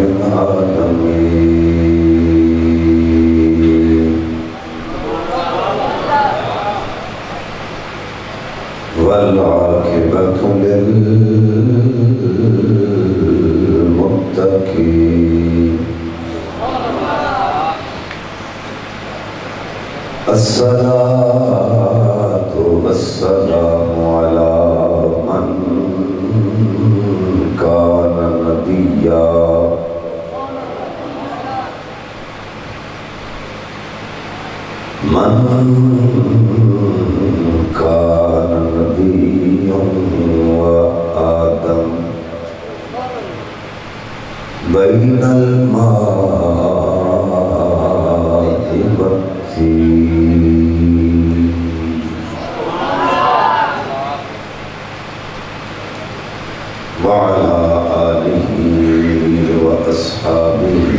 العالمين والعاقبة للمتقين الصلاة والسلام على من كان نبيا وآدم بين الماء والطين وعلى آله وأصحابه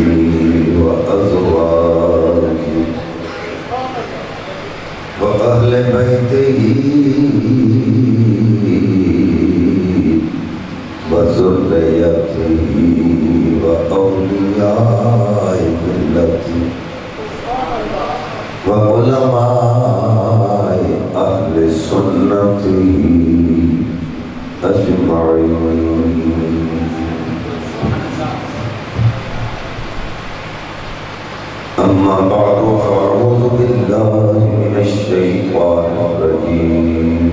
وأزواجه وأهل بيته وذريته وأولياء ملته وعلماء أهل سنته أجمعين. أما بعد فأعوذ بالله من الشيطان الرجيم.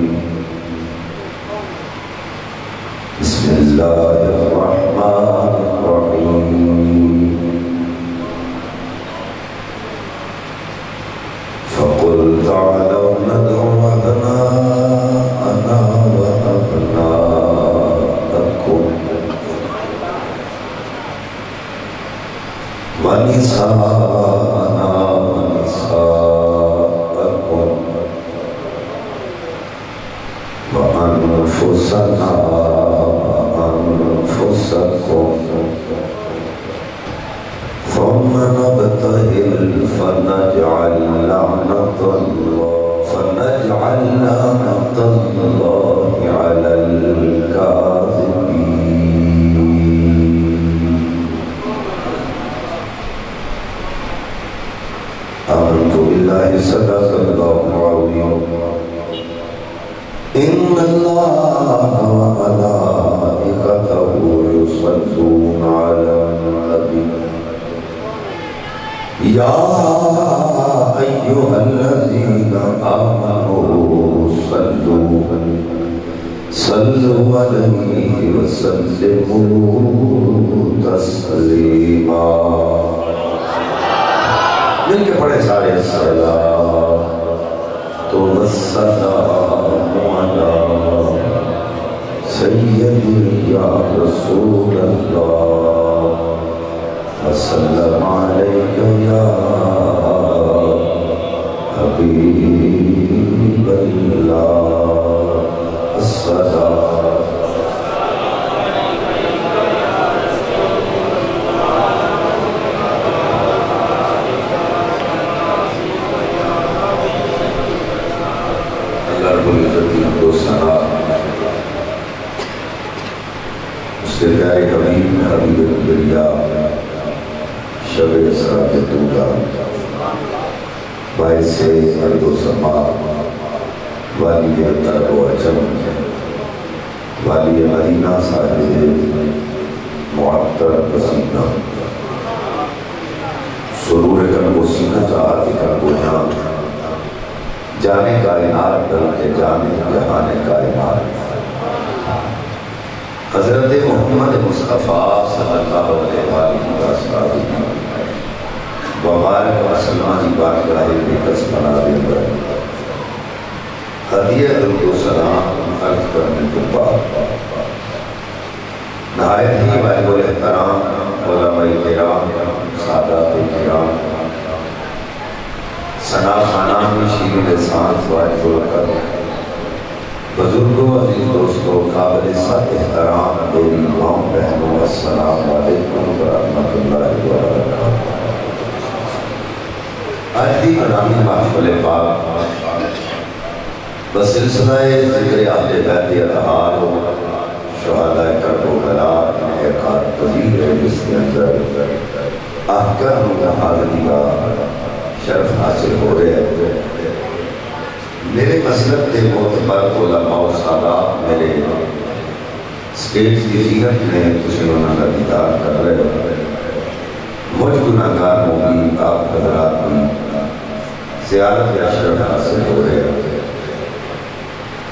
بسم الله الرحمن الرحيم. فقل تعالوا ندعو أبناءنا وأبناءكم ونساءنا ونساءكم وأنفسنا وأنفسكم ثم نبتهل فنجعل لعنة الله على الكاذبين. آمنت بالله صدق الله العظيم. إن الله وملائكته يصلون على النبي يا أيها الذين آمنوا صلوا عليه وسلموا تسليما. مل کے پڑھے سارے الصلاۃ والسلام علی سیدی یا رسول اللہ وسلم علیک یا حبیب اللہ. الصلاۃ سرکار حبیب میں حبیب البریہ شب اسراء کے طولہ باعث ارض و سما والی طرب و عجم والی مدینہ صاحب معطر پسینہ سرور قلب و سینہ چاہت قلب و جان جانے کائنات ڈل کے جانے جہان کائنات حضرت محمد مصطفیٰ صلی اللہ علیہ وسلم وبارک وسلم کی بارگاہ بقدس منابر پر ہدیہ درود و سلام عرض کرنے کے بعد نہایت ہی واجب الاحترام علماء کرام سادات کرام ثنا خانان کی شیر لسان واجب القدر بزرگوں عزیز دوستوں قابل سات احترام میری ماں بہنوں السلام علیکم ورحمۃ اللہ وبرکاتہ. آج بھی گرامی محفل پاک بسلسلہ ذکر اہل بیت اطہار و شہداء کربلا تحقیقات پذیر ہے جس کے اندر احکام حاضری کا شرف حاصل ہو رہے ہیں۔ میرے مسلک کے معتبر علماء و سادات میرے سٹیج کی زینت میں تسی انہوں کا دیدار کر رہے ہو۔ مجھ گناہگار بھی آپ حضرات بھی زیارت یا شرف حاصل ہو رہے ہیں۔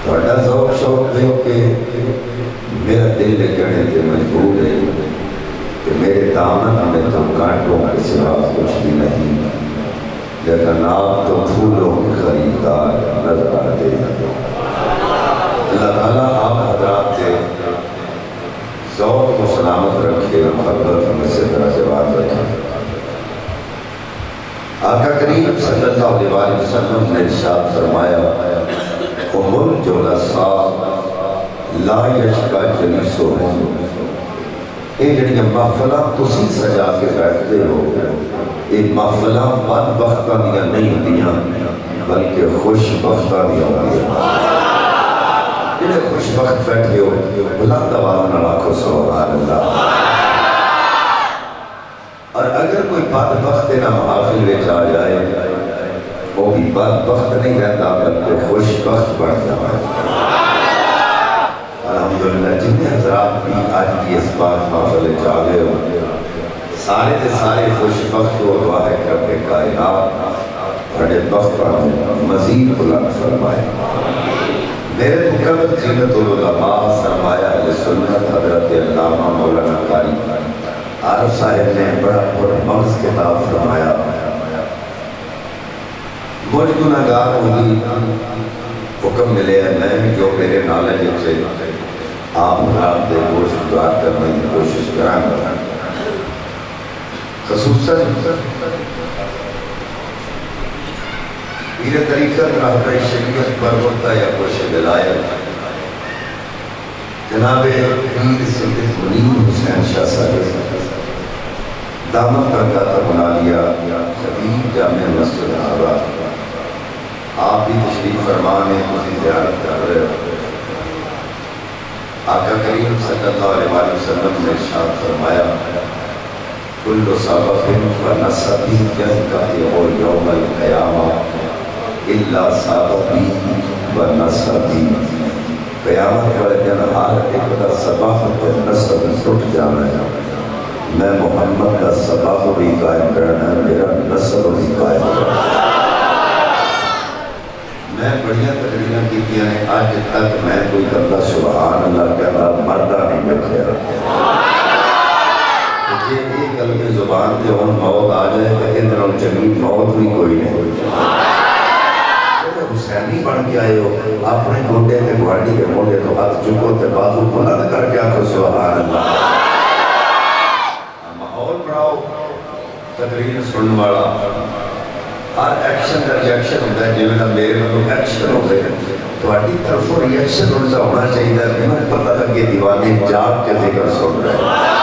بڑا ذوق شوق ہے کہ میرا دل کہنے سے مجبور ہے کہ میرے دامن میں تو کانٹوں کے سوا کچھ بھی نہیں، لیکن آپ تو پھولوں کے خریدار نظر آتے ہیں۔ اللہ تعالیٰ آپ حضرات سے ذوق کو سلامت رکھے، محبت ہمیں سے طرح جواب رکھے۔ آقا کریم صلی اللہ علیہ وسلم نے ارشاد فرمایا ام الجلساء لا یشکا جلیسہم، یہ جڑیاں محفلاں تسی سجا کے بیٹھتے ہو، یہ محفلاں بدبختاں دیاں نہیں ہوندیاں بلکہ خوش بختاں دیاں ہوندیاں۔ جڑے خوش بخت بیٹھے ہو بلند آواز نال آکھو سبحان اللہ۔ اور اگر کوئی بدبخت نہ محافل وچ آ جائے وہ بھی بدبخت نہیں رہتا بلکہ خوش بخت بن جاتا ہے۔ الحمدللہ جتنے حضرات بھی آج کی اس بات محفل چاہ گئے ہو، سارے دے سارے خوش بخت و واحد رب کائنات بڑے بخت پر مزید بلند فرمائے۔ میرے مقرر زینت العلماء سرمایہ اہل سنت حضرت علامہ مولانا قاری عارف صاحب نے بڑا پرمغز کتاب فرمایا، مجھ گناہگار ہوگی حکم ملے ہے میں جو میرے نالج سے آپ حضرات دے گوشت دعا کرنے کی کوشش کریں گا۔ خصوصاً میرے طریقت رہبر شریعت پر ہوتا یا کوشش ولایت جناب پیر سید منیر حسین شاہ صاحب دامت برکاتہ بنا لیا خطیب جامع مسجد آباد، آپ بھی تشریف فرمانے کسی زیارت کر رہے ہو۔ آقا کریم صلی اللہ علیہ وسلم نے ارشاد فرمایا کل سبق و نسب ينقطع یوم القیامہ الا سبقی و نسبی، قیامت والے دن ہر ایک کا سبق و نسب ٹوٹ جانا ہے، میں محمد کا سبق بھی قائم کرنا ہے، میرا نسب بھی قائم کرنا ہے۔ میں بڑیاں تقریریں کیتیاں ہیں، آج تک میں کوئی بندہ سبحان اللہ کہتا مردہ نہیں بیٹھیا۔ یہ ایک کلمہ زبان تے ہن موت آ جائے کہ ادھر اور جمیل موت بھی کوئی نہیں۔ حسینی بن کے آئے ہو، اپنے گھوڑے تے گھاڑی کے موڑے تو ہاتھ چکو تے بازو بلند کر کے آکھو سبحان اللہ۔ ماحول بناؤ تقریر سننے والا، ہر ایکشن کا ریاکشن ہوتا ہے، جیویں میرے کو ایکشن ہو گئے تھوڑی طرف ریاکشن ہونا چاہیے کہ میں پتہ لگے دیوانے جاگ کے ذکر سن رہے ہیں۔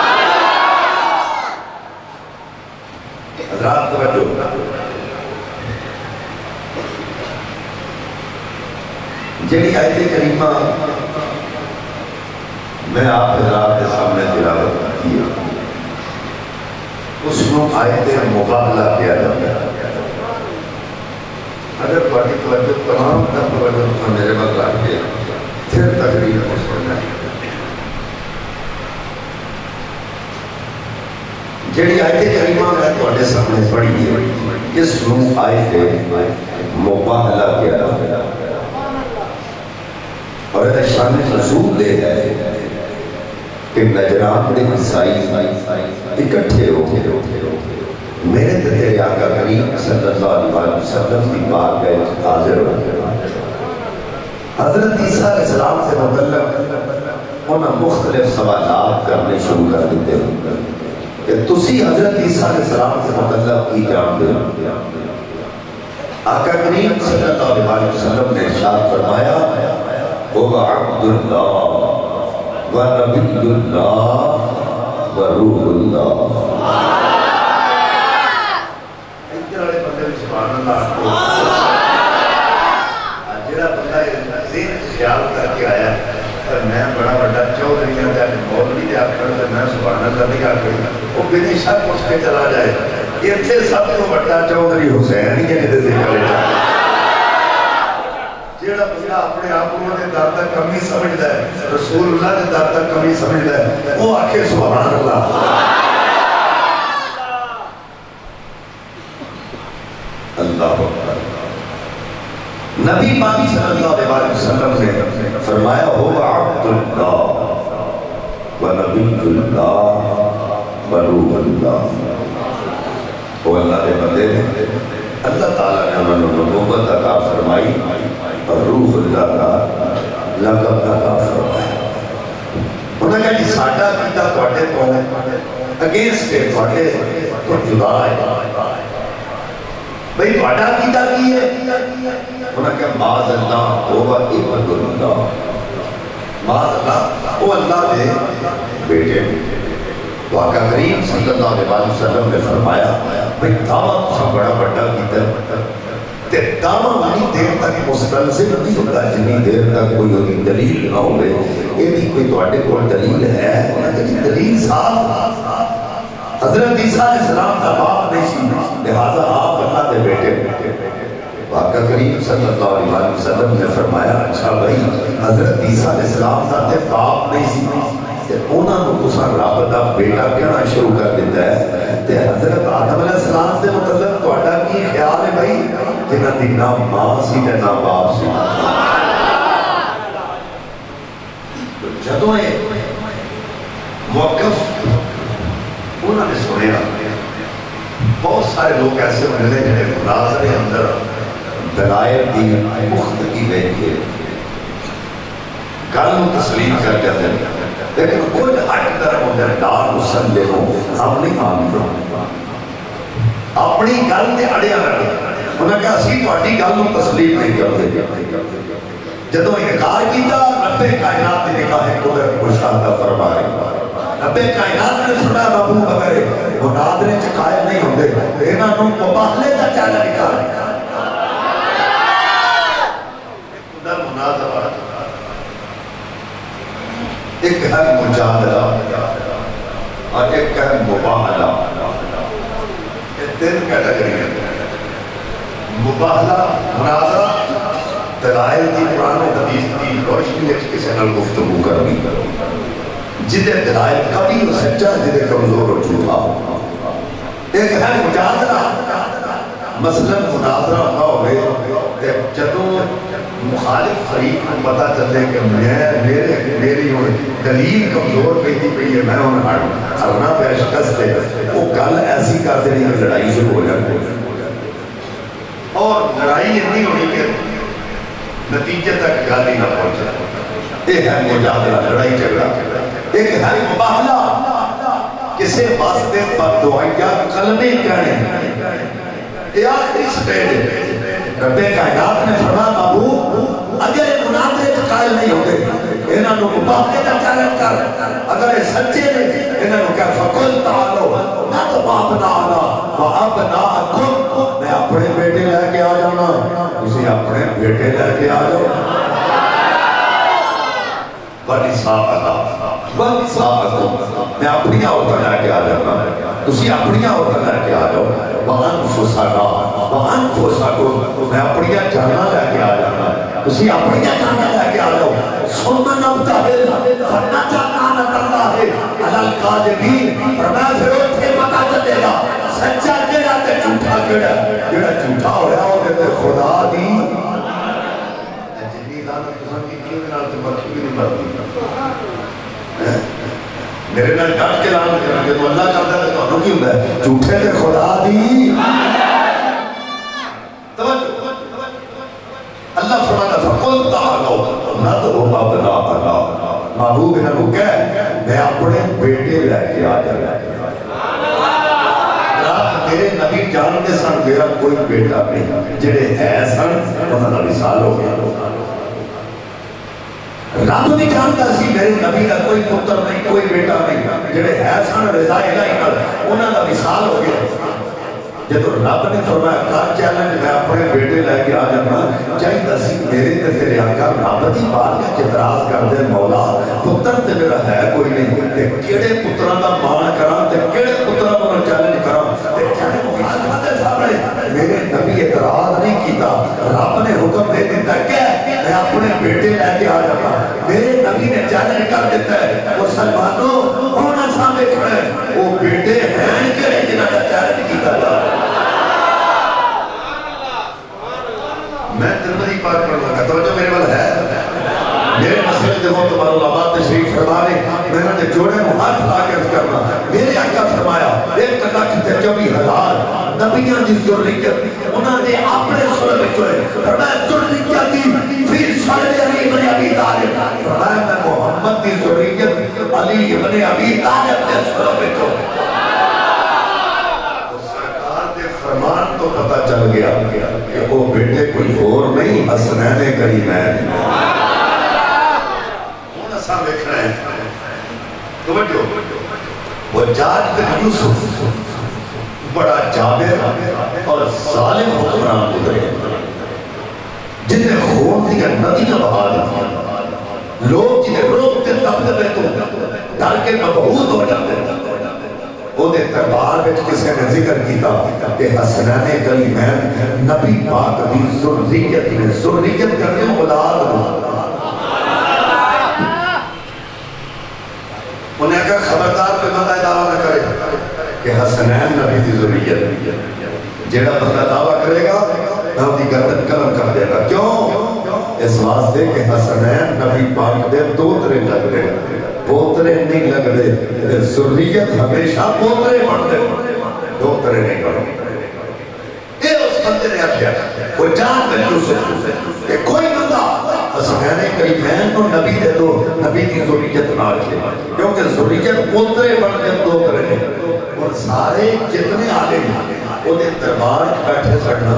حضرات توجہ، جڑی آیت کریمہ میں آپ حضرات کے سامنے تلاوت کی اس کو آیت مباہلہ کیا جاتا ہے۔ اگر بڑی توجہ تمام تر توجہ میرے بات لا کے پھر تقریر کو سننا ہے۔ جڑی آیت کریمہ میں تواڈے سامنے پڑھی ہے اس کو آیت مباہلہ کیا جاتا ہے، اور شان نزول یہ ہے کہ نجران کے عیسائی اکٹھے ہو کے میرے تیرے آقا کریم صلی اللہ علیہ وسلم کی بارگاہ حاضر ہو گئے۔ حضرت عیسیٰ علیہ السلام سے متعلق انہیں مختلف سوالات کرنے شروع کر دیتے ہیں کہ تسی حضرت عیسیٰ علیہ السلام سے متعلق کی جانتے ہیں۔ آقا کریم صلی اللہ علیہ وسلم نے ارشاد فرمایا وہ عبد اللہ و نبی اللہ و روح اللہ۔ ادھر والے بندے بھی سبحان اللہ کو جڑا بندہ ذہن خیال کر کے آیا میں بڑا بڑا چودھری ہوں مولوی دے آخر میں سبحان وہ بے شک اٹھ کے چلا جائے. اتنے سب تو بڑا چودھری حسین ہی ہے جہاں سے چلے جائے. جیڑا بندہ اپنے آپ کو دے در تک کمی سمجھدا ہے, رسول اللہ دے در تک کمی سمجھدا ہے, وہ آکھے سبحان اللہ. اللہ اکبر. نبی پاک صلی اللہ علیہ وسلم نے فرمایا ہو عبد اللہ و نبی اللہ و روح اللہ. وہ اللہ کے بندے نے, اللہ تعالیٰ نے انہوں نے نبوت عطا فرمائی اور روح اللہ کا لقب عطا فرمایا. انہوں نے کہا جی ساڈا کیتا تواڈے تو اگینسٹ ہے, تواڈے تو جدا ہے. بھئی تواڈا کیتا کی ہے؟ انہوں نے کہا معاذ اللہ ہوا عبد اللہ. معاذ اللہ وہ اللہ دے بیٹے. واقعہ کریم صلی اللہ علیہ وسلم نے فرمایا بھئی دعویٰ تسا بڑا بڑا کیتا ہے, تے دعویٰ وہی دیر تک مستلزم نہیں ہوتا جنی دیر تک کوئی ہوتی دلیل نہ ہوئے. یہ بھی کوئی تواڈے کو دلیل ہے؟ انہوں نے کہا دلیل صاحب حضرت عیسیٰ علیہ السلام کا باپ نہیں سی, لہذا آپ اللہ دے بیٹے. واقعہ کریم صلی اللہ علیہ وسلم نے فرمایا اچھا بھائی حضرت عیسیٰ علیہ السلام کا باپ نہیں سی, انہوں نے تسا رب دا بیٹا کہنا شروع کر دیتا ہے. تے حضرت آدم علیہ السلام سے مطلب تہاڈا کی خیال ہے بھائی جنہاں دی نہ ماں سی تے نہ باپ سی. جدوں یہ موقف انہوں نے سنیا, بہت سارے لوگ ایسے ملے جنہیں مناظرے اندر دلائل دی مختلف دیکھے گل تسلیم کر جاتے ہیں, لیکن کوئی حق درم ہوتے ہیں لا مسلموں ہم نہیں مانتے اپنی گل تے اڑیا رہے. انہوں نے کہا اسی تہاڈی گل نوں تسلیم نہیں کرتے. جدوں انکار کیتا رب کائنات نے نگاہ قدرت مشاہدہ فرمائے. رب کائنات نے سنا محبوب وغیرہ مناظرے چ قائل نہیں ہوتے, انہاں نوں مباہلے دا چالا نکال. ایک ہے مجادلہ اور ایک ہے مباہلہ. یہ تین کیٹیگری ہیں. مباہلہ مناظرہ دلائل دی قرآن و حدیث دی روشنی وچ کسی نال گفتگو کرنی, جدے دلائل کبھی ہو سچا جدے کمزور ہو جھوٹا. ایک ہے مجادلہ, مثلا مناظرہ نہ ہوئے جدوں مخالف فریق کو پتہ چلے کہ میری دلیل کمزور پیتی پئی ہے, میں انہوں نے ہرنا پہ شکست ہے, وہ گل ایسی کر دینی کہ لڑائی شروع ہو جائے. اور لڑائی اتنی ہونی کہ نتیجے تک گل ہی نہ پہنچے. ایک ہے مجادلہ لڑائی جھگڑا. ایک ہے مباہلہ کسی واسطے بددعائیاں کلمے کہنے. یہ آخری سٹیج ہے. رب کائنات نے فرمایا محبوب اگر یہ مناظرے کے قائل نہیں ہوتے انہاں نوں مباہلے کا چیلنج کر. اگر یہ سچے نے انہاں نوں کہا فقل تعالو نَطْوَعْنَا وَأَبْنَاءَكُمْ, میں اپنے بیٹے لے کے آ جانا, اسی اپنے بیٹے لے کے آ جاؤ. وَنِسَاءَكُمْ, میں اپنی عورتیں لے کے آ جانا, اسی اپنی عورتیں لے کے آ جاؤ. وَأَنفُسَكُمْ, میں اپنی جانا لے کے آ جانا, اسی اپنی جانا لے کے آ جاؤ. ثُمَّ نَبْتَهِلْ فَنَجْعَلْنَا اللَّهِ عَلَى الْكَاذِبِينَ, فرمایا پھر اتنے پتہ چلے گا سچا کیڑا تے جھوٹا کیڑا. جڑا جھوٹا ہو رہا ہو تے خدا دی جنی لعنت تساں کی کیوں نال تے بخشی بھی نہیں بردی. میرے نال ڈٹ کے لعنت کرن گے تو اللہ کردا ہے تانوں کی ہوندا ہے جھوٹے تے خدا دی. اللہ فرماتا فقل تعالوا ندعو ابناءنا, محبوب انہوں نے کہا میں اپنے بیٹے لے کے آ جانا. میرے نبی جانتے سن میرا کوئی بیٹا نہیں, جڑے ہے سن انہوں نے وصال ہو گیا. رب نہیں جانتا سی میرے نبی کا کوئی پتر نہیں کوئی بیٹا نہیں, جڑے ہے سن رضا الہی نال انہوں نے وصال ہو گیا. جب رب نے فرمایا کر چیلنج میں اپنے بیٹے لے کے آ جانا, چاہیے سی میرے تے تیرے آقا رب دی بات کا اعتراض کر دے مولا پتر تے میرا ہے کوئی نہیں, تے کیڑے پتراں دا مان کراں تے کیڑے بیٹے لے کے آ جاتا. میرے نبی نے چیلنج کر دیتا ہے مسلمانوں ہونا سامنے کھڑا ہے وہ بیٹے ہیں کہ جنہوں نے چیلنج کیتا تھا. میں ترمذی پاک پڑھ لگا توجہ میرے والا ہے. میرے مسئلے کے معتبر علماء تشریف فرما نے میں نے جوڑے میں ہاتھ لا کے عرض کرنا میرے آقا فرمایا 1,24,000 نبیوں کی ذریت انہوں نے اپنے سر میں ہوئے فرمایا ذریت کی پھر سر علی بن ابی طالب فرمایا میں محمد کی ذریت علی بن ابی طالب کے سر میں ہوئے. سرکار کے فرمان تو پتہ چل گیا کہ وہ بیٹے کوئی اور نہیں حسنین کریمین دیکھ رہے ہیں. توجہ وہ جاج بن یوسف بڑا جابر اور ظالم حکمران گزرے جن نے خون دیا ندیاں بہا دی لوگ جنہیں روکتے دبدبے تو ڈر کے مبعوث ہو جاتے. وہ دے دربار میں کسی نے ذکر کیتا کہ حسنین کریمین نبی پاک دی ذریت نے ذریت کرنے اولاد ہو. انہیں کہا خبردار پہ بندہ دعویٰ نہ کرے کہ حسنین نبی دی ذریت جیڑا بندہ دعویٰ کرے گا میں ان کی گردن قلم کر دے گا. کیوں؟ اس واسطے کہ حسنین نبی پاک دے دوترے لگ رہے پوترے نہیں لگ رہے ذریت ہمیشہ پوترے بڑھ دے دوترے نہیں بڑھ دے. یہ اس بندے نے آکھیا وہ جان بن یوسف کہ کوئی بندہ حسنین کریمین کو نبی دے دو نبی کی ذریت نہ رکھے کیونکہ ذریت پوترے بڑھ دے دوترے نہیں. اور سارے جتنے عالم وہ دے دربار بیٹھے سڑنا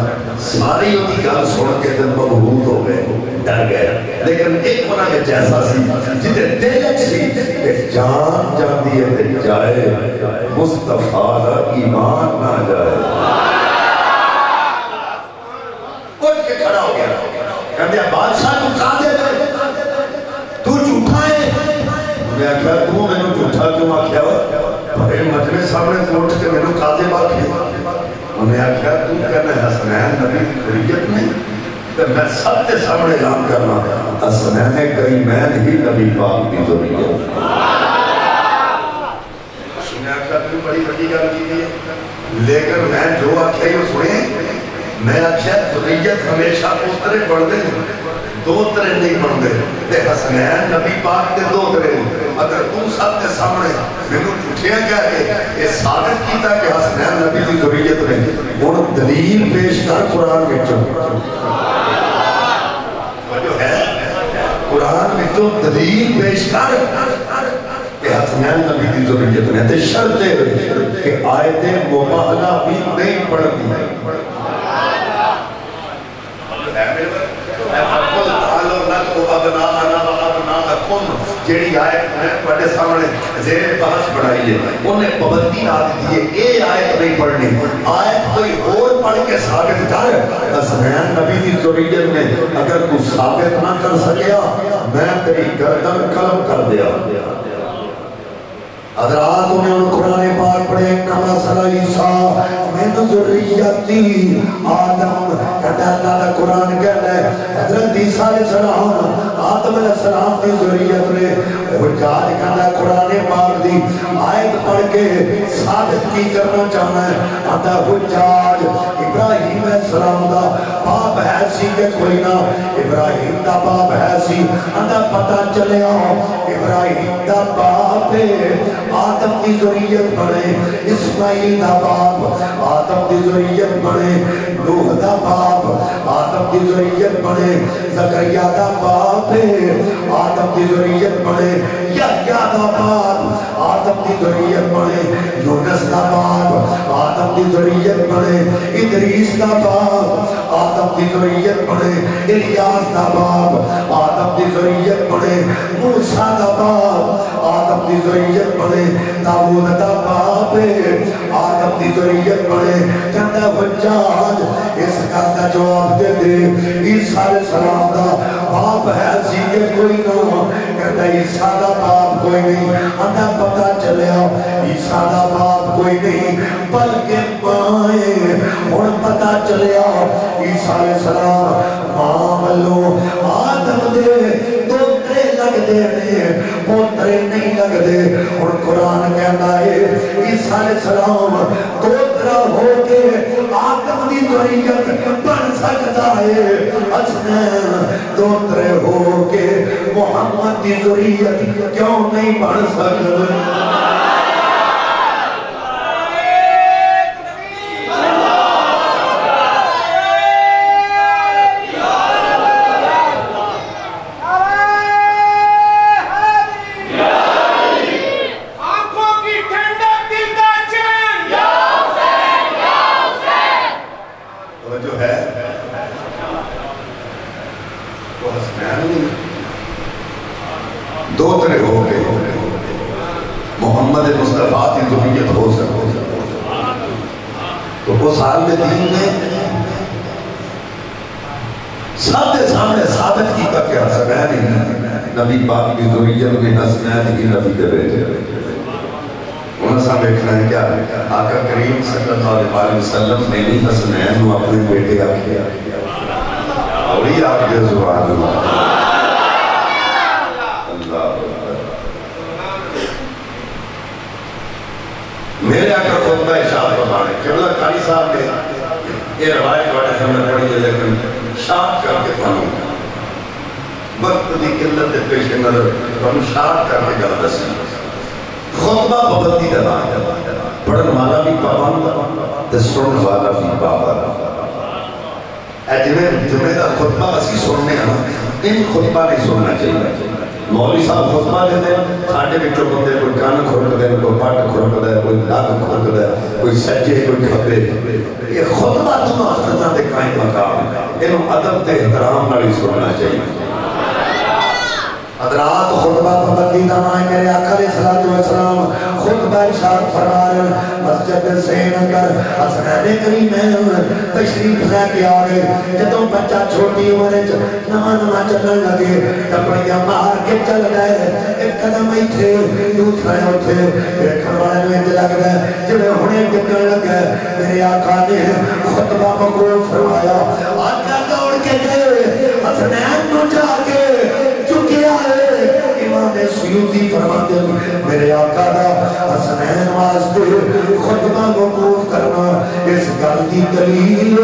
ساری ان کی گل سن کے دل مبہوت ہو گئے ڈر گئے. لیکن ایک انہوں نے جیسا سی جتے دل سی کہ جان جاتی ہے تے جائے مصطفیٰ دا ایمان نہ جائے. اٹھ کے کھڑا ہو گیا کہتے ہیں بادشاہ تو کہا دے دے تو جھوٹا ہے. میں آکھا تو میں نے جھوٹا کیوں آکھیا بڑے مجمع سامنے سے اٹھ کے میں نے کہا دے باقی انہیں آکھا تو کہنا ہے حسنین نبی کی ذریت نہیں تو میں سب کے سامنے اعلان کرنا حسنین کریمین ہی نبی پاک کی ذریت. انہیں آکھا تو بڑی بڑی گل کی ہے لیکن میں جو آکھا یہ سنیں میں آکھا ذریت ہمیشہ پوترے بڑھ دے دوترے نہیں بڑھ دے حسنین نبی پاک دے دوترے. اگر تم سب کے سامنے میں نے پوچھیا کیا کہ یہ ثابت کیتا کہ حسنین نبی کی ذریت نہیں ان دلیل پیش کر قرآن میں جو ہے قرآن میں جو دلیل پیش کر کہ حسنین نبی کی ذریت نہیں تے شرط ہے کہ آیت مباہلہ بھی نہیں پڑھنی ہے. جیڑی آیت میں پڑھے سامنے زیر بحث بڑھائی ہے انہیں پابندی نہ دی ہے یہ آیت نہیں پڑھنی آیت کوئی اور پڑھ کے ثابت کر. حسنین نبی کی ذریت میں اگر تو ثابت نہ کر سکیا میں تیری گردن قلم کر دیا. حضرات انہیں ان قرآن پاک پڑھے انما صلی عیسیٰ من ذریتی آدم کہتا ہے اللہ دا قرآن کہتا ہے حضرت عیسیٰ علیہ السلام آدم علیہ السلام کی ذریت نے حجاج کہتا ہے قرآن پاک دی آیت پڑھ کے ثابت کی کرنا چاہنا ہے. آتا حجاج ابراہیم علیہ السلام دا باپ ہے سی کہ کوئی نہ ابراہیم دا باپ ہے سی آتا پتہ چلے ابراہیم دا باپ آدم کی ذریت بڑھے اسماعیل دا باپ آدم کی ذریت بڑھے نوح دا باپ آدم کی ذریت بڑھے زکریا دا باپ آدم کی ذریت بڑھے یحییٰ دا باپ آدم کی ذریت بڑھے یونس دا باپ آدم کی ذریت بڑھے ادریس دا باپ آدم کی ذریت بڑھے الیاس دا باپ آدم کی ذریت بڑھے موسیٰ دا باپ آدم کی ذریت بڑھے داؤد دا باپ آدم کی ذریت بڑھے. کہتا حجاج اس کا جواب دے دے عیسیٰ علیہ السلام دا باپ ہے سی کہ کوئی نہ کہتا عیسیٰ دا باپ کوئی نہیں. آتا پتہ چلیا عیسیٰ دا باپ کوئی نہیں بلکہ مائیں اور پتہ چلیا عیسیٰ علیہ السلام ماں ملو آدم دے لگتے ہیں پوترے نہیں لگتے اور قرآن کہتا ہے عیسیٰ علیہ السلام دوترا ہو کے آدم دی ذریت بن سکتا ہے حسنین دوترے ہو کے محمد دی ذریت کیوں نہیں بن سکتا دوترے ہو کے محمد مصطفیٰ کی ذریت ہو سکتے تو اس حال میں دین نے سب کے سامنے ثابت کی کہ حسنین نبی پاک کی ذریت میں حسنین ہی نبی کے بیٹے انہوں نے سب دیکھنا ہے کیا آقا کریم صلی اللہ علیہ وسلم نے بھی حسنین کو اپنے بیٹے کا کیا اور یہ آپ کے زبان اللہ میرے آقا خطبہ اشارت فرمانے قبلہ قاری صاحب نے یہ روایت بڑے ہمیں پڑھی ہے لیکن شاعت کر کے پڑھوں وقت دی قلت پیش نظر ہم شاعت کر کے گل دسی خطبہ پابندی کا پڑھن والا بھی پابند تے سنن والا بھی پابند اے جمعہ دا خطبہ اسی سننے ہیں ان خطبہ نہیں سننا چاہیے مولوی صاحب خطبہ دیتے ہیں ساڑھے بچوں بندے کوئی کان کھرک دے کوئی پاٹ کھرک دے کوئی لگ کھرک دے کوئی سجے کوئی کھپے یہ خطبہ دونوں حضرتاں دے قائم مقام انہوں ادب تے احترام نالی سننا چاہیے حضرات خطبہ پابندی دا مائیں میرے آقا علیہ السلام خطبہ ارشاد فرما رہے ہیں مسجد حسین اندر حسنین کریمین تشریف لے کے آگے جدوں بچہ چھوٹی عمر نواں چلن لگے ٹپڑیاں مار کے چل گئے ایک قدم ہی تھے دوسرے ہوتے دیکھن والے میں انج لگ رہے جب ہونے ٹکن لگے میرے آقا نے خطبہ مقبول فرمایا آقا دوڑ کے گئے حسنین کو جا کے چکیا ہے امام سیوطی فرماتے ہیں میرے آقا دا حسنین واسطے خطبہ موقوف کرنا اس گل کی دلیل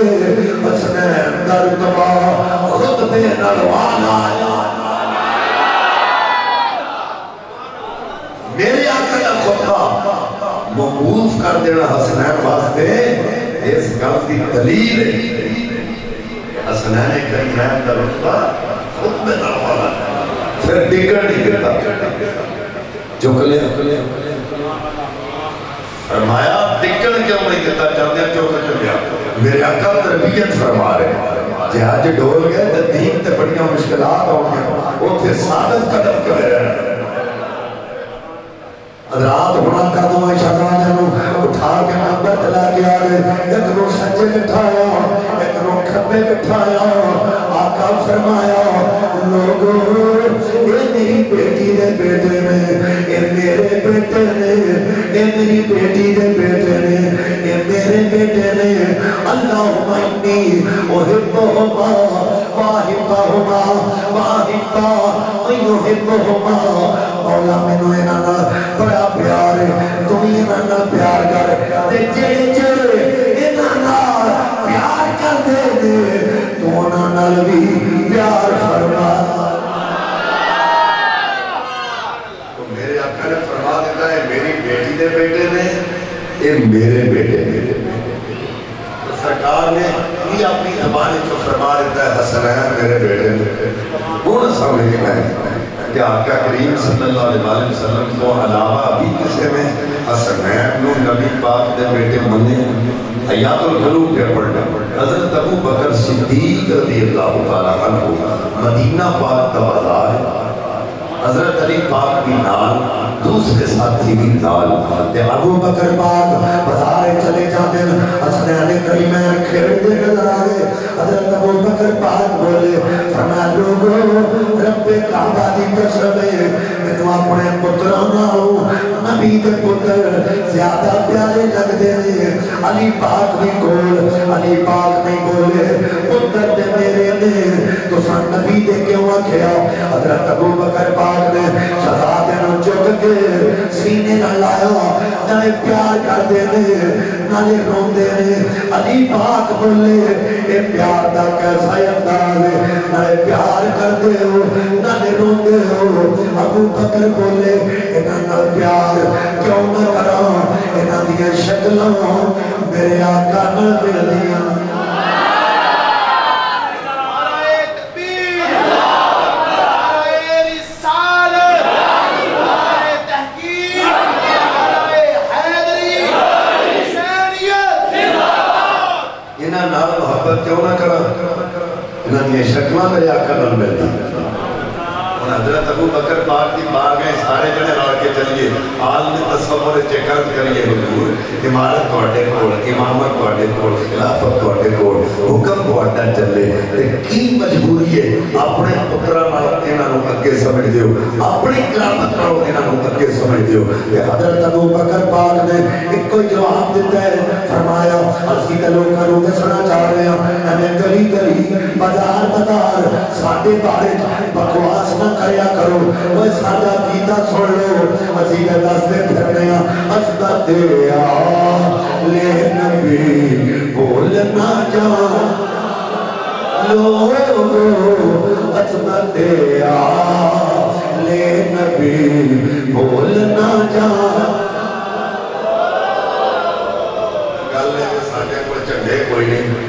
حسنین در تبا خطبے نروانا میرے آقا دا خطبہ موقوف کر دینا حسنین واسطے اس گل کی دلیل حسنین کریمین در تبا خطبے نروانا پھر ڈگر نہیں کرتا چکلے فرمایا ڈگر کیوں نہیں کرتا چاہتے ہیں چوکا چکیا میرے آقا تربیت فرما رہے ہیں جہاج ڈول گئے تو دین تے بڑیاں مشکلات ہوں گے وہ پھر ثابت قدم کر رہے ہیں حضرات ہونا قدم شہران جنوں اٹھا کے نمبر تلا کے آگے ایک رو سجے بٹھایا ایک رو کھبے بٹھایا آقا فرمایا لوگوں یہ میری بیٹی دے بیٹے نے یہ میرے بیٹے نے یہ میری بیٹی دے بیٹے نے یہ میرے بیٹے نے اللہم انی احبہما واحبہما واحبہ ایحبہما مولا میں نو انہاں بڑا پیار ہے تمہیں انہاں پیار کر تے جڑے جڑے انہاں پیار کر دے تو انہاں بھی پیار فرما تو میرے آقا نے فرما دیتا ہے میری بیٹی دے بیٹے نے یہ میرے بیٹے تو سرکار نے یہ اپنی زبان کو فرما دیتا ہے حسنین میرے بیٹے نے وہ نہ سمجھنا ہے کہ آقا کریم صلی اللہ علیہ وسلم کو علاوہ بھی کسے میں حسنین نو نبی پاک دے بیٹے منے حیات القلوب کے پڑھنا حضرت ابو بکر صدیق رضی اللہ تعالیٰ عنہ مدینہ پاک کا بازار ہے حضرت علی پاک بھی نال دوسرے ساتھی بھی نال تے ابو بکر پاک بازار چلے جاتے ہیں حسنین کریمین کھیلتے نظر آگے حضرت ابو بکر پاک بولے فرمایا لوگوں رب کعبہ دی قسم ہے میں تو اپنے پترانا ہوں نبی دے پتر زیادہ پیارے لگ دے علی پاک بھی کول علی پاک نہیں بولے پتر دے میرے نے تو سن نبی دے کیوں آکھیا حضرت ابو بکر پاک نے نالے پیار کرتے ہیں نالے روندے ہیں علی پاک بولے اے پیار دا کیسا انداز ہے نالے پیار کرتے ہو نالے روندے ہو ابو بکر بولے انہاں نال پیار کیوں نہ کراں انہاں دی شکلاں میرے آقا نال ملدیاں محبت کیوں نہ کرا انہوں نے شکلہ میرے آقا نال مل دی حضرت ابو بکر پاک کی بار گئے سارے جنے راڑ کے چلیے عالم تصور چکر کریے حضور امارت توڑے کول امامت توڑے کول خلافت توڑے کول حکم توڑا چلے کی مجبوری ہے اپنے پترہ نال انہاں نوں اگے سمجھ دیو اپنی کرامت نال انہاں نوں اگے سمجھ دیو کہ حضرت ابو بکر پاک نے ایک کوئی جواب دیتا ہے فرمایا اسی تے لوکاں نوں دسنا چاہ رہے ہیں ہمیں گلی گلی بازار بازار ساڈے بارے بکواس نہ کریا کرو وہ ساڈا گیتا سن لو اسی تے دستے پھرنے ہیں عظمت لے نبی بولنا جا لوگو عظمت لے نبی بولنا جا گل ہے کہ ساڈے کول جھنڈے کوئی نہیں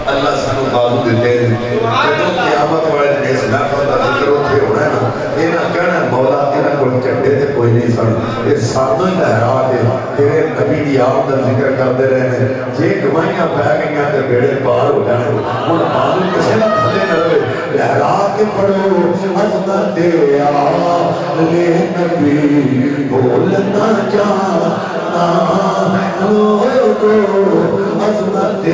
اللہ سانو بازو دیتے ہیں جدوں قیامت والے دن اس محفل دا ذکر اوتھے ہونا ہے نا انہاں کہنا مولا انہاں کول جھنڈے تے کوئی نہیں سن یہ سانو ہی لہرا کے تیرے نبی دی آمد دا ذکر کرتے رہنے جے گواہیاں پہ گئیاں تے بیڑے پار ہو جانے ہن بازو کسے نہ تھلے نہ رہے لہرا کے پڑھو عظمت لے نبی بولنا جانا لوگو عظمت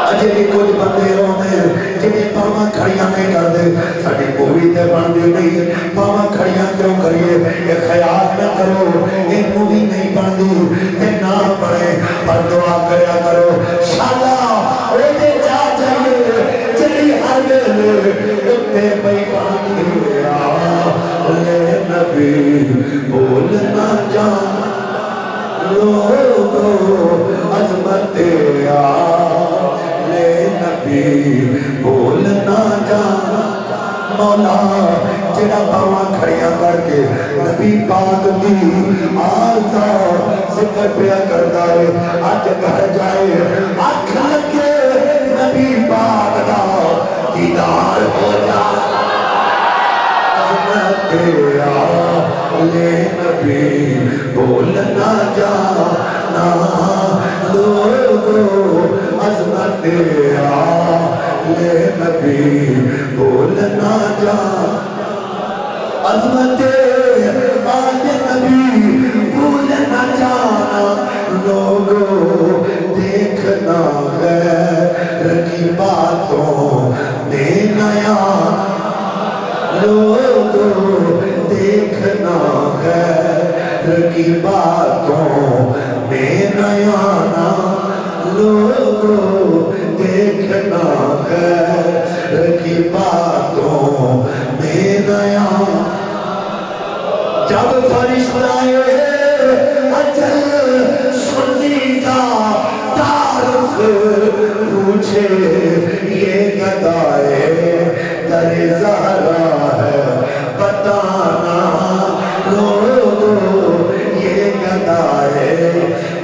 اجے بھی کچھ بندے ہونے جنہیں پاواں کھڑیاں نہیں کرتے ساڈی مووی تے بندی نہیں پاواں کھڑیاں کیوں کریے یہ خیال نہ کرو یہ مووی نہیں بندی تے نہ بنے پر دعا کریا کرو شالا اوتے جا جائیے چلی ہر ویلے اتے پئی بندی لے نبی بولنا جان لوگو عظمت لے نبی بولنا جانا مولا جڑا باواں کھڑیاں کر کے نبی پاک دی آلتا ذکر پیا کرتا ہے آج گھر جائے آنکھ لگے نبی پاک دا دیدار ہو جائے عظمت لے نبی بولنا جانا لوگو عظمت لے نبی بولنا جانا عظمت نبی بولنا جانا لوگو دیکھنا غیر کی باتوں میں نیا لوگو دیکھنا غیر کی باتوں میں نیانا لوگو دیکھنا غیر کی باتوں میں نیانا جب فرشتائے اجل سنی کا تعارف پوچھے یہ گدائے در زہرا ہے بتانا لوگو یہ گدائے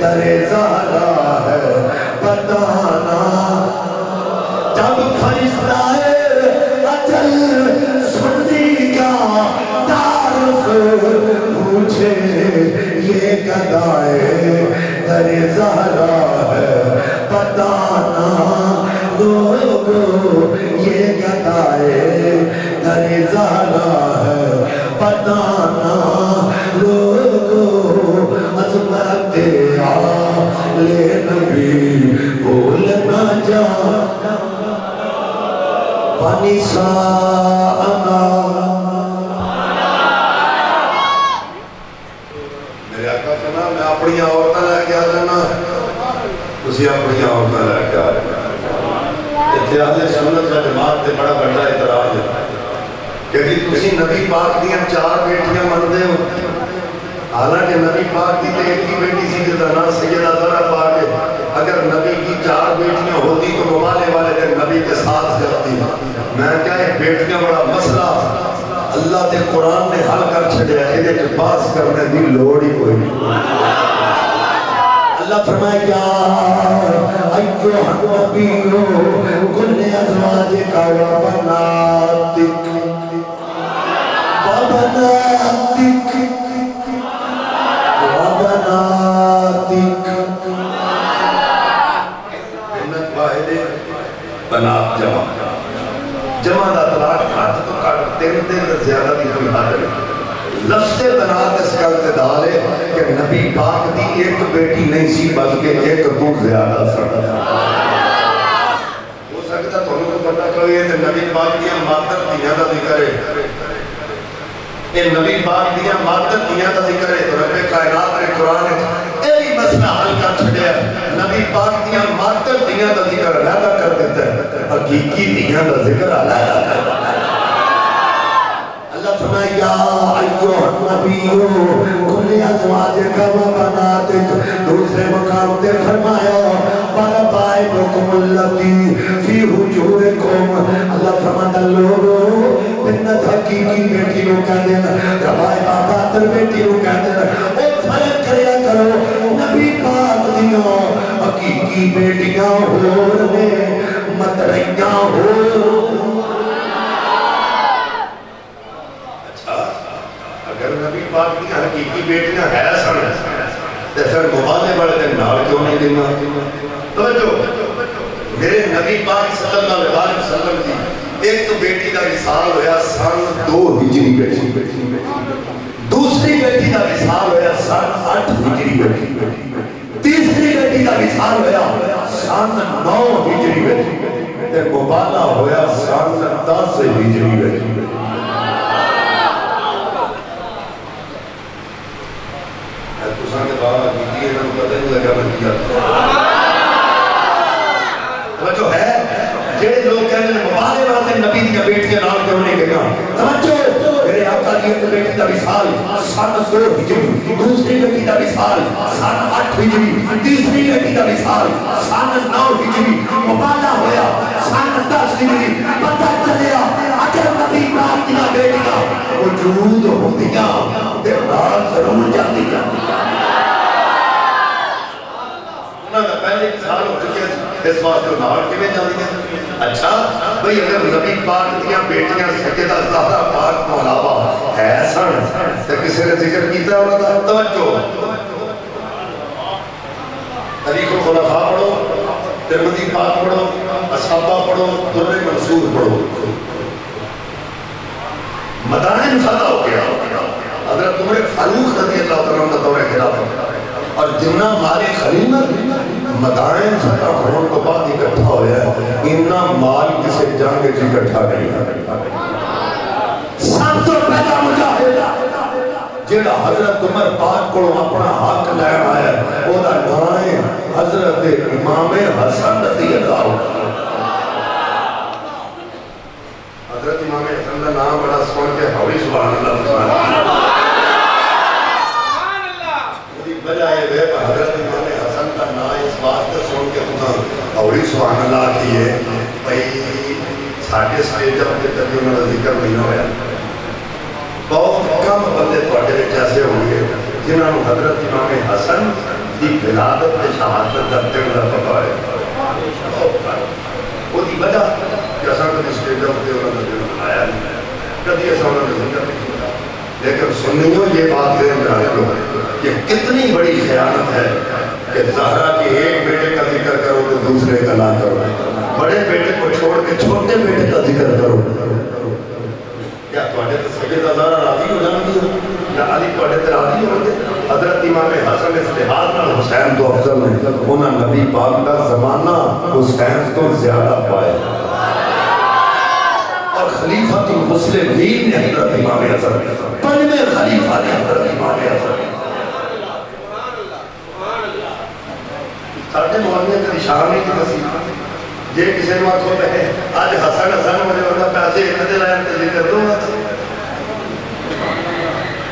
در زہرا ہے بتانا جب فرشتائے اجل سنی کا تعارف پوچھے یہ گدائے در زہرا ہے بتانا لوگو یہ گدائے در زہرا ہے بتانا لوگو عظمت لے نبی بولنا جانا ونساءنا میرے آقا سنا میں اپنی عورتیں لے کے آ جانا تسی اپنی عورتیں لے کے آ جانا اتحاد سنت و جماعت سے بڑا بڑا اعتراض ہے کہ تسی نبی پاک دیا 4 بیٹیاں مندے ہو، حالانکہ نبی پاک کی تو ایک ہی بیٹی سی جس کا نام سیدہ زہرا پاک ہے. اگر نبی کی 4 بیٹیاں ہوتی تو مبالے والے دن نبی کے ساتھ جاتی. میں کہا ایک بیٹیاں بڑا مسئلہ اللہ دے قرآن نے حل کر چھڑیا، یہ جو باس کرنے دی لوڑ ہی کوئی نہیں. اللہ فرمائے کیا ایوہ النبیو کل ازواجک و بناتک بنات جمع دا طلاق کھات تو کٹ 3 دن زیادہ بھی کوئی حد نہیں. لفظ بنات اس کا اقتدار ہے کہ نبی پاک دی ایک بیٹی نہیں سی بلکہ ایک دکھ زیادہ سڑا. ہو سکتا تو انہوں کو پتہ کوئی ہے کہ نبی پاک دیا ماتر دیا دا ذکر ہے. یہ نبی پاک دیا ماتر دیا دا ذکر ہے تو رب کائنات نے قرآن ہے ایلی مسئلہ حل کر چھڑیا. نبی پاک دیا ماتر دیا دا ذکر علیحدہ کر دیتا ہے، حقیقی دیا دا ذکر علیحدہ کر دیتا ہے. اللہ فرمائے یا ایوہ النبیو کل ازواجک و بناتک. دوسرے مقام تے فرمایا وَرَبَائِبُكُمُ اللَّتِي فِي حُجُورِكُمْ. اللہ فرماتا لوگو بنت حقیقی بیٹی نو کہہ دینا، ربائبہ باتر بیٹی نو کہہ دینا. ایک فرق کریا کرو نبی پاک دیاں حقیقی بیٹیاں ہور نے متریاں ہور. اگر نبی پاک کی حقیقی بیٹیاں ہے سن تو پھر مبالے والے دن نال کیوں نہیں دینا. توجہ میرے نبی پاک صلی اللہ علیہ وسلم کی ایک تو بیٹی کا وصال ہویا سن 2 ہجری بیٹی، دوسری بیٹی کا وصال ہویا سن 8 ہجری بیٹی، تیسری بیٹی کا وصال ہویا سن 9 ہجری بیٹی، تے مبالہ ہویا سن 10 ہجری بیٹی. تساں کے بابا بیٹی انہوں کو پتہ نہیں لگا میں کیا توجہ ہے. جڑے لوگ کہنے لیں مبالے والے نبی دیا بیٹیاں نال کیوں نہیں گیا. توجہ میرے آقا دی ایک بیٹی دا وصال سن 2 ہجری، دوسری بیٹی دا وصال سن 8 ہجری، تیسری بیٹی دا وصال سن 9 ہجری، مبالہ ہویا سن 10 ہجری. پتہ چلیا اگر نبی پاک دی بیٹیاں وجود ہوندیاں تے نال ضرور جاندیاں. انہاں دا پہلے سال ہو چکے اس واسطے نال کیویں جاندیاں. اچھا بھئی اگر نبی پاک دیا بیٹیاں سیدہ زہرا پاک کو علاوہ ہے سن تو کسی نے ذکر کیتا انہوں دا. توجہ تاریخ الخلفاء پڑھو، ترمذی پاک پڑھو، اصحابہ پڑھو، در منصور پڑھو. مدائن فتح ہو گیا حضرت عمر فاروق رضی اللہ تعالیٰ کا دور خلافت اور جنہ مال خلیمت مدائن فتح ہونے کو بعد اکٹھا ہویا ہے. انہا مال کسے جنگ جی اکٹھا نہیں ہے. سب تو پہلا مجاہدہ جیڑا حضرت عمر پاک کو اپنا حق لین آیا وہ دا نائیں حضرت امام حسن رضی اللہ عنہ. حضرت امام حسن کا نام بڑا سن کے ہوئی سبحان اللہ سبحان اللہ. وجہ ہے حضرت امام حسن کا نام اس واسطے سن کے ہوئی سبحان اللہ کی ہے بھئی ساڑھے سٹیجر کے تبھی انہوں نے ذکر نہیں ہویا. بہت کم بندے توڑے جیسے ہوئے جنہوں نے حضرت امام حسن کی ولادت کے شہادت کرتے ہوئے پتا ہے. وہ دی وجہ کہ ایسا کبھی سٹیجر ہوتے انہوں نے آیا نہیں کبھی ایسا انہوں نے ذکر نہیں کیا. لیکن سنیوں یہ بات دے میں کہ کتنی بڑی خیانت ہے کہ زہرا کے ایک بیٹے کا ذکر کرو تو دوسرے کا نہ کرو، بڑے بیٹے کو چھوڑ کے چھوٹے بیٹے کا ذکر کرو. کیا تواڈے تے سیدہ زہرا راضی ہو جاندی ہو یا علی تواڈے تے راضی ہو گئے؟ حضرت امام حسن اس لحاظ نال حسین تو افضل ہے، انہاں نبی پاک کا زمانہ حسین تو زیادہ پایا اور خلیفۃ المسلمین نے حضرت امام حسن پنجویں خلیفہ نے حضرت امام حسن. ساڑھے مولیہ کا نشان نہیں کی نصیب جے کسی نے وقت ہوتا ہے آج حسن حسن مجھے وقت پیسے اتنے لائن تے ذکر دوں گا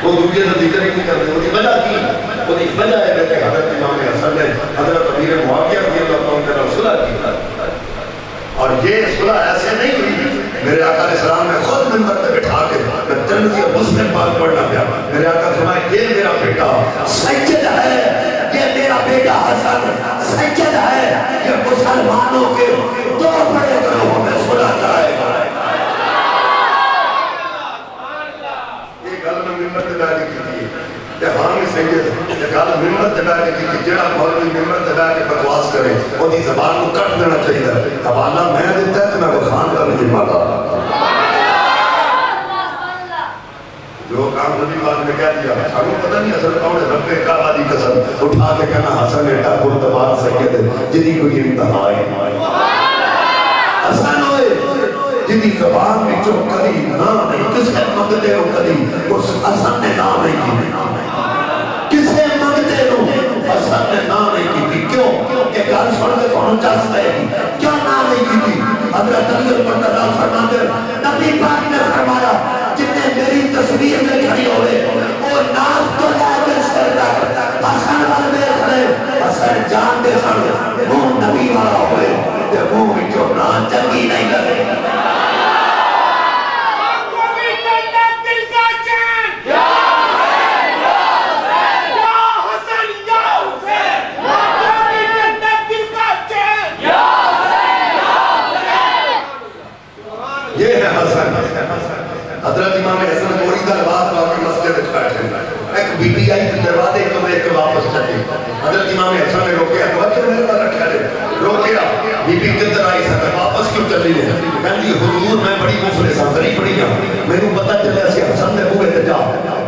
وہ دوسرے کا ذکر ہی نہیں کرتے. وہ وجہ کی وہ وجہ ہے کہ حضرت امام حسن نے حضرت امیر معاویہ رضی اللہ عنہ کے ساتھ صلح کی. اور یہ صلح ایسے نہیں ہوئی. میرے آقا علیہ السلام نے خود منبر پہ بٹھا کے ترمذی اور مسلم پاک پڑھنا پیا. میرے آقا فرمائے یہ میرا بیٹا سجد ہے, یہ میرا بیٹا حسن سجد ہے, یہ مسلمانوں کے دو بڑے گروہوں میں صلح کرائے گا. یہ گل میں منبر پہ بیٹھ کے کی کہ ہاں سید یہ گل منبر پہ بیٹھ کے کی جڑا مولوی منبر پہ بیٹھ کے بکواس کرے وہ دی زبان کو کٹ دینا چاہیے. حوالہ میں دیتا ہے تو میں وہ خان کا نہیں ماتا. جو کام نبی پاک نے کہہ دیا ہمیں پتہ نہیں اصل کون ہے. رب کعبہ دی قسم اٹھا کے کہنا حسن ایٹا پرتبار سید جدی کوئی انتہا ہے. حسن ہوئے جدی زبان میں جو کدی نام نہیں کسے مگتے ہو کدی اس حسن نے نام نہیں کی. کسے مگتے ہو حسن نے نام نہیں کی. کیوں کہ گل سن کے کون چاہتا ہے کیا نام نہیں کی. حضرت علی المرتضیٰ فرماتے نبی پاک نے فرمایا جتنے میری تصویر میں کھڑی ہوئے وہ نام تو لے کے سر تک حسن والے کھڑے حسن جان دے سن وہ نبی والا ہوئے تے وہ جو نا چنگی نہیں لگے. یہ ہے حسن. حضرت امام حسن موری کا لباس باقی مسجد بیٹھے ایک بی بی آئی دروازے کو ایک واپس چلے. حضرت امام حسن نے روکیا بچے میرے پاس رکھا لے روکیا. بی بی کدھر آئی سکتا واپس کیوں چلی ہے. کہنی حضور میں بڑی مفلس ہوں غریب بڑی ہوں میں نے پتہ چلے اسی حسن نے بوئے تے جا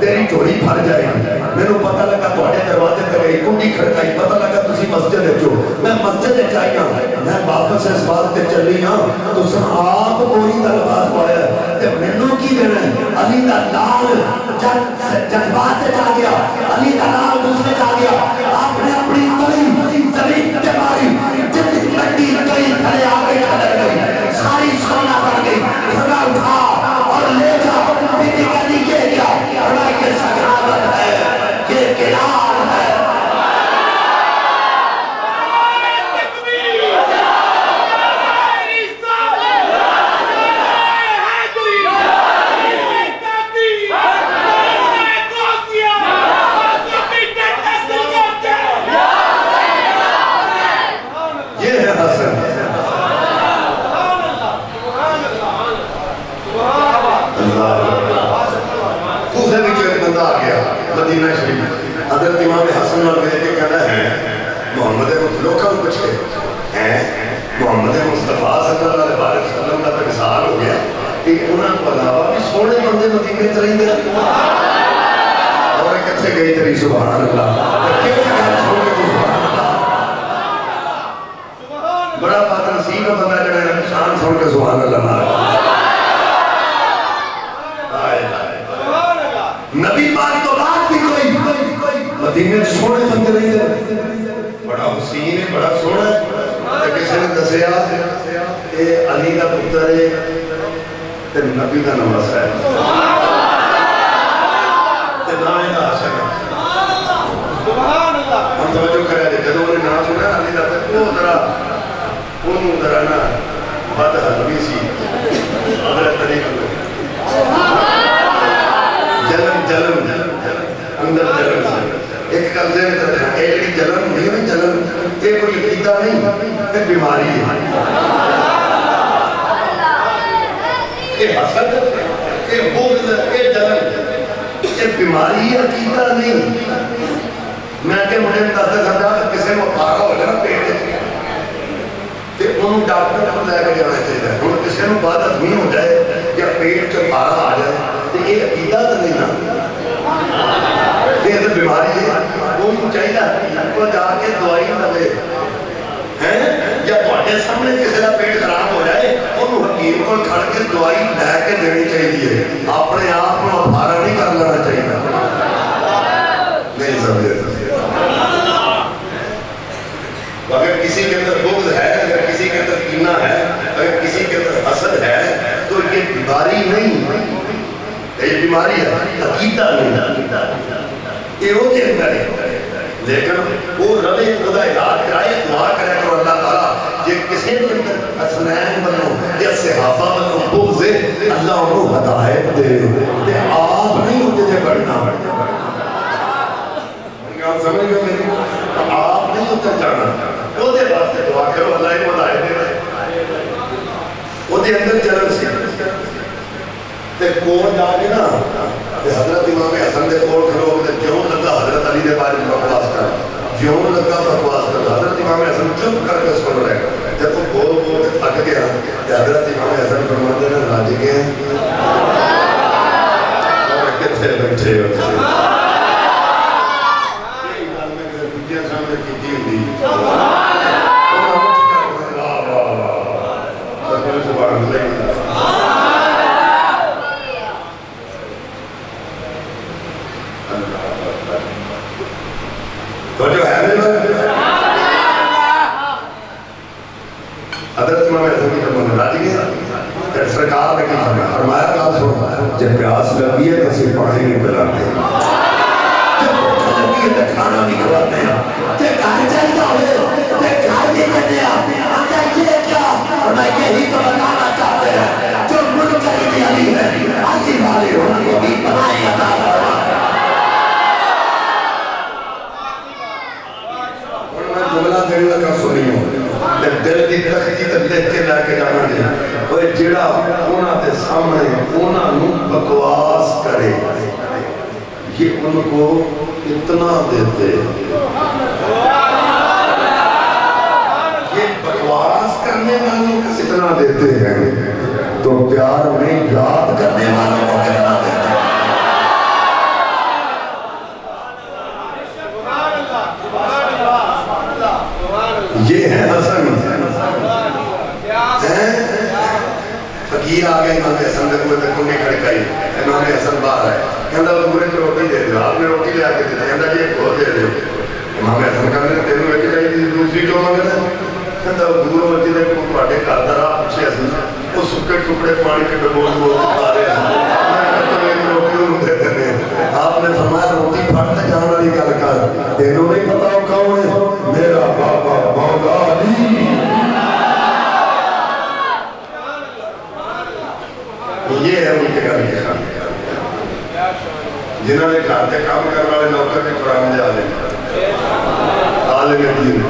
تیری چوری پھڑ جائے گی. میں نے پتہ لگا تواڈے دروازے تے گئی کنڈی کھڑکائی پتہ لگا تسی مسجد وچ ہو. میں مسجد وچ آئی ہوں میں واپس اس بات تے چلی ہوں تساں آپ موری دا لباس پایا تے مینوں کی دینا علی دا لال جذبات جا گیا علی دا لال دوسرے جا گیا. آپ نے اپنی کوئی زمین تے ماری جتنی لڈی کئی کھڑے آ گئی کھڑے گئی ساری سونا بن گئی. کھڑا اٹھا اور لے جا بی بی کہنی یہ کیا کھڑا یہ سجادت ہے یہ قرآن ہے. حضرت امام حسن اور گئے کہ کہنا ہے محمد لوکاں پوچھے ہیں محمد مصطفیٰ صلی اللہ علیہ وسلم کا مثال ہو گیا کہ انہاں کو علاوہ بھی سونے بندے مدینے تے رہندے اور کتھے گئی تیری سبحان اللہ کیوں کہ سن کے سبحان اللہ بڑا بات نصیب ہے بندہ جڑا شان سن کے سبحان اللہ مارے. نبی پاک تو بات بھی کوئی مدینے سونے بندے نہیں دے بڑا حسین ہے بڑا سونا ہے. کسی نے دسیا کہ علی کا پتر ہے تے نبی کا نواسا ہے تے نام ہے حسن. ہم توجہ کرے تھے جب انہوں نے نام سنا علی کا پتر وہ ذرا انہوں ذرا نا بد حضبی سی حضرت علی جلن اندر جلن سے ایک کل دیر کرتے ہیں ایک جلن نہیں ہوئی جلن یہ کوئی عقیدہ نہیں یہ بیماری ہے. یہ حسد یہ بغض یہ جلن یہ بیماری ہے عقیدہ نہیں. میں کہ مجھے بتاتے سمجھا کہ کسی کو پارا ہو جائے نا پیٹ تے انہوں ڈاکٹر کو لے کے جانا چاہیے. ہوں کسی کو بعد ازمی ہو جائے یا پیٹ سے پارا آ جائے تو یہ عقیدہ تو نہیں نا یہ تو بیماری ہے. وہ چاہیے وہ جا کے دوائی لگے یا تھوڑے سامنے کسی کا پیٹ خراب ہو جائے انہوں حکیم کو کھڑ کے دوائی لے کے دینی چاہیے. اپنے آپ کو افارا نہیں کر لینا چاہیے. نہیں سمجھے اگر کسی کے اندر بغض ہے اگر کسی کے اندر کینہ ہے اگر کسی کے اندر حسد ہے تو یہ بیماری نہیں یہ بیماری ہے عقیدہ نہیں. وہ دے اندر ہے لیکن وہ روے خدا یاد کرائے دعا کرے کرو اللہ تعالیٰ جے کسی کے اندر حسنین بنو یا صحابہ بنو بغض اللہ انہوں ہدایت دے تے آپ نہیں ہوتے تھے بڑھنا سمجھ گئے میری آپ نہیں ہوتے جانا وہ دے واسطے دعا کرو اللہ انہوں ہدایت دے وہ دے اندر جنم سی تے کون جا کے نا حضرت امام حسن دے کول کھلو تے جوں لگا حضرت علی دے بارے میں بکواس کر جوں لگا بکواس کر حضرت امام حسن چپ کر کے سن رہے جب وہ بول بول کے تھک گیا کہ حضرت امام حسن فرماتے ہیں راج گئے اور کتنے بیٹھے ہو یہ گل میں کسی دوجیاں سامنے کی ہوئی سبحان اللہ تو جو ہے حضرت امام حسن کی فرمانے راجی گئے سرکار نے کی فرمایا کہا سن جب پیاس لگی ہے کسی پانی نہیں پلاتے جب بھوک لگی ہے تو کھانا نہیں کھلاتے ہیں جب کھانے چاہتا ہوئے جب کھانے کرتے ہیں آتا یہ کیا اور میں یہی تو بتانا چاہتے ہیں جو ملک کی علی ہے علی والے ان کو بھی بنائے عطا فرما جملہ دل لگا سنیوں دل کی تختی تک دیکھ کے لے کے جانا دیا وہ جڑا اونا دے سامنے اونا نو بکواس کرے یہ ان کو اتنا دیتے یہ بکواس کرنے والوں کو اتنا دیتے ہیں تو پیار میں یاد کرنے والوں کو کتنا دیتے ہیں یہ ہے حسن فقیر آگئے امام حسن دے کوئے تک انہیں کھڑکائی امام حسن باہر آئے کہندہ وہ پورے تو روٹی دے دے آپ نے روٹی لے آکے دیتے کہندہ یہ کو دے دے امام حسن کہندہ تینوں ایک جائے دی دوسری جو مانگے دے کہندہ وہ دور ہوتی دے کہ وہ پاٹے کاردہ رہا پچھے حسن وہ سکے ٹکڑے پانی کے ڈبول وہ دکھا رہے ہیں میں تو میری روٹی انہوں دے دے آپ نے فرمایا روٹی پھٹتے جانا نہیں گل کر تینوں نہیں پتا ہو کون ہے میرا بابا مولا علی یہ ہے ان کے گھر کے خان جنہوں نے کھاتے کام کرنے والے نوکر کے قرآن دے عالم دین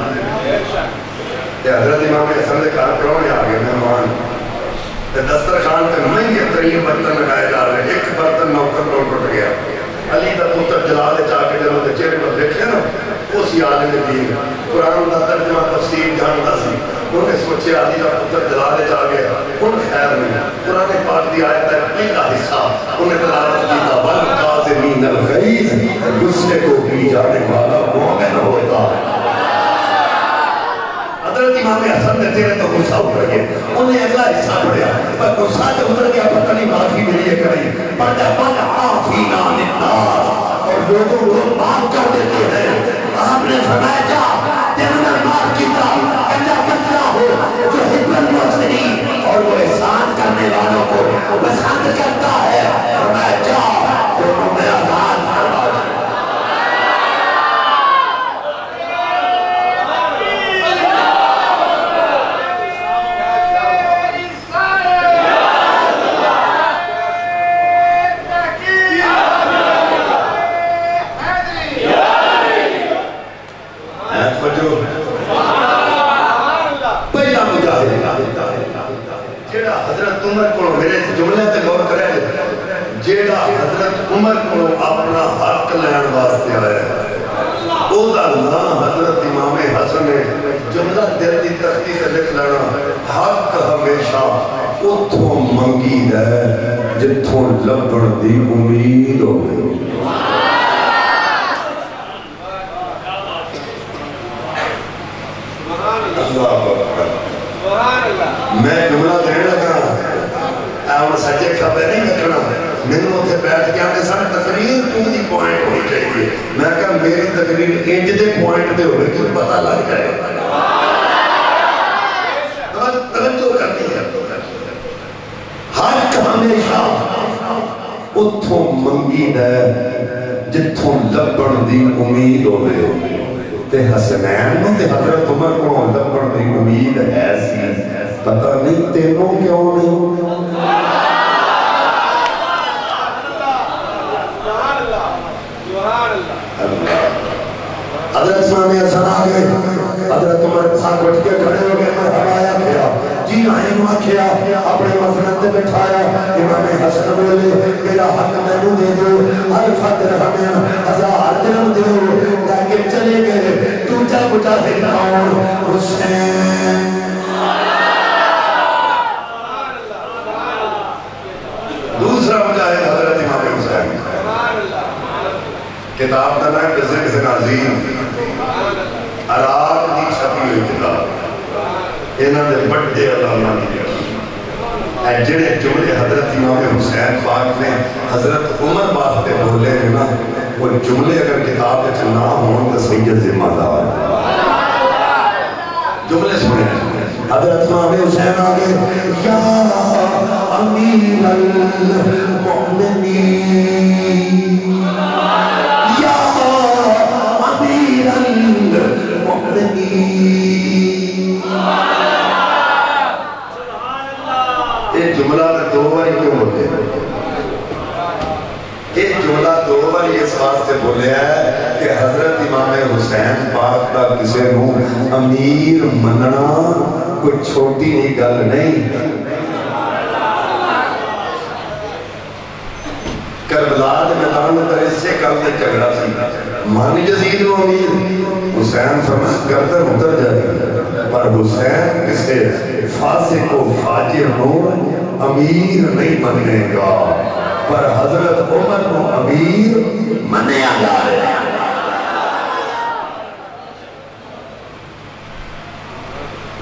کہ حضرت امام حسن دے کھان پرونے آگے مہمان دسترخوان تے مہنگے ترین برتن لگائے جا رہے ایک برتن نوکر کو ٹوٹ گیا علی دا پتر جلال چاہ کے جنہوں نے چہرے پر دیکھے نا اسی عالم دین قرآن دا ترجمہ تفسیر جانتا سی انہوں نے سوچے علی دا پتر جلال چاہ گیا ان خیر میں قرآن پاک دی آیت ہے پہلا حصہ انہیں تلاوت کی تھا والقاظمین الغیظ غصے کو پی جانے والا مومن ہوتا ہے حضرت امام حسن نے تیرے تو غصہ اتر گئے انہیں اگلا حصہ پڑھیا پر غصہ جو اتر گیا پتہ نہیں معافی ملی ہے کریں پڑھا پڑھ عافینا للناس اور لوگوں کو معاف کر دیتے ہیں آپ نے فرمایا جا تیرے معاف کیتا کہتا بندہ ہو جو حب المحسنین اور وہ احسان کرنے والوں کو پسند کرتا ہے فرمایا جا دونوں میں آزاد فرما حضرت عمر کو میرے جملے تے غور کرے جیڑا حضرت عمر کو اپنا حق لین واسطے آیا ہے او دا نام حضرت امام حسن ہے جملہ دل دی تختی سے لکھ لینا حق ہمیشہ اتھوں منگی ہے جتھوں لبن دی امید ہوئے میں جملہ دینے لگا اور سجے کھبے نہیں لکھنا میں نے اتھے بیٹھ کے آنے سارے تقریر تو دی پوائنٹ ہونی چاہیے میں کہا میری تقریر انج دے پوائنٹ دے ہوئے کیوں پتہ لگ جائے توجہ کرنی ہے حق ہمیشہ اتھوں منگی ہے جتوں لبن دی امید ہوئے تے حسنین نو تے حضرت عمر کو لبن دی امید ہے سی پتہ نہیں تینوں کیوں نہیں حضرت امام حسن آگئے حضرت عمر پاک اٹھ کے کھڑے ہو گئے مرحبا آیا کیا جی آئیں نو کیا اپنے مسند تے بٹھایا امام حسن بولے میرا حق میں نو دے دو ہر فاتر ہمیں 1000 درہم دے لیکن چلے گئے تو جا بٹا ہے کون حسین دوسرا مجاہد حضرت امام حسین کتاب کا نام ذکر عظیم عراق دی چھپی ہوئی کتاب انہوں نے بڑے علامہ دی لکھی جڑے جملے حضرت امام حسین پاک نے حضرت عمر واسطے بولے ہیں نا وہ جملے اگر کتاب میں نہ ہوں تو سید ذمہ دار جملے سنے حضرت امام حسین آگے یا امیر المؤمنین یا امیر المؤمنین یہ جملہ دو بار کیوں بولے یہ جملہ دو بار اس واسطے بولے ہے کہ حضرت امام حسین پاک کا کسی نو امیر مننا کوئی چھوٹی نہیں گل نہیں کربلا دے میدان میں اس سے کل سے جھگڑا سی مانی جزید و امیر حسین فرمایا گردن اتر جائے پر حسین کسی فاسق و فاجر نو امیر نہیں مننے گا پر حضرت عمر کو امیر منیا جائے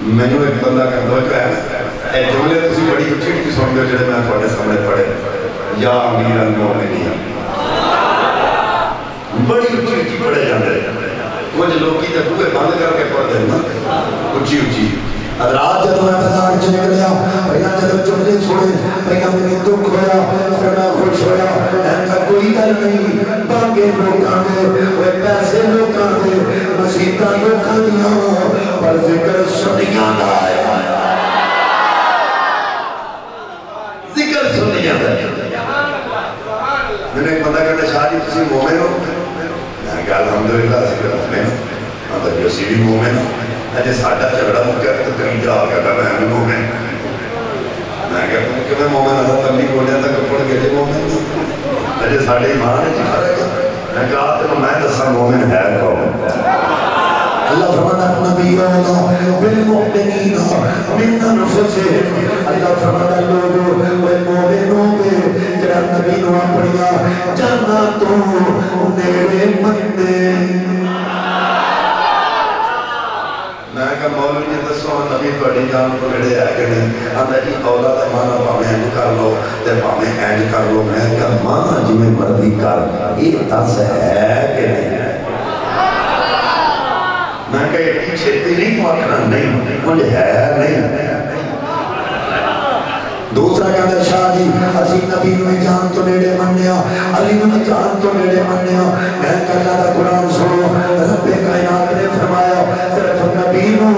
میں نے ایک بندہ کا توجہ ہے ایک جملے تسی بڑی اچھی کی سن دے جڑے میں تھوڑے سامنے پڑھے یا امیر المومنین بڑی اچھی اچھی پڑھے جاندے کچھ لوگ کی تکوے بند کر کے پڑھ دیں نا اچھی اچھی حضرات جب میں بازار چلے گیا پہلا جب جملے چھوڑے پہلا میں نے دکھ ہویا پھر میں خوش ہویا ایسا کوئی گل نہیں باقی لوگاں دے وہ پیسے لوگاں دے مسیطہ لوگاں دیا پر ذکر سنیاں دا آیا ذکر سنیاں دا میں نے ایک بندہ کہتا شاہ جی تسی مومن ہو میں نے کہا الحمدللہ ذکر مومن مطلب جو سی بھی مومن ہو اجھے ساڑھا جھگڑا مکہ تو قریب جا آگیا کہ میں مومن میں کہتا ہوں کہ میں مومن اللہ تبلیغ بولیا تھا کہ پڑھ گئے مومن اجھے ساڑھے ایمان ہے جی فرق ہے میں کہا تو میں دسا مومن ہے کون اللہ فرمانا نبی اللہ بالمؤمنین من انفسہم اللہ فرمانا لوگوں وہ مومنوں میں جرا نبی نو اپنیا جنتوں نیڑے مندے میں کہا مولوی نے دسو نبی بڑی جان کو لڑے ہے کہ نہیں آدھا جی اولاد مانا پاویں اینج کر لو تے پاویں اینج کر لو میں کہا مانا جی میں مرضی کر یہ دس ہے کہ نہیں میں کہا یہ پیچھے تیری کو آکھنا نہیں مجھے ہے نہیں دوسرا کہتا شاہ جی اسی نبی نوی جان تو نیڑے منیا علی نوی جان تو نیڑے منیا میں کہ اللہ دا قرآن سنو رب کائنات نے فرمایا صرف نبی نو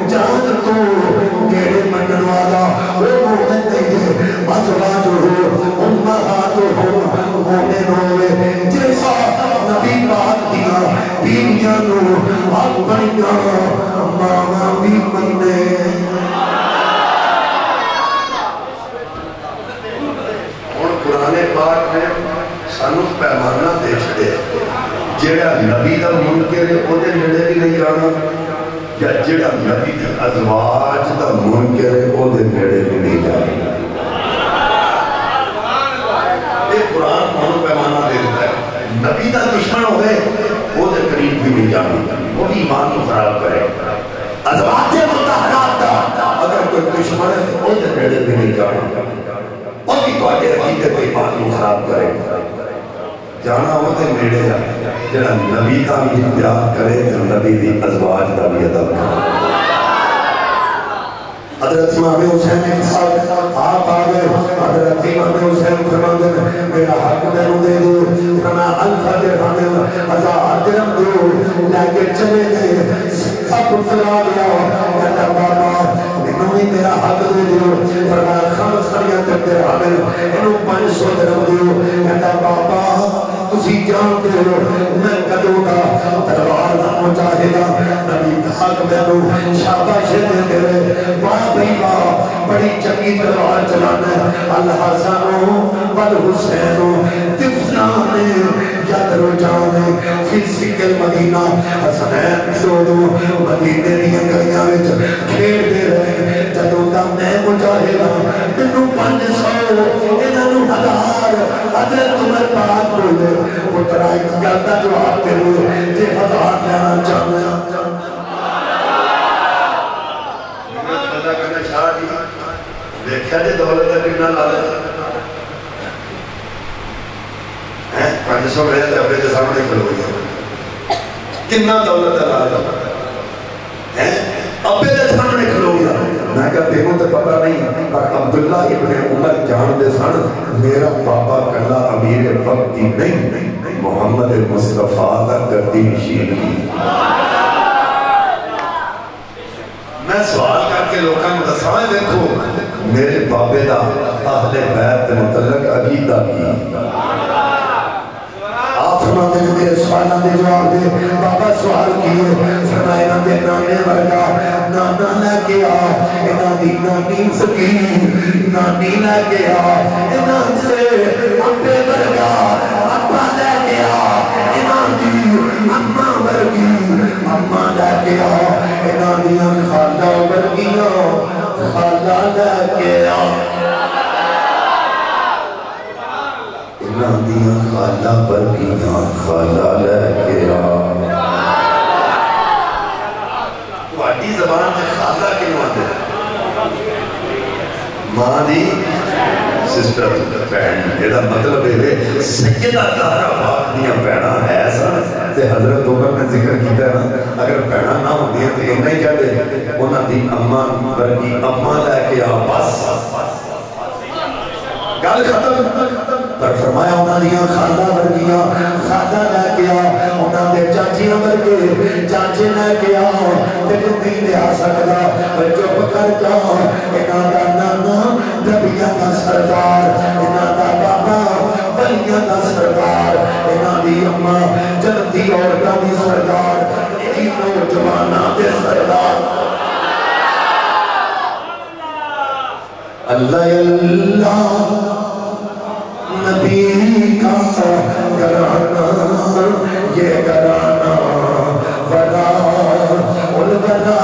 جان تو نیڑے منن والا وہ مومن نہیں ہے ازواج ہو امہات ہو مومن ہوئے جیسا نبی پاک دیا بیویاں نو اپنیاں ماما بھی مننے قرآن پاک نے سانو پیمانہ دے چھڑے جڑا نبی دا منکر ہے او دے نیڑے بھی نہیں جانا یا جڑا نبی دی ازواج دا منکر ہے او دے نیڑے بھی نہیں جانا یہ قرآن کو پیمانہ دے دیتا ہے نبی دا دشمن ہوئے او دے قریب بھی نہیں جانا وہ بھی ایمان کو خراب کرے ازواج متحرات دا اگر کوئی دشمن ہے او دے نیڑے بھی نہیں جانا اور بھی تو آجے عقیدے کو ایمان کو خراب کرے جانا ہوتے نیڑے جا جڑا نبی کا بھی پیار کرے تو نبی دی ازواج کا بھی ادب کرے حضرت امام حسین نے کہا آپ آگئے حضرت امام حسین فرماندے میرا حق میں دے دو فرمایا الفا درہم 1000 درہم دو لے کے چلے گئے سب پتلا گیا کہتا بابا انہوں نے میرا حق دے دیو فرمایا خمس خریت درہم انہوں 500 درہم دیو کہتا بابا تسی جان دے ہو میں کدوں کا تلوار نہ مجاہدہ نبی حق میں نو شاباش دے دے واہ بھئی واہ بڑی چنگی تلوار چلانا ہے الحسن والحسین طفلان یدرجان فی سکل مدینہ حسنین دو مدینے دیا گلیاں وچ کھیل دے رہے جدوں دا میں مجاہدہ انہوں 500 انہوں 1000 حضرت عمر پاک بولے پترا ایک گلتا جو آپ کے لئے جے 1000 لینا چاہنا پتہ کرنا چاہ دی دیکھا جے دولت کتنا لالت 500 میں ہے اپنے سامنے کھلو گیا کتنا دولت لالت ابے دے سامنے کھلو گیا میں کہا دیکھوں تو پتہ نہیں پر عبداللہ ابن عمر جان دے سن میرا پاپا کلا امیر وقت کی نہیں محمد مصطفیٰ کا کرتی نشین کی میں سوال کر کے لوگوں کو دسائیں دیکھو میرے بابے دا اہل بیت متعلق عقیدہ کی آپ فرماتے ہیں میرے سوالہ دے جواب دے بابا سوال کیے فرمائے نا دے نانے ورگا نانا لے کے آ اینا دی نانی فقیر نانی لے کے آ اینا دے اپے ورگا اپا لے کے آ اینا دی اما ورگی اما لے کے آ اینا دی خالہ ورگیاں خالہ لے کے آ دیا خالہ برگیاں خالہ لے کے آ واٹی زبان سے خالہ کیوں آتے ماں دی سسٹر بہن یہ مطلب ہے سیدہ زہرا پاک دیا بہنا ہے سن تے حضرت عمر نے ذکر کیتا ہے نا اگر بہنا نہ ہوتی ہے تو یہ نہیں کہتے انہاں دی اماں برگی اماں لے کے آ بس گل ختم پر فرمایا انہاں دیاں خالہ ورگیاں خالہ لے کے آ انہاں دے چاچیاں ورگے چاچے لے کے آ تے نہیں لے آ سکدا چپ کر جا انہاں دا نانا نبیاں دا سردار انہاں دا بابا ولیاں دا سردار انہاں دی اماں جنتی عورتاں دی سردار یہی نوجواناں دے سردار اللہ اللہ نبی کا گرانا یہ گرانا ولا الولا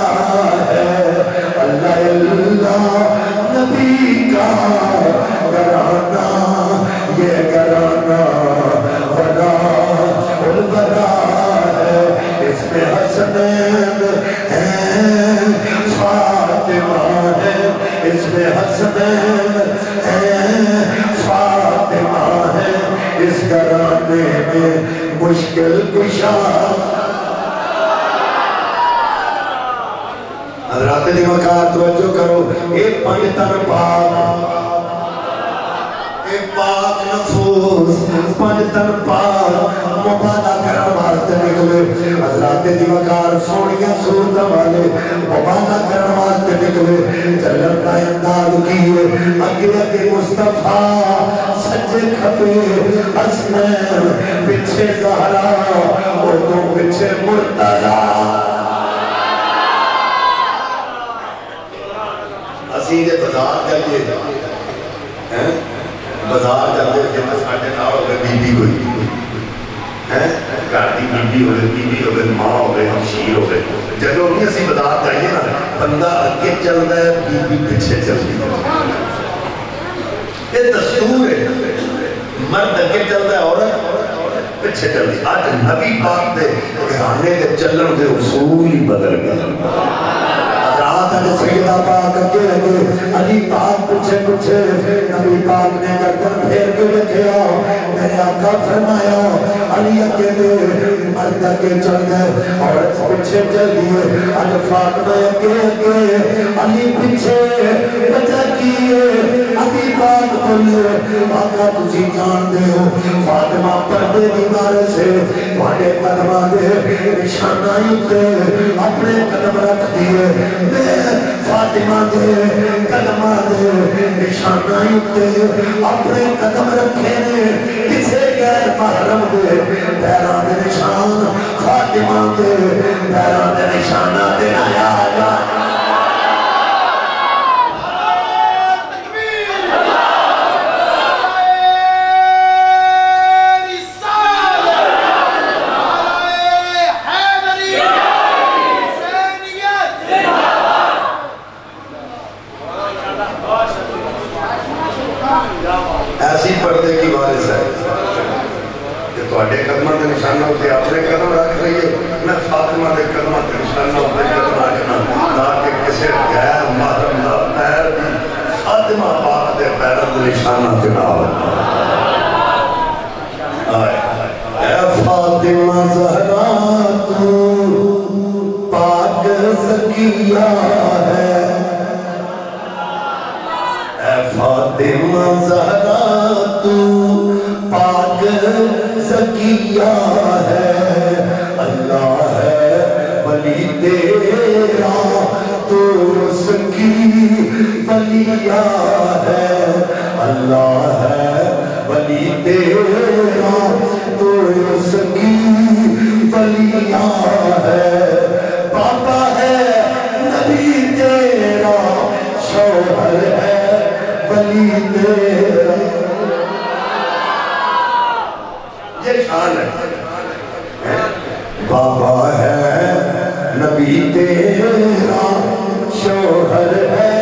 ہے اللہ اللہ نبی کا گرانا یہ گرانا ولا الولا ہے اس میں حسنین ہے فاطمہ ہے اس میں حسنین ہے اس گرانے میں مشکل کشا حضرات دی وقات توجہ کرو ایک پنجتن پاک ایک پاک نفوس پنجتن پاک مبادہ کرن واسطے نکلے حضرات دی وقار سونیاں صورت والے مبادہ کرن واسطے نکلے چلن کا انداز کیے اگے مصطفیٰ سجے کھپے حسنین پچھے زہرا اور تو پچھے مرتضی اسیدے بازار جاتے بازار جاتے جب ساڑھے نہ ہوگئے بی بی کوئی گھر کی بی بی ہوگئے ماں ہوگئے ہمشیر ہوگئے جب انہیں اسی بازار جائیے نا بندہ اگے چل رہا ہے بی بی پچھے چل رہی ہے یہ دستور ہے مرد اگے چل رہا ہے عورت پچھے چل رہی آج نبی پاک دے گھرانے دے چلن دے اصول ہی بدل گئے رات نے سیدہ پاک اگے لگے علی پاک پچھے پچھے نبی پاک نے گردن پھیر کے دیکھا میرے آقا فرمایا علی اگے دے مرد اگے چل گئے عورت پچھے چل دیے اج فاطمہ اگے اگے علی پچھے وجہ کیے علی پاک بولے آقا تسی جان دے ہو فاطمہ پردے دیوارے سے وہاں قدمہ دے نشانائی تے اپنے قدم رکھ دیے میں فاطمہ دے قدمہ دے نشانائی تے اپنے قدم رکھے نے کسے غیر محرم دے پیران دے نشان فاطمہ دے پیران دے نشانہ دے آیا آیا ایسی پردے کی وارث ہے کہ تواڈے قدماں دے نشاناں تے اپنے قدم رکھ رہی ہے میں فاطمہ دے قدماں تے نشاناں تے قدم رکھنا تاکہ کسی غیر محرم دا پیر بھی فاطمہ پاک دے پیراں دے نشاناں تے نہ ہو اے فاطمہ زہرا تو پاک زکیہ ہے فاطمہ زہرا تو پاک زکیہ ہے اللہ ہے ولی تیرا تو اس کی ولیہ ہے اللہ ہے ولی تیرا تو اس کی ولیہ ہے پاپا ہے نبی تیرا شوہر ہے ولی تیرا یہ شان ہے بابا ہے نبی تیرا شوہر ہے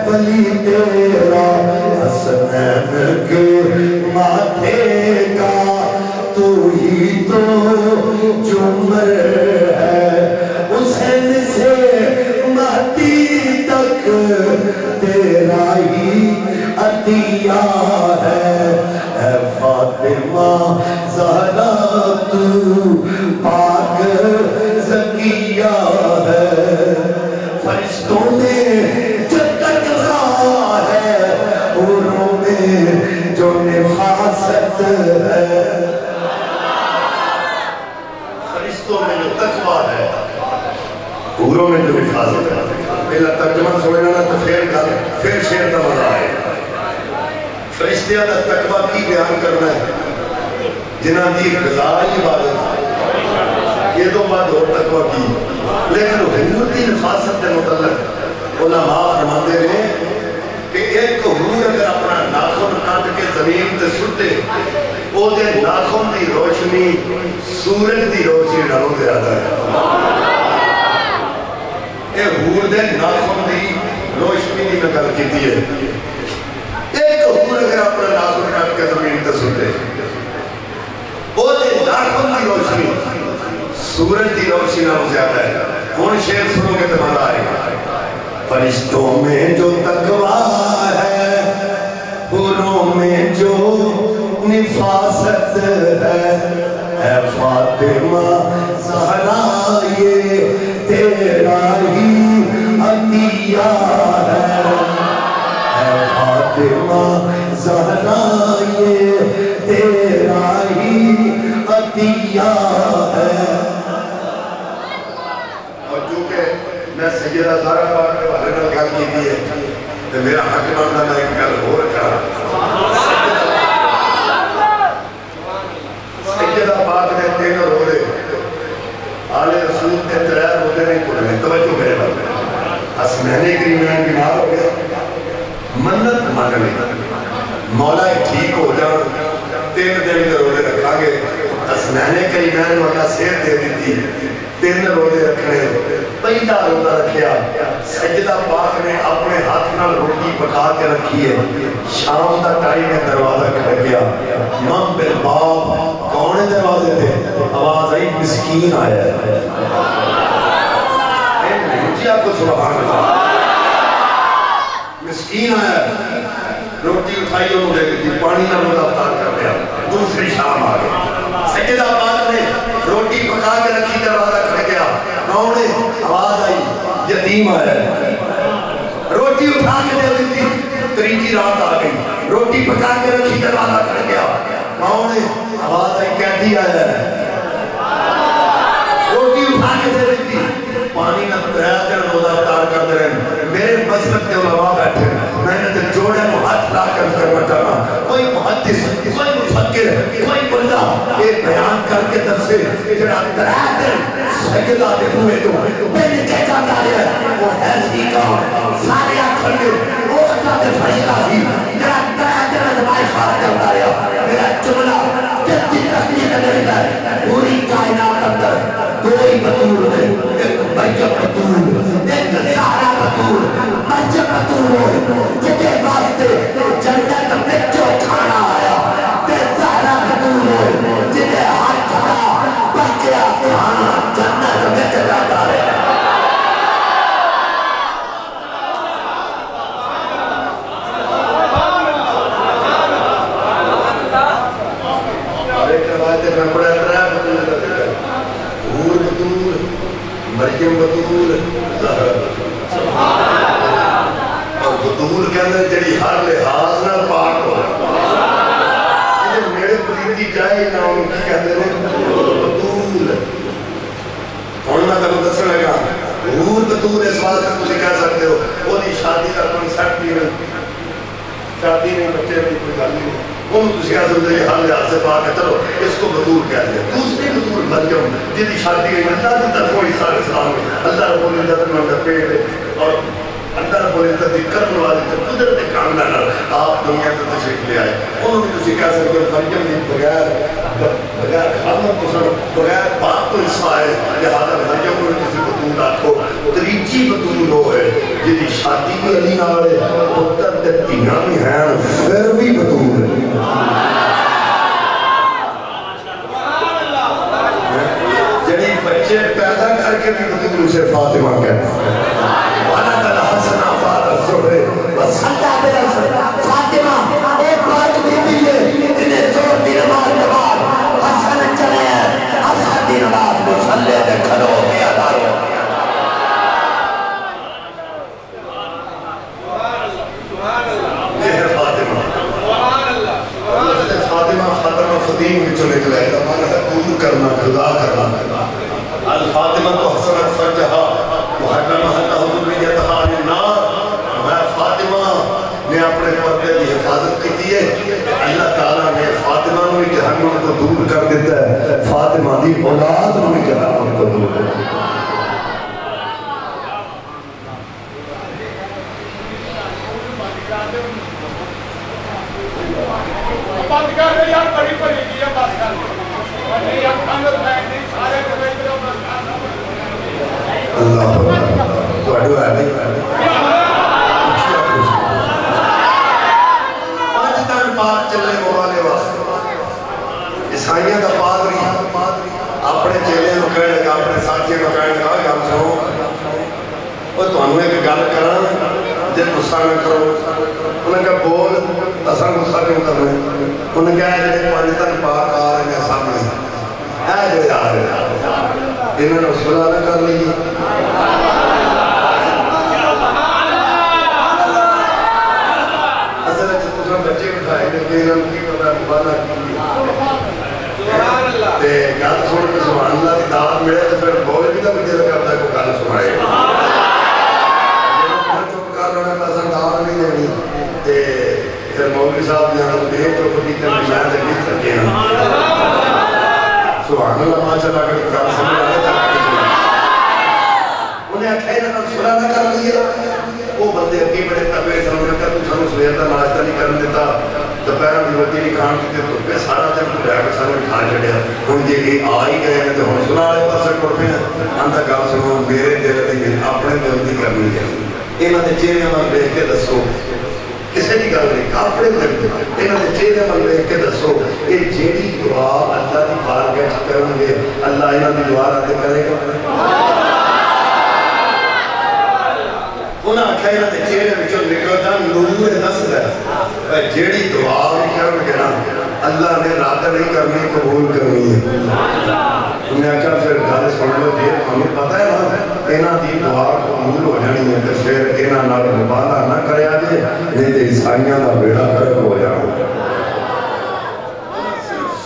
ولی تیرا حسنین کے ماتھے کا تو ہی تو جمر ہے حسین سے مہدی تک تیرا ہی عطیہ ہے اے فاطمہ زہرا تو پاک زکیہ ہے فرشتوں میں جو تقویٰ ہے حوروں میں جو نفاست ہے فرشتوں میں جو تقویٰ ہے حوروں میں جو نفاست ہے پہلا ترجمہ سمجھنا تو پھر شعر کا مزہ آئے فرشتیاں کا تقویٰ کی بیان کرنا ہے جنہاں دی رضا عبادت یہ تو بات اور تقویٰ کی لیکن حضور کی نفاست کے متعلق علماء فرماتے ہیں کہ ایک حور اگر اپنا ناخن کاٹ کے زمین تے سٹے وہ دے ناخن دی روشنی سورج دی روشنی نالوں زیادہ ہے اے حور دے ناخن دی روشنی کی نقل کیتی ہے ایک حور اگر اپنا ناخن کاٹ کے زمین تے سٹے وہ دے ناخن دی روشنی سورج دی روشنی نالوں زیادہ ہے کون شعر سنو گے تمہارا آئے گا فرشتوں میں جو تقویٰ ہے حوروں میں جو نفاست ہے اے فاطمہ زہرا یہ تیرا ہی عطیہ ہے اے فاطمہ زہرا یہ تیرا ہی عطیہ ہے میں سیدہ زہرا پاک کے بارے میں گل کی ہے تو میرا حق بنتا میں ایک گل ہو رکھا سیدہ پاک نے 3 روزے آل رسول نے 3 روزے نہیں پڑھے توجہ میرے بات حسنین کریمین بیمار ہو گیا منت مان لی مولا ٹھیک ہو جان 3 دن کے روزے رکھا گے حسنین کریمین والا صحت دے دیتی 3 روزے رکھنے پہلا روزہ رکھیا سجدہ پاک نے اپنے ہاتھ نال روٹی پکا کے رکھی ہے شام دا ٹائم میں دروازہ کھڑ گیا مم بالباب کون ہے دروازے تھے آواز آئی مسکین آیا ہے جی آپ کو سبحان اللہ مسکین آیا روٹی اٹھائی انہوں نے دیتی پانی نہ روزہ افطار کر لیا دوسری شام آ گئی سیدہ پاک نے روٹی پکا کے رکھی دروازہ کھڑ گیا کون ہے آواز آئی یتیم آیا روٹی اٹھا کے دے دیتی تیسری رات آ گئی روٹی پکا کے رکھی دروازہ کھڑ گیا کون ہے آواز آئی قیدی آیا روٹی اٹھا کے دے دیتی پانی نہ تریا کر روزہ افطار کرتے رہے میرے مسلک کے علماء بیٹھے میں نے تو جوڑے کو ہاتھ لا کر کرنا چاہنا کوئی محدث کوئی مفکر کوئی بندہ یہ بیان کر کے درسے جڑا تریا کر سجدہ دے ہوئے تو میں نے کہہ جاتا ہے وہ ایسی کام سارے آخر کے وہ خطہ دے فرشتہ سی جڑا تریا کر ادمائی خواہ کرتا ہے میرا جملہ جدی تقلید کرتا ہے پوری کائنات اندر کوئی بطول ہے ایک مرجب بطول ایک سارا بطول مرجب بطول ہوئے جتے واسطے جنت میں جو کھانا آیا تے سارا بطول ہوئے جتے ہاتھ کھا بچیا کھانا جنت میں جاتا ہے مریم بطول اور بطول کہنے جڑی ہر لحاظ نہ پاک ہو میرے پریتی جائے نہ ان کی کہتے ہیں بطول ہوں میں تمہیں دس لگا حور بطول اس بات میں تجھے کہہ سکتے ہو وہ دی شادی کا کنسپٹ نہیں شادی نہیں بچے بھی کوئی گل نہیں وہ تجھے کہہ سکتے ہیں ہر لحاظ سے پاک ہے چلو اس کو بطول کہتے ہیں دوسری بطول مریم جدی شادی ہے اللہ کی طرف ہوئی سارے اسلام میں اللہ رب العزت میں اندر پیڑ ہے اور اللہ رب العزت کی کرم والی تو قدرت کاملہ نہ آپ دنیا کو تشریف لے آئے انہوں نے تجھے کہہ سکتے ہیں مریم نے بغیر خامن کو سن بغیر باپ کو حصہ ہے لہذا مریم کو کسی بطول رکھو تریجی بطول ہو ہے جدی شادی بھی علی نال ہے پتر تے تیاں بھی ہیں پھر بھی بطول ہے جنہی بچے پیدا کر کے بھی بطول اسے فاطمہ کہتے ہیں وَلَدَ الْحَسَنَ فَادَ الزُّرِّ وَسَلَّى بِالْحَسَنَ فاطمہ ایک بات بھی بھی ہے انہیں زور دی نماز کے بعد حسن چلے ہیں حسن دی نماز مسلے دے کھلو کے ادارو یہ ہے فاطمہ فاطمہ فدیم بھی چلے گلے دور کرنا خدا کرنا الفاطمہ تو حسنت فرجہا محرمہ تحضریتہا للنار میں فاطمہ نے اپنے پردے کی حفاظت کی ہے اللہ تعالیٰ نے فاطمہ نے جہنم کو دور کر دیتا ہے فاطمہ دی اولاد نے جہنم کو دور کر دیتا ہے اللہ تو اڈو ہے نہیں آج تن بات چلے موالے واسطے عیسائیاں دا پادری اپنے چیلے نو کہنے لگا اپنے ساتھی نو کہنے لگا گل سنو وہ تانوں ایک گل کراں جے غصہ نہ کرو انہوں نے کہا بول اساں غصہ کیوں کرنا انہوں نے کہا جڑے پانچ تن پاک آ رہے ہیں سامنے اے جو آ رہے ہیں انہوں نے صلح نہ کر لی اصل ہے بچے بٹھائے کہ انہوں نے کی پتا مبالہ کی تے گل سن کے سبحان اللہ کی دعوت ملے تو پھر بول بھی تو دل کرتا ہے کوئی گل سنائے چپ کر لینا پیسہ دعوت نہیں دینی تے پھر مولوی صاحب جہاں دیکھ تو پتی تے میں لگی سکے ہیں سبحان اللہ ماشاء اللہ اگر گل سمجھ آئے انہیں اکھے نہ صلح نہ کر لیے وہ بندے اگے بڑے تبے سمجھ کر تو سانو سویر دا ناشتہ نہیں کرن دیتا دوپہر دی روٹی نہیں کھان دیتے تو پہ سارا دن تو رہ کے سانو کھا چھڑیا ہن جے یہ آ ہی گئے ہیں تو ہن صلح والے پاسے ٹر پے ہیں اندا گل سنو میرے دل دی اپنے دل دی کرنی ہے انہاں دے چہرے نال دیکھ کے دسو کسی بھی گل نہیں اپنے دل دی انہاں دے چہرے نال دیکھ کے دسو یہ جیڑی دعا اللہ دی بارگاہ کرن گے اللہ انہاں دی دعا رد کرے گا انہاں آکھیا انہاں دے چہرے وچوں نکلدا نور دسدا جیڑی دعا بھی کرن گے نا اللہ نے رد نہیں کرنی قبول کرنی ہے انہیں آکھیا پھر گل سن لو جی ہمیں پتہ ہے نا انہاں دی دعا قبول ہو جانی ہے تے پھر انہاں نال مبالغہ نہ کریا جے نہیں تے عیسائیاں دا بیڑا غرق ہو جانا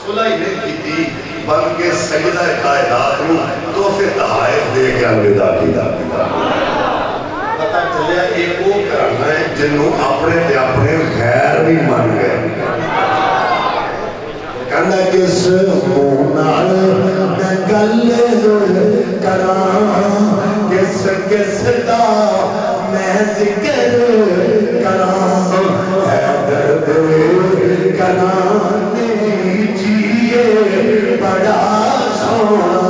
صلح نہیں کیتی بلکہ سجدہ کائنات نو تحفے تحائف دے کے الوداع کیتا پتہ چلیا ایک وہ کرنا ہے جنہوں اپنے تے اپنے غیر بھی مان گئے کہنا کس مونال گل کراں کس کس دا میں ذکر کراں حیدر کرانے جیے بڑا سونا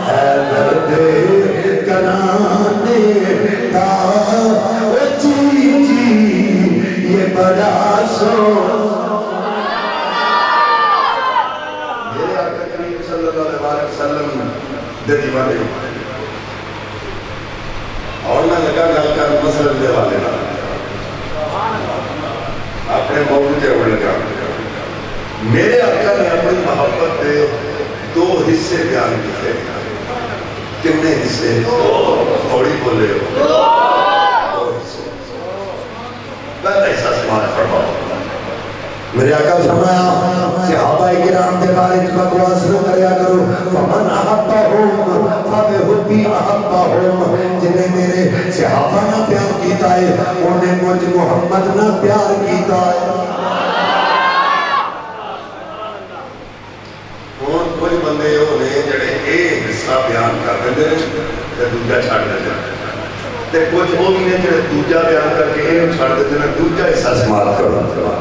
حیدر کرانے دا جی جی یہ بڑا سونا دیوانے اور میں لگا گل کر مسلم دے والے اپنے موضوع کے اوپر لگا میرے آقا نے اپنی محبت کے دو حصے بیان کیے کتنے حصے تھوڑی بولے ہو پہلا حصہ سماعت فرماؤ میرے آقا فرمایا صحابہ کرام کے بارے میں بکواس نہ کریا کرو فمن احبہم فبحبی احبہم جنہیں میرے صحابہ نہ پیار کیتا ہے انہیں مجھ محمد نہ پیار کیتا ہے اور کچھ بندے ہونے جڑے ایک حصہ بیان کر دے تے دوجا چھڑ دے تے کچھ وہ بھی نے جڑے دوجا بیان کر کے ایک چھڑ دے دوجا حصہ سماعت کرو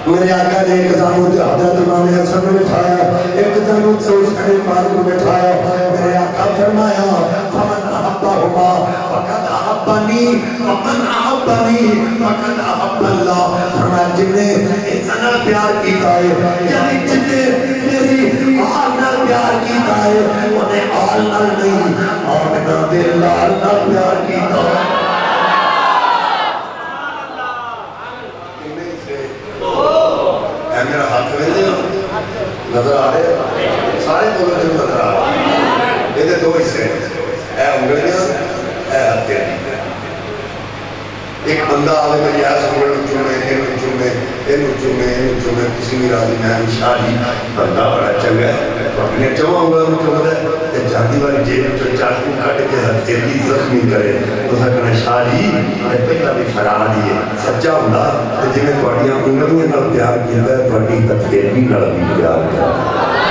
میرے آقا نے ایک زانوت حضرت امام حسن میں بٹھایا ایک زانوت سے حسین پاک میں بٹھایا میرے آقا فرمایا فمن احبہما فقد احبنی ومن احبنی فقد احب اللہ فرمایا جن نے اتنا پیار کیتا ہے یعنی جن نے میری آل نال پیار کیتا ہے انہیں آل نال نہیں آمنہ باللہ نال پیار کیتا ہے میرا ہاتھ میں نظر آ رہے سارے بولے دن نظر آ رہے یہ دے دو حصے اے انگلیاں اے ہتھے ایک بندہ آوے میری ایس انگل چومے کسی میرا دی میں شاہ جی بندہ بڑا چنگا ہے اپنے چوہ انگل چومے دے تے جاندی والی جیب جو چاکو کٹ کے ہتھے بھی زخمی کرے تو سکنا شاہ جی پہلا بھی فرا دیئے سچا ہوندہ تے جی میں توڑیاں انگلیاں نال پیار کیتا ہے توڑی ہتھے بھی نال بھی پیار کیتا ہے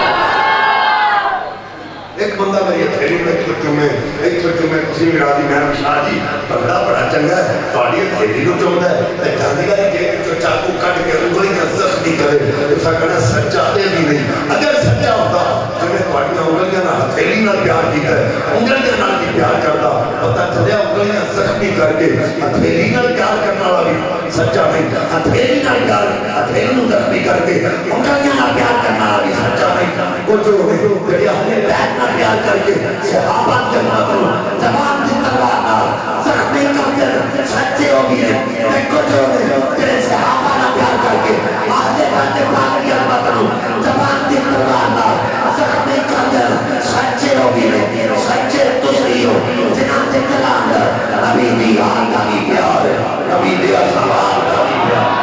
ایک بندہ میری اتھیلی میں چومے کسی میرا دی میں شاہ جی بندہ بڑا چنگا ہے توڑی اتھیلی نو چومے دے تے جاندی والی جیب جو چاکو کٹ کے انگلیاں زخمی کرے تو سکنا سچا دے بھی نہیں اگر سچا ہوتا جنہیں توڑیاں انگلیاں نال ہتھیلی نال پیار کیتا ہے انگلیاں نال بھی پیار کرتا پتہ چلے انگلیاں زخمی کر کے ہتھیلی نال پیار کرنا والا بھی سچا نہیں ہتھیلی نال پیار ہتھیلی نال زخمی کر کے انگلیاں نال پیار کرنا والا بھی سچا نہیں کچھ ہو گئے جڑی اپنے بیت نال پیار کر کے صحابہ جنت کو زبان دی تلوار نال زخمی کر کے سچے ہو گئے کچھ ہو گئے جڑے صحابہ نال پیار کر کے آدھے بندے پاک کی علمت کو زبان دی تلوار نال زخمی کر کے سچے ہو گئے سچے تسری ہو جنہاں دے کلام نبی دی آن کا بھی پیار نبی دی اصحاب کا بھی پیار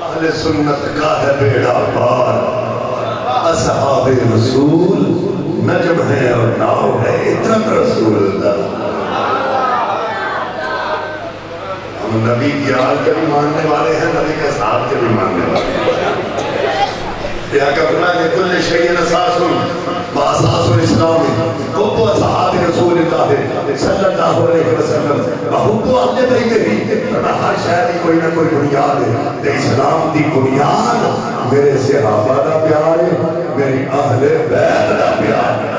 اہل سنت کا ہے بیڑا پار اصحاب رسول نجم ہے اور ناؤ ہے اتنا رسول اللہ ہم نبی کی آل کے بھی ماننے والے ہیں نبی کے صحاب کے بھی ماننے والے ہیں یہاں کا فرمائے کہ کل شیئن اساس باساس الاسلام حب و صحاب رسول اللہ صلی اللہ علیہ وسلم حب و اپنے بھائی بھی ہر شہر کی کوئی نہ کوئی بنیاد ہے کہ اسلام دی بنیاد میرے صحابہ دا پیار ہے میری اہل بیت دا پیار ہے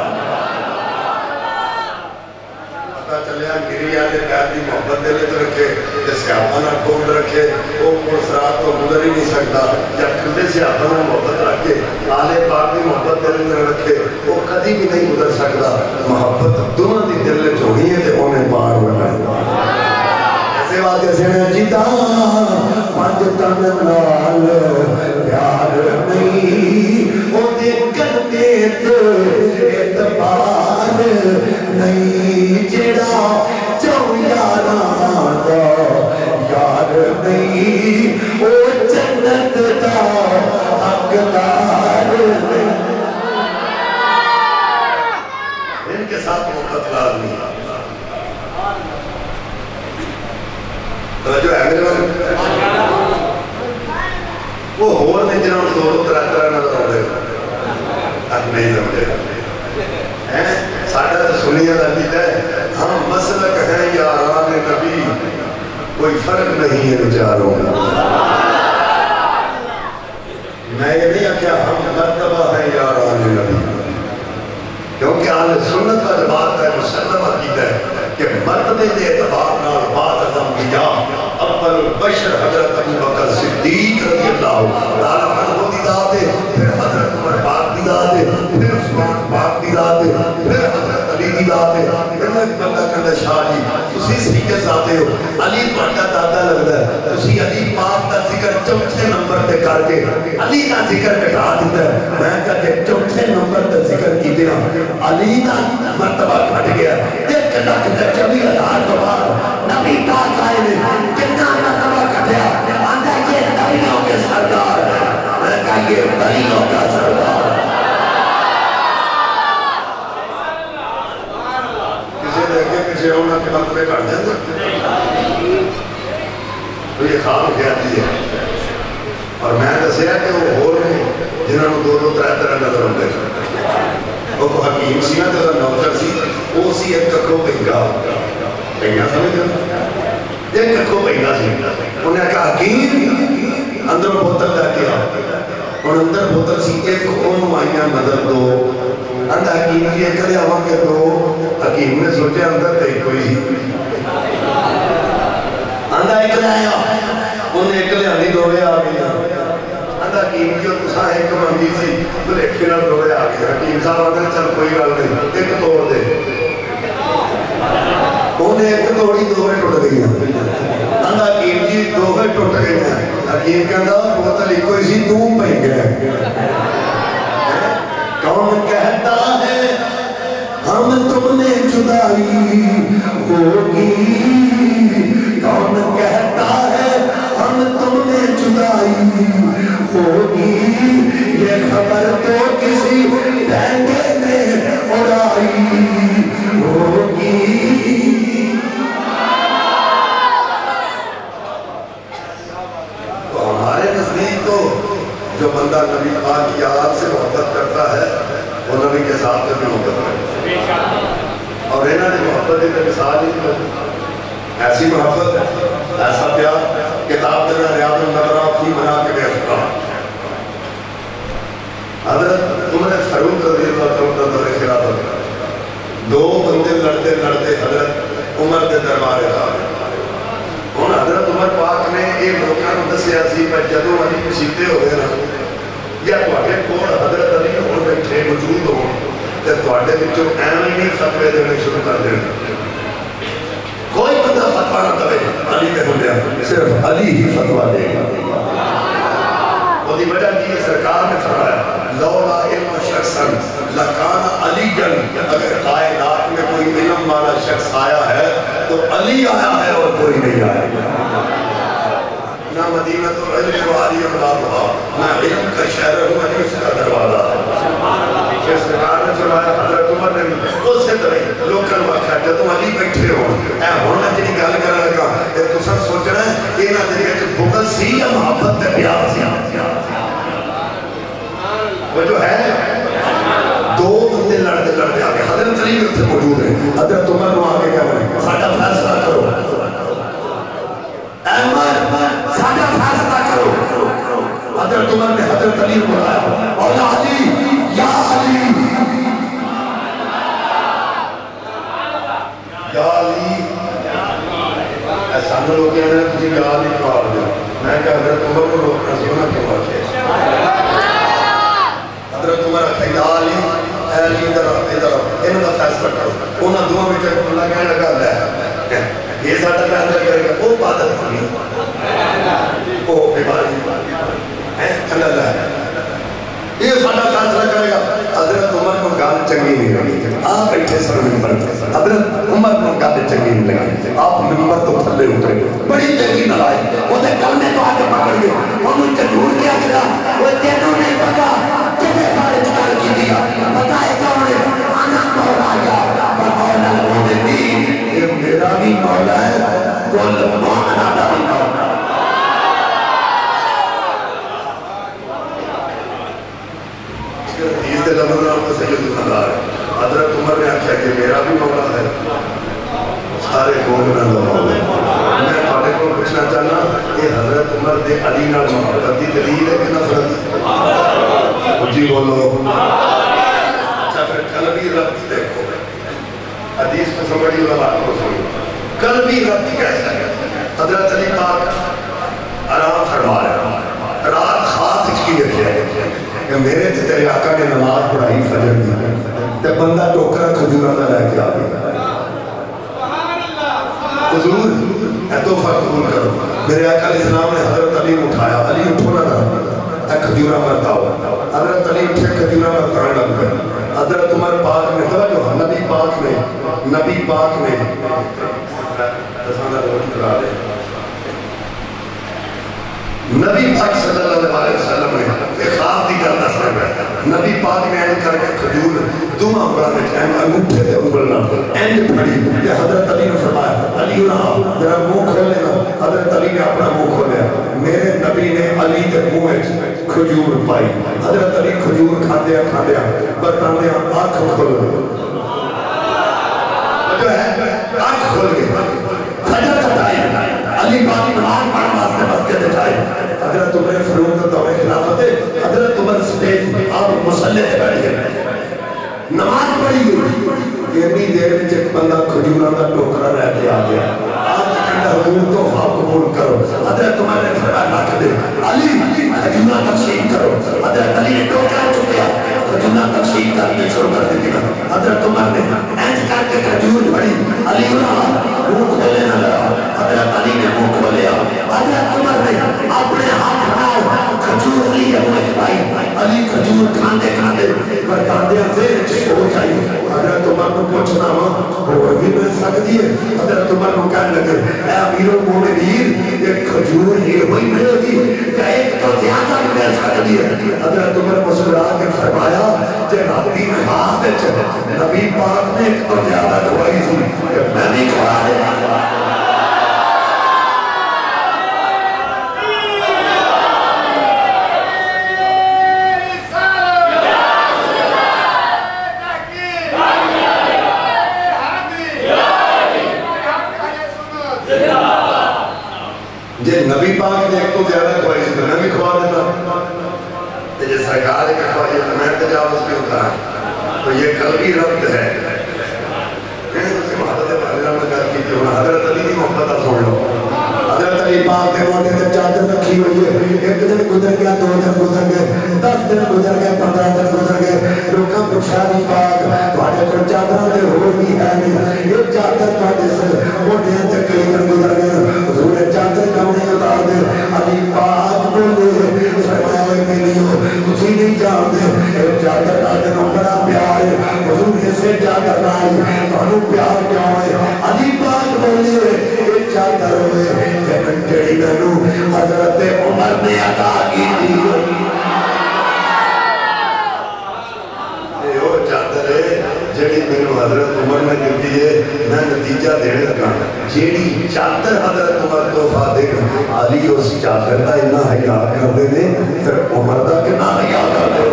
پتہ چلیا میری اہل بیت دی محبت دے لے تو رکھے سیابہ نہ گونڈ رکھے وہ پرسرات تو گزر ہی نہیں سکتا، یا کھلے سیابہ نہ محبت رکھے آلے پاک کی محبت دل میں رکھے وہ کدی بھی نہیں گزر سکتا۔ محبت دونوں دی دل میں چھوڑی ہے تے انہیں پار بنا ایسے واقعے سے میں جیتا پانچ تن نال پیار نہیں وہ دیکھن دیت اعتبار نہیں جڑا چو یاراں دا یار نہیں وہ جنت دا حقدار نہیں۔ ان کے ساتھ محبت لازمی ہے۔ توجہ ہے میرے بھائی، وہ ہور نے جنہوں نے دو طرح نظر ہو رہے اب نہیں سمجھے ساڑھا تو سنیا لگی ہے ہم مسلک ہیں یاران نبی کوئی فرق نہیں ہے بچاروں میں۔ میں یہ نہیں کہا ہم مرتبہ ہیں یاران نبی، کیونکہ اہل سنت کا جواب ہے مسلم عقیدہ ہے کہ مرتبے کے اعتبار نال بعد از انبیاء اول البشر حضرت ابو بکر صدیق رضی اللہ تعالیٰ عنہ دی ذات ہے، پھر حضرت عمر پاک دی ذات ہے، پھر عثمان پاک دی ذات ہے، پھر حضرت علی دی ذات ہے۔ میں ایک بندہ کہتا شاہ جی تسی سید ذاتے ہو، علی تہاڈا دادا لگدا ہے، تسی علی پاک دا ذکر چوتھے نمبر تے کر کے علی دا ذکر گھٹا دیتا ہے۔ میں کہتے چوتھے نمبر تے ذکر کیتے ہیں علی دا مرتبہ گھٹ گیا، ایک لاکھ چوبیس ہزار تو بعد نبی پاک آئے نے کتنا مرتبہ گھٹیا، آندا یہ نبیوں کے سردار ہے، میں کہا یہ ولیوں کا سردار ہے۔ کسی دیکھے پیچھے ہونا کے مرتبے گھٹ جائیں گے تو یہ خواب خیالی ہے۔ اور میں دسیا کہ وہ ہور نے جنہوں نے دو طرح نظر ہوتے وہ کو حکیم سی نا تو نوکر سی وہ سی ایک ککو پہنگا پہنگا سمجھ گیا ایک ککو پہنگا سی انہیں کہا حکیم اندر بوتل لے کے اور اندر بوتل سی ایک اون آئیاں نظر دو اندر حکیم کی ایک لے آواں کے دو حکیم نے سوچے اندر تے کوئی سی اندر ایک لے آیا انہیں ایک لے آنی دوڑے آ گئی اندر حکیم کی اور تساں ایک مندی سی تو ایک لے دوڑے آ گئی حکیم صاحب اندر چل کوئی گل نہیں ایک توڑ دے انہیں ایک توڑی دوڑے ٹوٹ گئی اندر حکیم جی دوڑے ٹوٹ گئی حکیم کہندا بوتل ایک کوئی سی تو پہ گئے کون کہتا ہے ہم تم نے جدائی ہوگی کون کہتا ہے ہم تم نے جدائی ہوگی یہ خبر تو کسی لہنگے نے اڑائی ہوگی۔ تو ہمارے نزدیک تو جو بندہ نبی پاک کی یاد سے محبت کرتا ہے وہ نبی کے ساتھ بھی محبت کرتا ہے اور انہوں نے محبت کی مثال ہی ایسی محبت ایسا پیار کتاب دینا ریاض النظرہ فی مناقب افراد حضرت عمر فاروق رضی اللہ عنہ دور خلافت دو بندے لڑتے لڑتے حضرت عمر کے دربار آ ہوں حضرت عمر پاک نے ایک لوگوں کو دسیا سی پر جدوں علی پچھیتے ہوئے نا یا تواڈے کول حضرت علی ہون بیٹھے موجود ہون تے تواڈے وچوں ایویں نہیں فتوی دینے شروع کر دین کوئی بندہ فتوی نہ دے علی تے بولیا صرف علی ہی فتوی دے گا وہ دی وجہ کی سرکار نے فرمایا لولا علم شخصا لکان علی جن اگر کائنات میں کوئی علم والا شخص آیا ہے تو علی آیا ہے اور کوئی نہیں آیا نہ مدینہ تو علم والی امداد ہوا نہ علم کا شہر ہوا نہیں اس کا دروازہ اس سرکار نے فرمایا حضرت عمر نے اس سے طرح لوکل وقت ہے جب علی بیٹھے ہو اے ہونا جنی گل کرنے لگا کہ تسا سوچنا ہے کہ انہاں دے وچ بغض سی یا محبت تے پیار سی وہ جو ہے دو بندے لڑتے لڑتے آگے حضرت علی بھی اتنے موجود ہیں حضرت عمر کو آگے کہہ رہے ہیں ساڈا فیصلہ کرو اے عمر ساڈا فیصلہ کرو حضرت عمر نے حضرت علی کو بلایا مولا علی یا علی یا علی ایسا لوگ کہہ رہے ہیں یا علی اے علی ادھر انہوں کا فیصلہ کرو انہوں دونوں میں اللہ کہنے لگا لے یہ ساڈا فیصلہ کرے گا وہ عبادت نہیں وہ عبادت ہے اللہ لے یہ ساڈا فیصلہ کرے گا حضرت عمر کو گل چنگی نہیں لگی آپ بیٹھے سر ممبر حضرت عمر کو گل چنگی نہیں لگی آپ ممبر تو تھلے اترے بڑی تیزی نہ آئی وہ تے کلمے تو آگے پکڑ گئے انہوں نے ڈھونڈ کے آخلا وہ تینوں نہیں پتا تیرے بارے چکر کی دیا پتا ہے کون ہے آنا مولا یا مولا المؤمنین یہ میرا بھی مولا ہے کل مومنہ دا بھی مولا حضرت عمر نے آخیا کہ میرا بھی مولا ہے سارے مومنوں کا مولا ہے میں تھوڑے کو پوچھنا چاہنا کہ حضرت عمر دے علی نال محبت دی دلیل ہے کہ نفرت جی بولو اچھا پھر قلبی ربط دیکھو حدیث میں سمجھی والا بات کو سنو قلبی ربط کیسا ہے حضرت علی پاک آرام فرما رہے رات خواب کی دیکھے کہ میرے تیرے آقا نے نماز پڑھائی فجر دی تے بندہ ٹوکرا کھجورا نہ لے کے آ گیا حضور اے تحفہ قبول کرو میرے آقا علیہ السلام نے حضرت علی اٹھایا علی اٹھو نہ اے کھجورا مرتا ہو حضرت علی اٹھے کھجورا مرتا لگ گئے حضرت عمر پاک نے توجہ نبی پاک نے نبی پاک صلی اللہ علیہ وسلم نے ایک خواب دی کرنا سکتا نبی پاک نے اینڈ کر کے کھجور دونوں انگلوں میں اینڈ انگوٹھے تے انگلنا اینڈ پڑی کہ حضرت علی نے فرمایا علی انہاں ذرا منہ کھول لینا حضرت علی نے اپنا منہ کھولیا میرے نبی نے علی کے منہ میں کھجور پائی حضرت علی کھجور کھاندیا بتاندیا آنکھ کھول جو ہے آنکھ کھول گئی فجر کا ٹائم علی پاک نماز پڑھنے واسطے مسجد جائے حضرت عمر فاروق کا دور خلافت ہے حضرت عمر سٹیج آپ مسلح پہ بیٹھ گئے نماز پڑھی گئی اتنی دیر میں ایک بندہ کھجوراں کا ٹوکرا رہ کے آ گیا آپ کہنا حضور تحفہ قبول کرو حضرت عمر نے فرمایا رکھ دے علی کھجوراں تقسیم کرو حضرت علی نے ٹوکرا چکیا کھجوراں تقسیم کرنے شروع کر دی حضرت عمر نے اینج کر کے کھجور پڑی علی منہ کھولے نہ لگا حضرت علی نے منہ کھولیا حضرت عمر نے اپنے ہاتھ نال کھجور لی منہ چڑھائی علی کھجور کھاندے بتاندے سے سوچ آئی حضرت عمر کو پوچھنا اور بھی مل سکتی ہے حضرت عمر کو کہنے لگے اے امیر المومنین یہ کھجور ہی ہوئی ملے گی کہ ایک تو زیادہ بھی مل سکتی ہے حضرت عمر مسکرا کے فرمایا کہ ربی خواب نبی پاک نے ایک تو زیادہ دوائی سی کہ میں نہیں کھا رہا نبی پاک نے ایک تو زیادہ خواہش تو نبی خواہ دیتا جیسے سرکار کا خواہش تو میں تجاوز بھی ہوتا ہے تو یہ قلبی ربط ہے حضرت علی کی محبت آپ سن لو حضرت علی پاک کے موٹے سے چادر رکھی ہوئی ہے ایک دن گزر گیا 2 دن گزر گئے 10 دن گزر گئے 15 دن گزر گئے لوگوں کو شادی پاک تھوڑے کو چادر دے ہو بھی ہے نہیں یہ چادر تھوڑے سے موٹے سے کئی دن گزر گئے حضور چادر کمنے اتار دے علی پاک بولے فرمایا میری ہو تسی نہیں جانتے ایک چادر کا دنوں بڑا پیار ہے حضور اسے چادر نائی تانوں پیار کیوں ہے علی پاک بولے ایک چادر ہوئے جڑی مینوں حضرت عمر نے عطا کی تھی یہ وہ چادر ہے جڑی مینوں حضرت عمر نے دتی ہے میں نتیجہ دین لگا جیڑی چادر حضرت عمر تحفہ دے علی اس چادر دا اتنا حیا کردے نے پھر عمر دا کتنا حیا کردے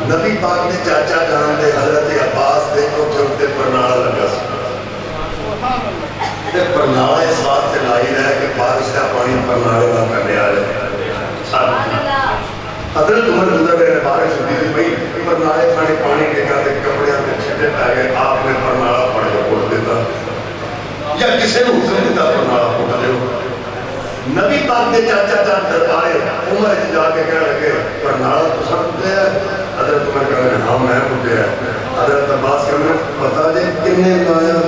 نبی پاک نے چاچا جان دے حضرت عباس دے کو چلتے پرنالا لگا سکتا پرنالا اس بات سے لائی رہا ہے کہ بارش کا پانی پرنالے کا کرنے آ رہے حضرت عمر گزر رہے بارش ہوتی تھی بھئی پرنالے کھانے پانی کے کہتے کپڑے آتے چھٹے پہ گئے آپ نے پرنالا پڑھ کے پوٹ دیتا یا کسے نے حکم دیتا پرنالا پوٹ دے نبی پاک کے چاچا جان دربارے عمر جا کے کہنے لگے پر نالا تو سب کتے ہے. حضرت عمر کہنے لگے ہاں میں کتے ہے. حضرت عباس کہنے لگے پتا جے کنے لایا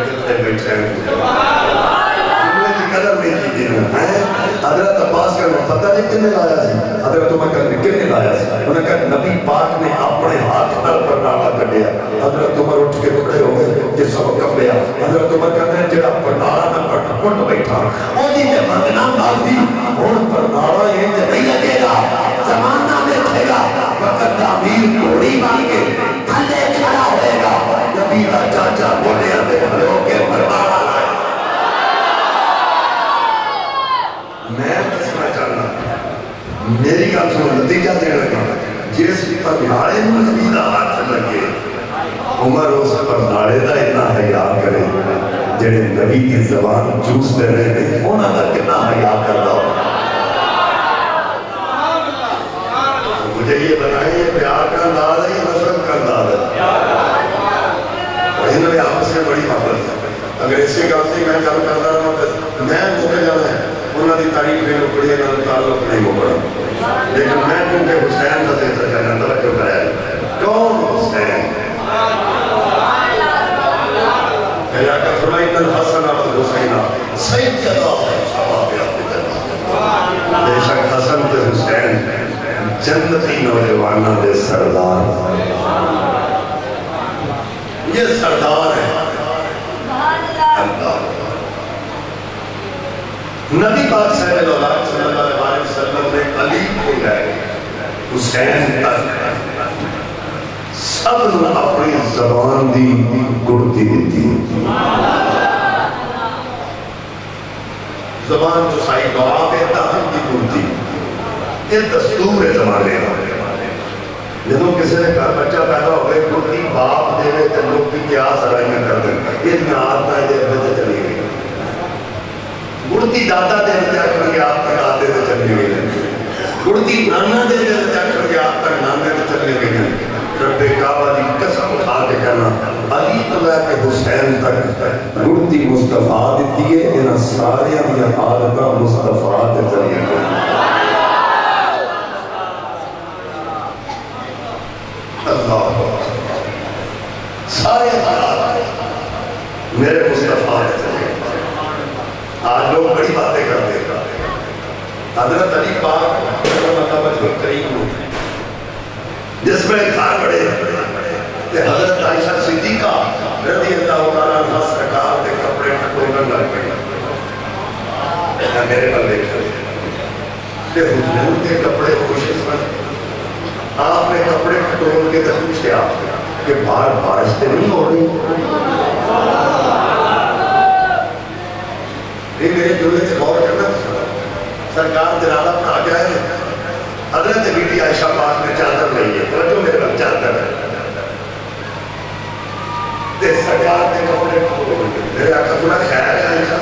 کتے بیٹھے ہیں جملے کی قدر نہیں کی دینا ہے. حضرت عباس کہنے لگے پتا جے کنے لایا سی. حضرت عمر کہنے لگے کنے لایا سی. انہوں نے کہا نبی پاک نے اپنے ہاتھ پر نالا کٹیا. حضرت عمر اٹھ کے کھڑے ہو گئے جس سبق کپڑیا. حضرت عمر کہتے ہیں جڑا پرنالا نہ پٹ بیٹھا وہ جی میں منگنا معافی ہوں پرنالا یہ نہیں لگے گا. زمانہ دیکھے گا وقت تعمیر گھوڑی بن کے تھلے کھڑا ہوئے گا. نبی کا چاچا بولے آتے کھڑے ہو کے پرنالا لائے. میں دسنا چاہنا میری گل سنو نتیجہ دینے لگا جس پرنالے میں نبی دا ہاتھ لگے عمر اس پرنالے دا اتنا حیا کرے جڑے نبی کی زبان جوس دے رہے ہیں انہاں دا کتنا حیا کردا ہو. مجھے یہ بتائیں یہ پیار کا انداز ہے یا نفرت کا انداز ہے؟ انہوں نے آپس میں بڑی محبت ہے. اگر اسی گل میں گل کرتا رہا میں موقع جانا ہے انہوں نے تاریخ نہیں مکڑی انہوں نے تعلق نہیں مکڑا. لیکن میں کیونکہ حسین کا ذکر کرنا توجہ کرایا کون حسین یا کہ فرمائی ان الحسن والحسین سیدنا بے شک حسن تے حسین جنتی نوجوانہ دے سردار. یہ سردار ہے نبی پاک صلی اللہ علیہ وسلم نے علی کو لائے حسین تک سب نے اپنی زبان دی گڑتی دیتی. زبان جو سائی گواہ کہتا ہم کی گڑتی یہ دستور ہے زمانے کا. جب کسی نے گھر بچہ پیدا ہوئے گڑتی باپ دے رہے تھے لوگ کی کیا سرائیاں کر دیں اتنے آتا ہے جب بچے چلی گئی. گڑتی دادا دے بچہ کر کے آپ تک آتے تھے چلی گئی. گڑتی نانا دے بچہ کر کے آپ تک نانے تھے چلی گئی. رب کعبہ دی قسم اٹھا کے کہنا علی اللہ کے حسین تک گڑتی مصطفیٰ دیتی ہے انہاں سارے اپنی عادتہ مصطفیٰ دے چلی گئی. اللہ سارے حالات میرے مصطفیٰ دے چلی گئی. آج لوگ بڑی باتیں کرتے ہیں. حضرت علی پاک مطلب کریم جس میں گھر بڑے کہ حضرت عائشہ صدیقہ رضی اللہ تعالیٰ عنہ سرکار کے کپڑے ٹھٹولن لگ گئے. میرے پر دیکھ کہ حضور کے کپڑے خوش قسمت آپ نے کپڑے ٹھٹول کے پوچھے آپ کہ باہر بارش تو نہیں ہو رہی. یہ میرے جملے سے غور کرنا سرکار جلالہ پڑھا جائے حضرت بی بی عائشہ پاک نے چادر لئی ہے توجہ میرے بل چادر ہے تے سرکار نے کپڑے میرے آقا سنا خیر ہے عائشہ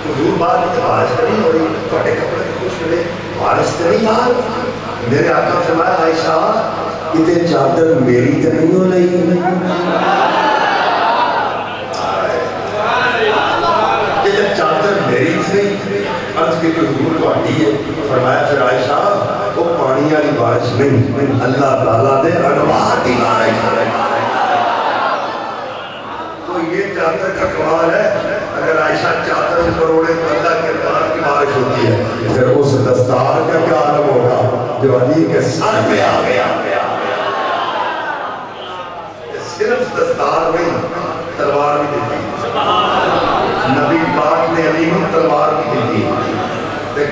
حضور بات میں بارش نہیں ہو رہی توڑے کپڑے خوش کرے بارش نہیں آر. میرے آقا فرمایا عائشہ اتنے چادر میری تے نہیں ہو رہی چادر میری تھی عرض کی جو حضور کو آتی ہے فرمایا پھر عائشہ وہ پانی والی بارش نہیں اللہ تعالیٰ دے انوار کی بارش. تو یہ چادر کا کمال ہے اگر عائشہ چادر اوپر اوڑے تو اللہ کے انوار کی بارش ہوتی ہے. پھر اس دستار کا کیا عالم ہوگا جو علی کے سر پہ آ گیا. صرف دستار نہیں تلوار بھی دیتی. نبی پاک نے علی کو تلوار بھی دیتی ہے.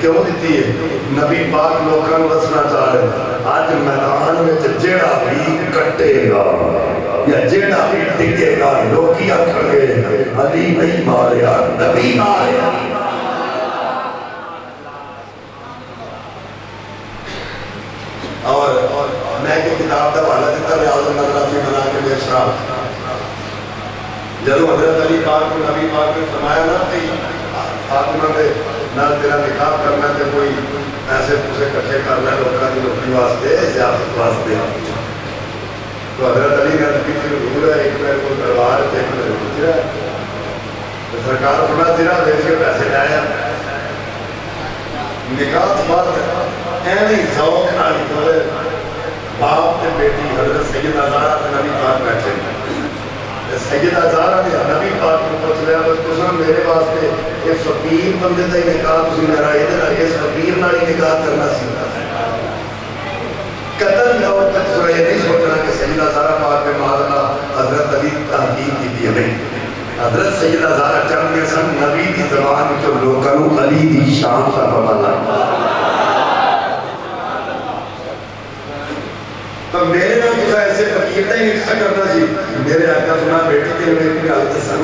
کیوں دیتی ہے؟ نبی پاک لوگوں وسنا چاہ رہے آج میدان میں جیڑا بھی کٹے گا یا جیڑا بھی ٹکے گا لوگی آکھر گے علی نہیں ماریا نبی ماریا. اور میں ایک کتاب دا حوالہ دیتا ریاض النظرہ فی مناقب الاشراف. جب حضرت علی پاک کو نبی پاک نے فرمایا نا کہ فاطمہ نے نہ تیرا نکاح کرنا تے کوئی ایسے پوسے کٹھے کرنا لوکاں دی نوکری واسطے زیافت واسطے. تو حضرت علی نے عرض کی حضور ہے ایک میرے کو تلوار تے ایک میرے کو سرکار فرمایا تیرا دیکھ کے پیسے لایا نکاح تو بات ایویں ذوق نال ہوئے باپ تے بیٹی حضرت سیدہ زہرا تے نبی پاک بیٹھے سیدہ زہرا نے نبی پاک کو پوچھ لیا بس تساں میرے واسطے یہ فقیر بندے دا ہی نکاح تسی میرا ادھر اس فقیر نال ہی نکاح کرنا سی قتل اور تک سورہ یہ نہیں سوچنا کہ سیدہ زہرا پاک میں معاذ حضرت علی تحقیق کی تھی ہمیں حضرت سیدہ زہرا چند میں سن نبی دی زبان جو لوگوں علی دی شان کا پتہ لگا تو میرے نام کسا ایسے فقیر نہیں نکاح کرنا جی میرے آقا سنا بیٹی کے ہوئے کی حالت سن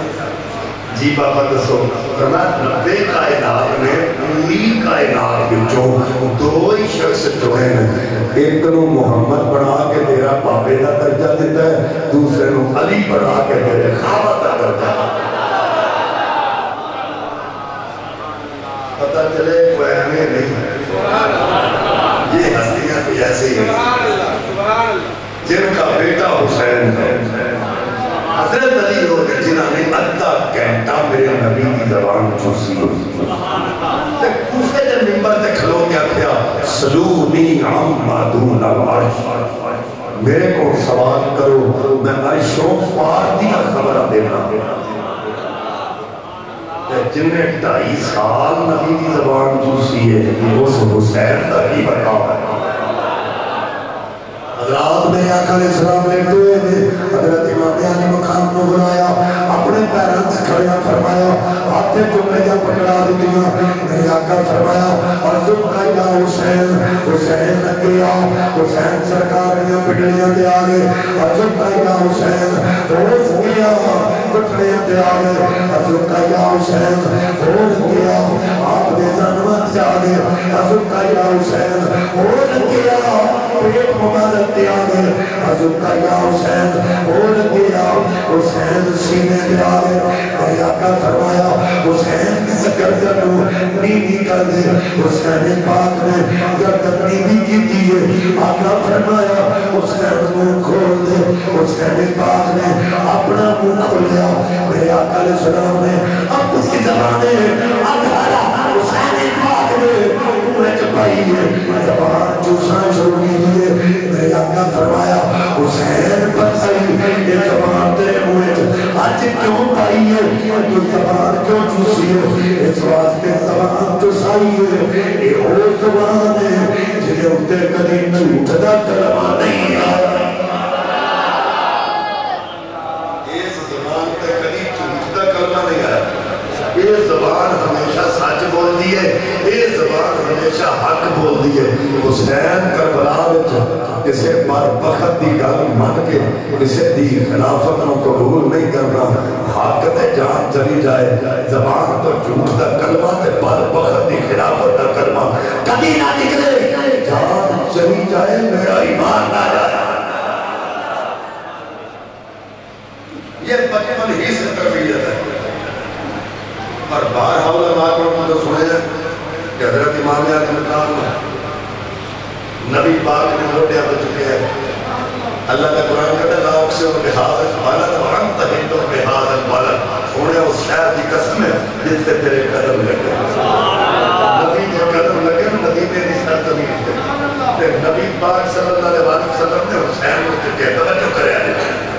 جی بابا دسو فرمایا نبے کائنات میں پوری کائنات وچوں دو ہی شخص چنے ہیں ایک نو محمد بنا کے تیرا بابے کا درجہ دیتا ہے دوسرے نو علی بنا کے تیرے خامد کا درجہ پتہ چلے کوئی ہمیں نہیں یہ ہستیاں کوئی ایسے ہی جن کا بیٹا حسین ہے حضرت علی ہو گئے جنہاں نے ادھا گھنٹہ میرے نبی کی زبان چوسی تے کوفے دے منبر تے کھلو کے آکھیا سلونی عما دون العرش میرے کو سوال کرو میں عرشوں پار دی خبر دینا جن نے 2.5 سال نبی کی زبان چوسی ہے اس حسین دا کی بتا حضرات میں آقا علیہ السلام لیٹے ہوئے تھے حضرت امام علی مقام کو بلایا اپنے پیروں سے کھڑیا فرمایا ہاتھیں چومیاں پکڑا دیا میرے آقا فرمایا اور تم کہا حسین حسین گیا حسین سرکار نے پٹڑیاں دے آگے اور تم کہا حسین روز گیا پٹڑیاں دے آگے اور تم کہا حسین روز گیا آپ نے زنوات سے آگے اور تم کہا حسین روز گیا پیٹ مبارک دے آگے حضرت کا یا حسین بول گیا حسین سینے دے آگے میرے آقا فرمایا حسین کی گردن نیوی کر دے حسین پاک نے گردن نیوی کی دیئے آقا فرمایا حسین منہ کھول دے حسین پاک نے اپنا منہ کھولیا میرے آقا علیہ السلام نے اپنی زبانے ادھارا حسین پاک نے منہ چپائی ہے زبان چوسان شروع کی دیئے میرے آقا فرمایا حسین بتائی یہ زبان تیرے منہ آج کیوں پائی ہے تو زبان کیوں چوسی ہے اس واسطے زبان چوسائی ہے یہ اور زبان ہے جنہیں اتے کدھی جھوٹ دا کلمہ نہیں آیا اس زبان تے کدھی جھوٹ دا کلمہ نہیں آیا یہ زبان ہمیشہ سچ بول دی ہے یہ زبان ہمیشہ حق بول دی ہے حسین کربلا کسے بار بخت دی گل مان کے کسے دی خلافت نو قبول نہیں کرنا حق تے جان چلی جائے زبان تو جھوٹ دا کلمہ تے بار بخت دی خلافت دا کلمہ کبھی نہ نکلے جان چلی جائے میرا ایمان نہ جائے یہ بچپن ہی سے تربیت ہے اور بار حول بات میں تو سنے ہیں کہ حضرت امام علی مقام نبی پاک نے لوٹیا بچ چکے ہیں اللہ کا قرآن کہتا ہے لا اقسم بہذا البلد وانت حل بہذا البلد سونے اس شہر کی قسم ہے جس سے تیرے قدم لگے نبی کے قدم لگے مدینے کی سرزمین سے نبی پاک صلی اللہ علیہ وسلم نے حسین کو چکے توجہ کرے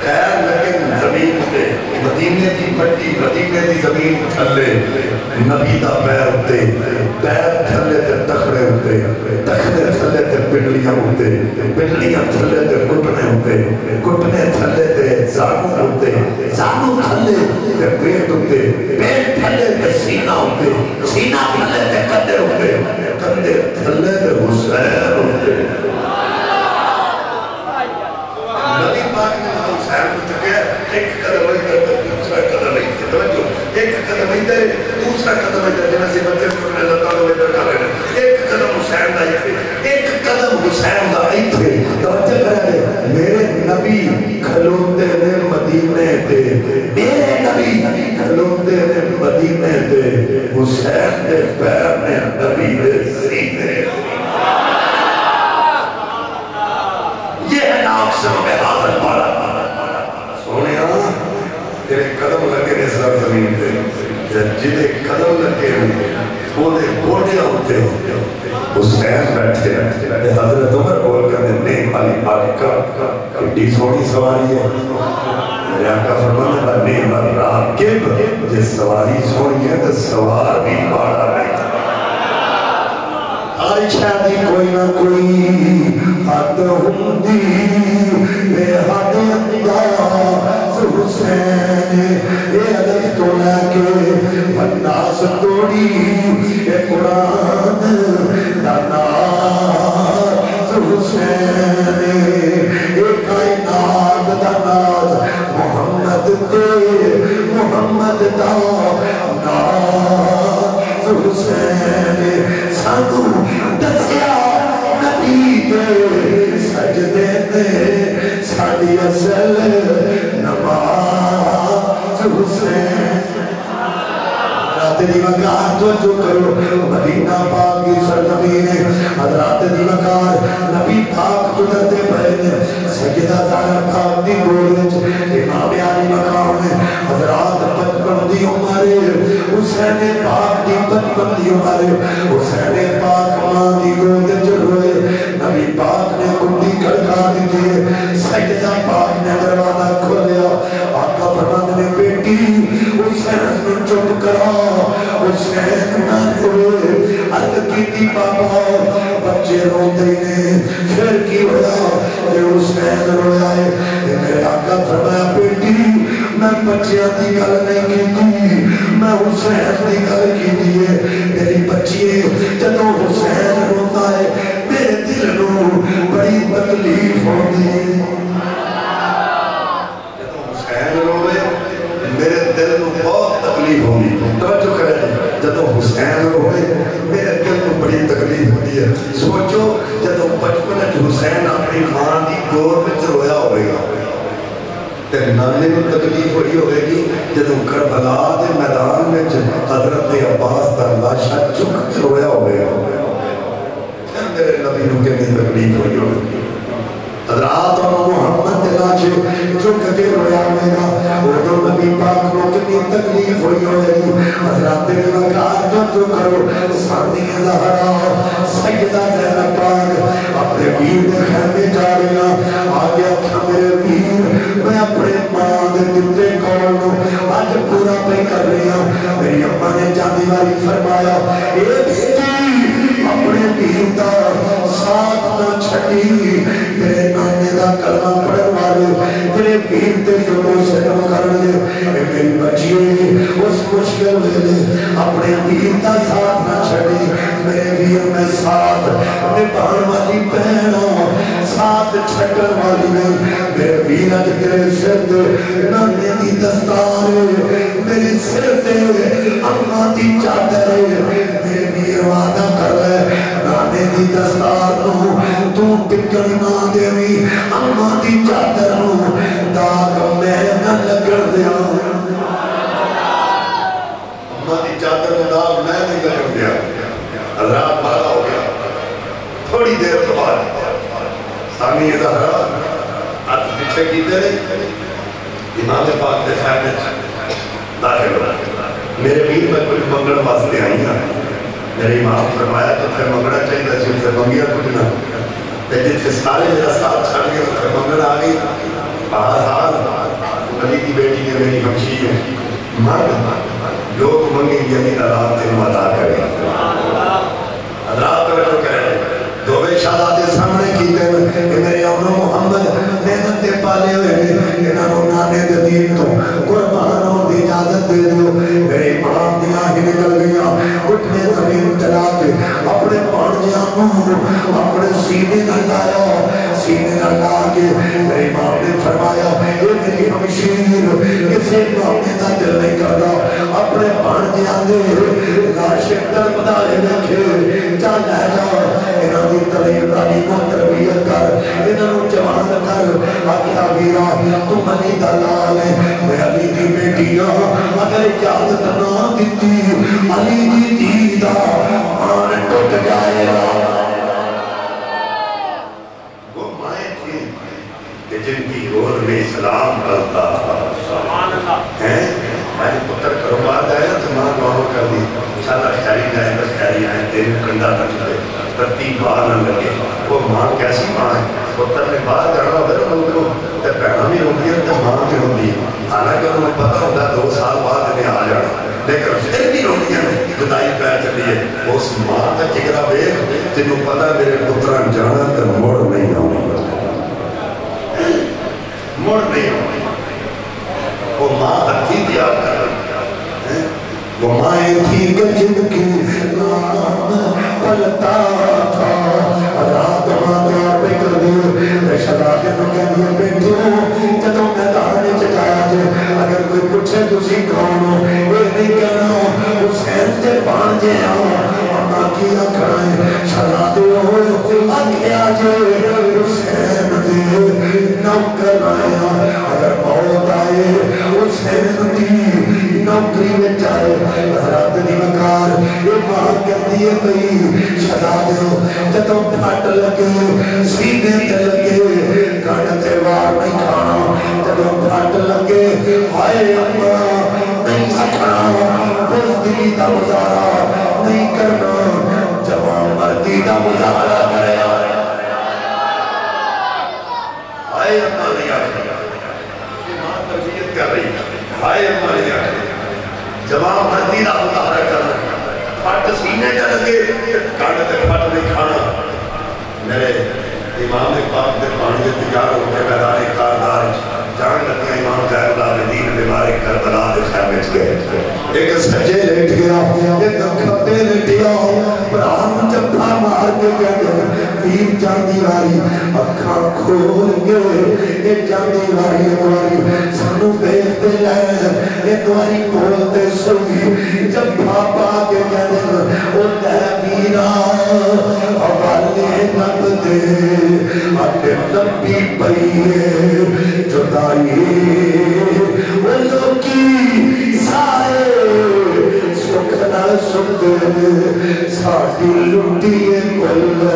خیر لیکن زمین پہ مدینے کی مٹی مدینے کی زمین تھلے نبی دا پیر ہوتے پیر تھلے تے تخڑے ہوتے تخڑے تھلے تے پنڈلیاں ہوتے پنڈلیاں تھلے تے گھٹنے ہوتے گھٹنے تھلے تے زانو ہوتے زانو تھلے تے پیٹ ہوتے پیٹ تھلے تے سینہ ہوتے سینہ تھلے تے کندھے ہوتے کندھے تھلے تے حسین ہوتے نبی پاک نے حسین کو چکے ایک قدم ادھر دوسرا قدم ادھر توجہ ایک قدم ادھر دوسرا قدم ادھر جنہیں سے بچے چھوٹنے لگا لو ادھر کر رہے ہیں ایک قدم حسین دا ایک قدم حسین دا ادھر توجہ کرے میرے نبی کھلوتے نے مدینے تے میرے نبی کھلوتے نے مدینے تے حسین دے پیر نے نبی دے سینے یہ ناقصم میں حاضر پالا سونیا تیرے قدم لگے نے سر زمین تے جنہیں قدم لگے ہوئے گوڑے ہوتے حسین بیٹھے حضرت عمر بول کر نہیں علی آقا کٹی سونی سواری ہے میرے آقا فرمانے کا نیم الراکب جس سواری سونی ہے تو سوار بھی پاڑا نہیں ہر شادی کوئی نہ کوئی حد ہوندی بے حد انداز حسین اے الف تو لے کے والناس توڑی اے قرآن دناز حسین اے کائنات دناز محمد تے محمد دا ناز حسین سانو دسیا نبی دے سجدے دے ساڑی اصل نماز حسین حضرات دی وقار توجہ کرو مدینہ پاک کی سرزمین حضرات دی وقار نبی پاک گزرتے پڑے سیدہ زہرا پاک دی گود امام علی مقام حضرات بچپن دی عمر حسین پاک دی بچپن دی عمر حسین پاک ماں دی گود چڑھوئے نبی پاک نے کنڈی کھڑکا دی سیدہ پاک نے دروازہ کھولیا آقا فرمانے نے بیٹی حسین نے چپ کرا حسین نہ روئے عرض کیتی بابا بچے روتے نے پھر کی ہویا کہ حسین رویا ہے میرے آقا فرمایا بیٹی میں بچیاں دی گل نہیں کیتی میں حسین دی گل کیتی ہے میری بچی جدوں حسین روتا ہے میرے دل نو بڑی تکلیف ہوتی ہے جدوں حسین روے میرے دل نو بہت تکلیف ہوتی توجہ کریں جدوں حسین روے میرے دل نو بڑی تکلیف ہوتی ہے سوچو جدوں بچپن حسین اپنی ماں دی گود وچ رویا ہوئے گا تے نانے کو تکلیف ہوئی ہوئے گی جدوں کربلا دے میدان میں حضرت عباس دا لاشا چک کے رویا ہوئے گا میرے نبی نو کتنی تکلیف ہوئی ہوئے گی حضرات اور محمد لاشے چک کے رویا ہوئے گا اردو نبی پاک کو کتنی تکلیف ہوئی ہوئے گی حضرات وقار جو کرو سانی زہرا سیدہ زہرا پاک اپنے ویر دے خیمے جا رہا آگے اکھا میرے ویر میں اپنے ماں دے دتے کولوں آج پورا پہ کر رہا میری اماں نے جاندی والی فرمایا اے بیٹی اپنے ویر دا ساتھ نہ چھٹی تیرے نانے دا کلمہ پڑھن والے تیرے ویر تے جڑوں سے نہ کرنے میری بچی اس مشکل ویلے اپنے ویر دا ساتھ نہ چھٹی میرے ویر میں ساتھ نبھان والی پہنوں ساتھ چھٹن والی نہیں میرے ویر اج تیرے سر دے نانے دی دستار میرے سر دے اماں دی چادر میرے ویر وعدہ کر لے نانے دی دستار نو تو ٹکڑ نہ دیوی اماں دی چادر نو داغ میں نہ لگڑ دیا اماں دی چادر نو داغ میں نہیں لگڑ دیا حضرات بھالا ہو گیا تھوڑی دیر تو بعد سامی زہرا ہاتھ پیچھے کیتے رہے امام پاک دے خیمے داخل ہو میرے ویر میں کچھ منگڑ واسطے آئی ہیں میرے امام فرمایا تو پھر منگڑا چاہیے تھا سے منگیا کچھ نہ لیکن سے سارے میرا ساتھ چھڑ گئے تو پھر منگڑ آ گئی بہرحال علی کی بیٹی ہے میری ہمشی ہے مانگ جو منگیں گے علی اللہ تینوں عطا کرے رات توجہ کریں دووے شہادت سامنے کیتے ہیں میرے اونو محمد محنت دے پالے ہوئے انہاں نوں نانے دے دین تو قربان ہون دی اجازت دے دیو میرے امام دیاں ہی نکل گئیاں اٹھنے زمین چلا کے اپنے پانجیاں نوں اپنے سینے نال لایا سینے نال لا کے میرے امام نے فرمایا اے میری ہمشیر کسے مامے دا دل نہیں کردا اپنے پانجیاں دے لاش تڑپدا رکھے جا لے جا انہاں دی تعلیم و تربیت کر انہاں نوں جوان کر آکھیا ویرا تو منی دا لال ہے میں علی دی بیٹی ہاں اگر اجازت نہ دتی علی دی دی دا مان ٹوٹ جائے گا وہ مائیں تھی کہ جن کی گود میں اسلام پلتا سبحان اللہ ہے میں پتر کروبار جائے نا تو ماں دن کنڈا نہ چلے ترتی باہر نہ لگے وہ ماں کیسی ماں ہے پتر نے باہر جانا ہوتا ہے نا تو بہنوں بھی ہوتی ہے تو ماں بھی ہوتی ہے حالانکہ انہوں نے پتا ہوتا ہے 2 سال بعد انہیں آ جانا لیکن پھر بھی ہوتی ہیں جدائی پہ چلی ہے اس ماں کا جگرا ویخ جنہوں پتا میرے پتران جانا تو مڑ نہیں آؤں مڑ نہیں آؤں وہ ماں ہتھی تیار کر رہی وہ مائیں تھی کہ جن کی نام پلتا تھا رات ماں پہ کر دیو شہزاد نے کہہ دیا بیٹھو جدوں میدان چایا جے اگر کوئی پوچھے تسی کون ہو یہ نہیں کہنا حسین سے بان جے آؤ اما کی آکھائیں شہزاد ہو آکھیا جے حسین دے نوکر آیا اگر موت آئے حسین دی نوکری میں جائے حضرات دی وقار یہ ماں کہتی ہے بھئی شہزاد ہو جدوں پھٹ لگے سینے تے لگے کانٹ تے وار نہیں کھانا جدوں پھٹ لگے ہائے اماں نہیں سکھنا بزدلی دا مظاہرہ نہیں کرنا جوان مردی دا مظاہرہ کرے ہائے اماں نہیں آکھنا یہ ماں تربیت کر رہی ہائے اماں نہیں آکھنا جوان مردی دا مظاہرہ کرنا پھٹ سینے تے لگے کانٹ تے پھٹ نہیں کھانا میرے امام پاک دے پانی دے تیار ہو کے میدان کاردار جان لگیا امام زہر العابدین بیمار کربلا دے خیمے چ گئے ایک سجے لیٹ گیا ایک کھبے لیٹیا پران جپا مار کے گئے ویر جاندی واری اکھاں کھول کے ایک جاندی واری ایک واری سنو بیٹھتے لائے ایک واری بولتے سوئی جب پاپا کے کہنے او دے ویرا حوالے نب دے اتے لمبی پئیے جدائی وہ لوکی سائے سکھنا سکھتے ساڑھی لٹیے کل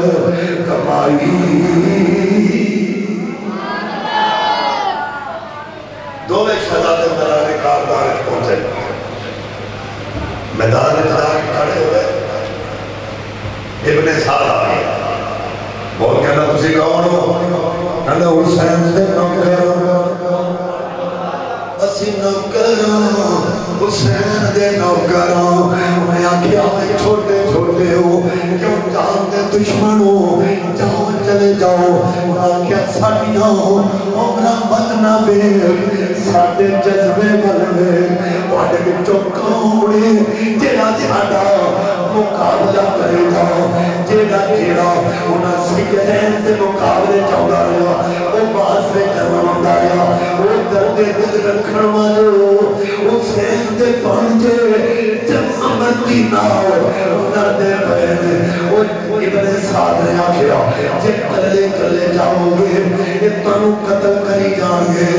کمائی دونوں شہزادے میدان کاردار پہنچے میدان کاردار کھڑے ہوئے ابن سارا بول کہنا تسی کون ہو کہنا حسین سے نوکر اسی نوکر حسین دے نوکر میں آکھیا میں چھوٹے چھوٹے ہو کیوں جان دے دشمن ہو جاؤ چلے جاؤ آکھیا ساڑی نہ ہو عمرہ بدنا بے ساڑے جذبے بلنے واڑے بچوں کامڑے جیڑا جیڑا مقابلہ کرے گا جیڑا جیڑا انہاں سیدین دے مقابلے چاہتا رہا وہ باز میں جرمان دایا وہ درد دل رکھن والے حسین دے پانچے جب امتی ناؤ درد پہنے وہ ابن سعد نے آکھیا جب کلے کلے جاؤ گے اتنو قتل کری جان گے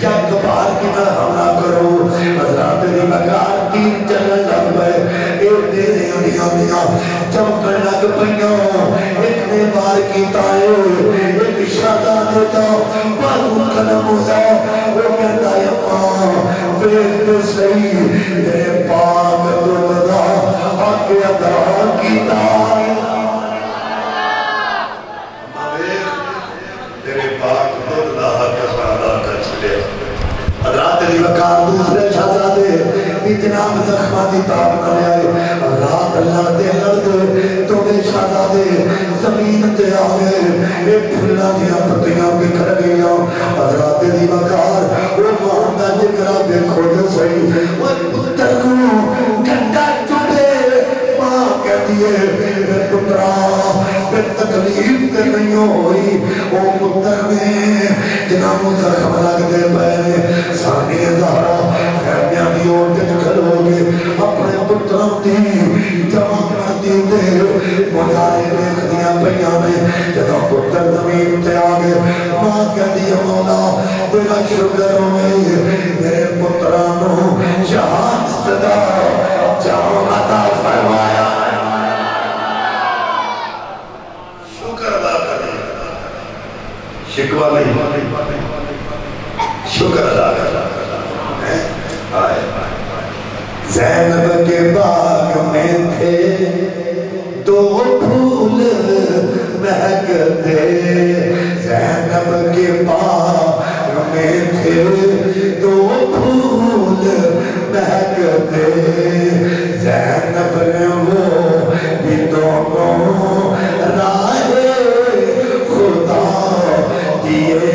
کیا کبار کی نہ حملہ کرو حضرات دی مکار تین چلن لگ پہ ایک دیرے انہیاں چمکن لگ پہیاں ایک نے بار کی تائے ایک شادہ دیتا بارو قدم ہوتا وہ کہتا ہے ماں وید صحیح میرے پاک دردہ آکے ادھا کی تائے حضرات دی وقار دوسرے شہزادے اتنام زخماتی تاب نہ لے آئے رات لڑتے لڑتے توڑے شہزادے زمین تے آگے ایک پھلنا دیا پتیاں بکھر گیا حضرات دی وقار وہ مہندہ جگرہ بے کھوڑے سوئی وہ پتر کو گھنٹا چوڑے ماں کہتی ہے بے پترہ بے تکلیف تے نہیں ہوئی وہ پتر میں جناموں زخم لگ دے پہنے سانی زہرہ خیمیاں دی اوٹے کھلو گے اپنے پتروں دی جوان مردی دے مجھائے دیکھ دیا پہیاں میں جدہ پتر زمین تے آگے ماں کہہ دیا مولا تیرا شکر ہوئے میرے پترانوں شہادت دا جان عطا فرمایا شکر ادا کریں شکوہ نہیں شکر ادا کریں زینب کے باغ میں تھے دو پھول مہکتے زینب کے پاؤں میں تھے دو پھول مہکتے زینب نے وہ بھی دونوں راہ خدا دیے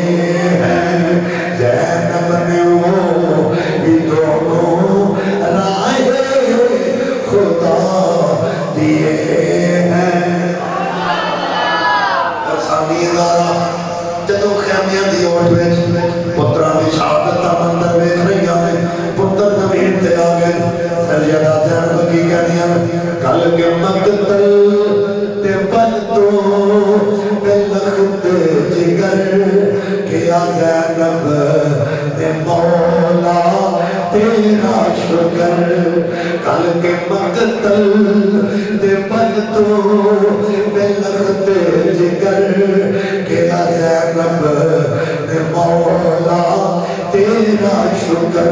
ہیں زینب نے وہ بھی دونوں راہ خدا دیے ہیں ارسانی ادارہ جدو خیمیاں دی اوٹ ویچ پتران دی شہادت دا مندر ویکھ رہی آئے پتر زمین تے آگئے سیدہ زینب کی کہنیاں کل کے مقتل تے بلدو بلخت جگر کیا زینب تے مولا تیرا شکر کل کے مقتل تے بلدو بلخت جگر کیا زینب تے مولا تیرا شکر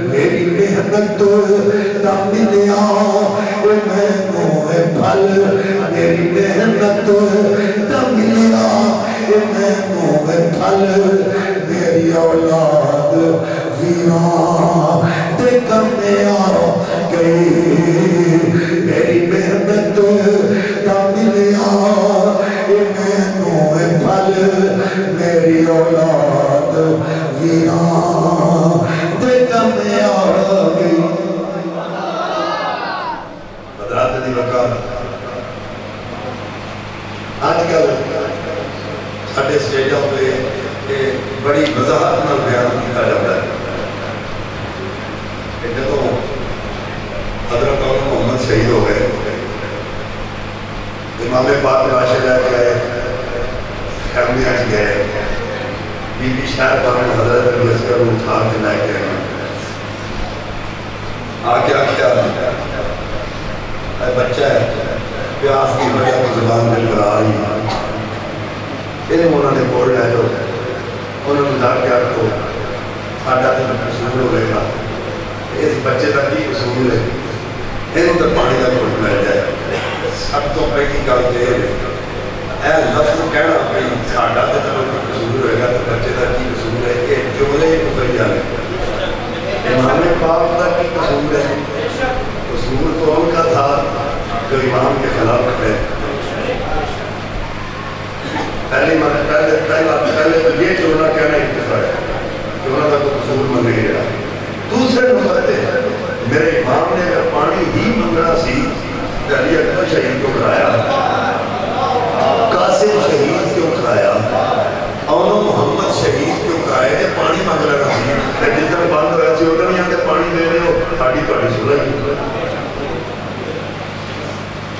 میری محنت دا ملیا میں نوے پھل میری محنت دا ملیا میں نوے پھل میری اولاد ویران تے کمے آ گئی میری محنت دا ملیا میں نوے پھل میری اولاد ویران تے کمے آ گئی حضرات دی وقار آج کل ساڑھے سٹیجوں پہ بڑی وضاحت نہ بیان کیا جاتا ہے کہ جب حضرت محمد شہید ہو گئے امام پاک لاشے جا کے آئے خیمیاں چ گئے بی بی شہر پاک حضرت علی اصغر کو اٹھا کے لائے گئے آکے بچہ ہے پیاس کی وجہ کو زبان دل کر آ رہی ہے علم انہوں نے بول رہا ہے جو انہوں نے جا کے آپ کو ساڑھا تک قصور ہو گئے گا اس بچے تک کی قصور ہے انہوں تک پانی کا گھٹ مل جائے سب تو پہلی گل دے اے لفظ کہنا پہی ساڑھا تک قصور ہوئے گا تو بچے تک کی قصور ہے کہ جملے ہی مفیہ ہے امام پاک تک کی قصور ہے قصور تو ان کا تھا جو امام کے خلاف ہے پہلے تو یہ جملہ کہنا اتفاق ہے جملہ کا تو قصور من نہیں رہا دوسرے نمبر پہ میرے امام نے اگر پانی ہی منگنا سی علی اکبر شہید کو کرایا قاسم شہید کیوں کرایا اونو محمد شہید کیوں کرائے پانی منگ لگا سی جس طرح بند ہوا سی ادھر یہاں تے پانی دے رہے ہو ساڑھی پانی سنائی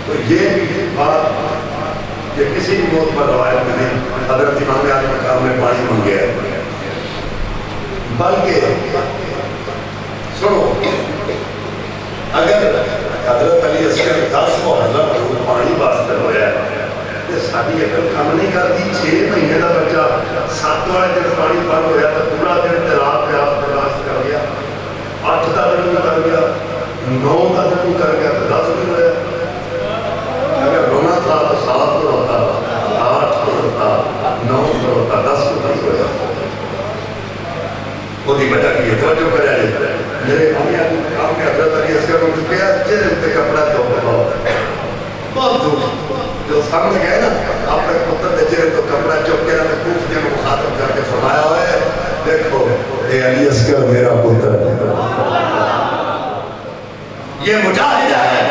تو یہ بات یہ کسی بھی موت پر روایت میں نہیں حضرت امام اعظم مقام میں پانی منگے ہے بلکہ سنو اگر حضرت علی اصغر 10 کو حضرت پانی واسطے ہویا ہے تو ساری اگر کام نہیں کرتی 6 مہینے کا بچہ 7 والے دن پانی بند ہویا تو پورا دن رات پہ آپ برداشت کر گیا 8 کا دن کر گیا 9 کا دن کر گیا تو 10 دن ہویا اگر رونا تھا تو 7 کو ہوتا 8 کو ہوتا 9 کو ہوتا 10 کو نہیں ہویا وہ دی وجہ کی ہے توجہ کرے میرے امی آدمی کام کے حضرت علی اصغر کو چکیا چہرے پہ کپڑا تو بہت دور جو سامنے گئے نا اپنے پتر دے چہرے تو کپڑا چک کے نہ کوف دے کو خاتم کر کے فرمایا ہوا ہے دیکھو اے علی اصغر میرا پتر یہ مجاہد ہے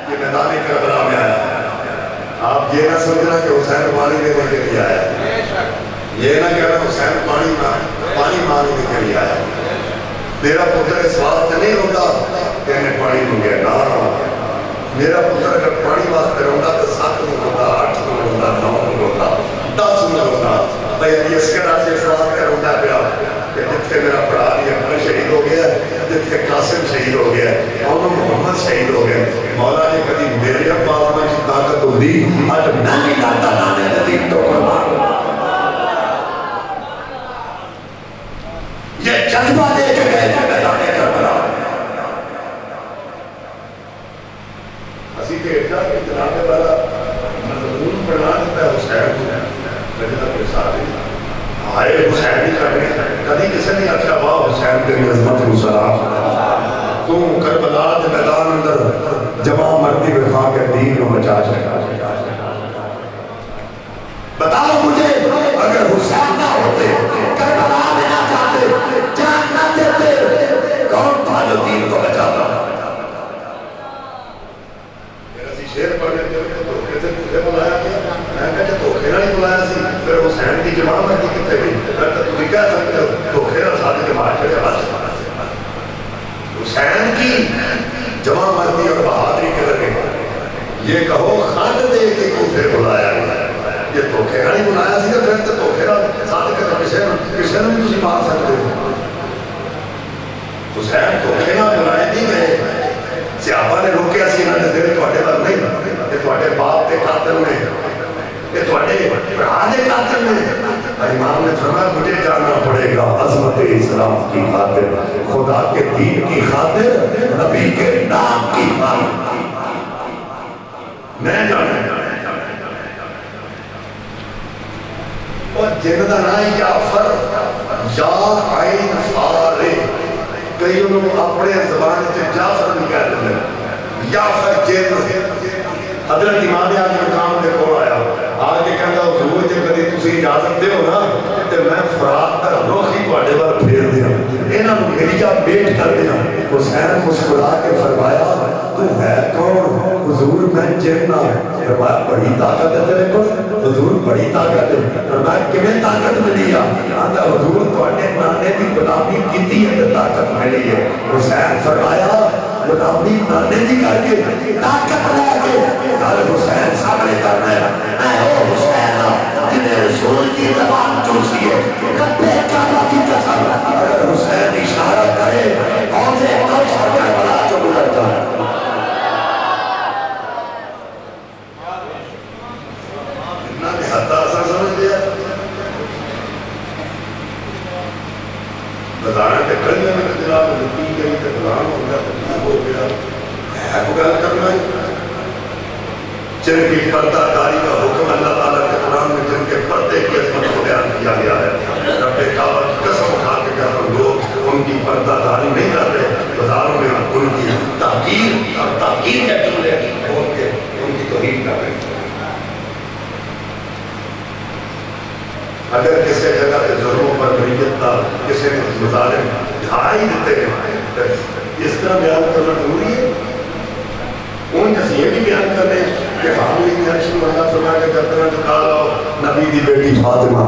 یہ میدان کربلا میں آیا آپ یہ نہ سمجھنا کہ حسین پانی دینے کے لیے آیا یہ نہ کہنا حسین پانی مانگنے کے لیے آیا میرا پتر اس واسطے نہیں ہوتا کہ انہیں پانی منگے نہ میرا پتر اگر پانی واسطے ہوتا تو 7 میں ہوتا 8 میں ہوتا 9 میں ہوتا 10 میں ہوتا بھائی علی اصغر آج اس واسطے ہوتا پیا کہ جتنے میرا پڑھا علی اکبر شہید ہو گیا جتنے قاسم شہید ہو گیا اور محمد شہید ہو گیا مولا نے کبھی میرے پاس میں کی طاقت ہو دی آج نہیں لاتا لانے دین تو قربان یہ جذبہ دے کے گئے تھے میدان کربلا اسی کہ ایڈا کہ جناب والا مضمون بنا دیتا ہے حسین رضا کے ساتھ آئے حسین ہی کرنے کبھی کسی نے آخیا واہ حسین تیری عظمت کو سلام تو کربلا کے میدان اندر جمع مردی بکھا کے دین کو بچا سکا بتاؤ مجھے اگر حسین نہ ہوتے کربلا میں نہ جاتے جان نہ دیتے کون تھا جو دین کو بچاتا شیر پڑھنے کے لیے دھوکے سے تجھے بلایا گیا میں کہا جب دھوکے نہ ہی بلایا سی پھر حسین کی جماع مردی کتنے گئی پھر تو تم کہہ سکتے ہو دھوکے نہ ساتھ جماع چڑھے بس حسین کی جماع مردی اور بہادری کے لگے یہ کہو خط دے کے کوفے بلایا گیا یہ دھوکے نہ ہی بلایا سی پھر تو دھوکے نہ ساتھ کے کسی نے بھی تجھے مار سکتے ہو حسین دھوکے نہ بلائے نہیں گئے صحابہ نے روکیا سی انہوں نے دل تواڈے پر نہیں یہ تواڈے باپ کے قاتل نے یہ تواڈے بھرا دے قاتل نے امام نے فرمایا مجھے جانا پڑے گا عظمت اسلام کی خاطر خدا کے دین کی خاطر نبی کے نام کی خاطر میں جانا اور جن دا نام یافر یا عین فارے کئی انہوں اپنے زبان سے جعفر بھی کہہ دیتے ہیں یافر جن حضرت امام آج مقام دے کو آیا آج کے کہتا حضور جے کدی تسی اجازت دے ہو نا تے میں فرات دا روخی تواڈے ول پھیر دیاں انہاں نوں میری جا بیٹ کر دیاں حسین مسکرا کے فرمایا تو ہے کون حضور میں جن نہ فرمایا بڑی طاقت ہے تیرے کو حضور بڑی طاقت ہے فرمایا کیویں طاقت ملی ہے آندا حضور تواڈے نانے دی غلامی کیتی ہے تے طاقت ملی ہے حسین فرمایا غلامی نانے دی کر کے طاقت لے کے گل حسین سامنے کرنا ہے میں او حسین جنہیں رسول کی زبان چوسی ہے کتے کعبہ کی قسم اگر حسین اشارہ کرے اور سے کوثر کربلا جو گزرتا ہے اتنا نے حتی آسان سمجھ لیا بزارہ کے کلیہ میں جناب لکی گئی کہ غلام ہو گیا ہو گیا ہے کو گل کرنا ہے جن کی پردہ داری کا حکم اللہ تعالیٰ کے قرآن میں جن کے پردے کی عظمت کو بیان کیا گیا ہے رب کعبہ کی قسم اٹھا کے کہتا ہوں لوگ ان کی پردہ داری نہیں کر رہے بازاروں میں ان کی تحقیر اور تحقیر کے جملے کھول کے ان کی توہین کر رہے ہیں اگر کسی جگہ کے ظلموں پر مریت تھا کسی نے مظالم دھائی دیتے ہیں اس طرح بیان کرنا ضروری ہے ان جیسے یہ بھی بیان کر رہے ہیں کہ حاملی کی عرش میں اللہ فرما کے کرتے ہیں جو کہا لاؤ نبی دی بیٹی فاطمہ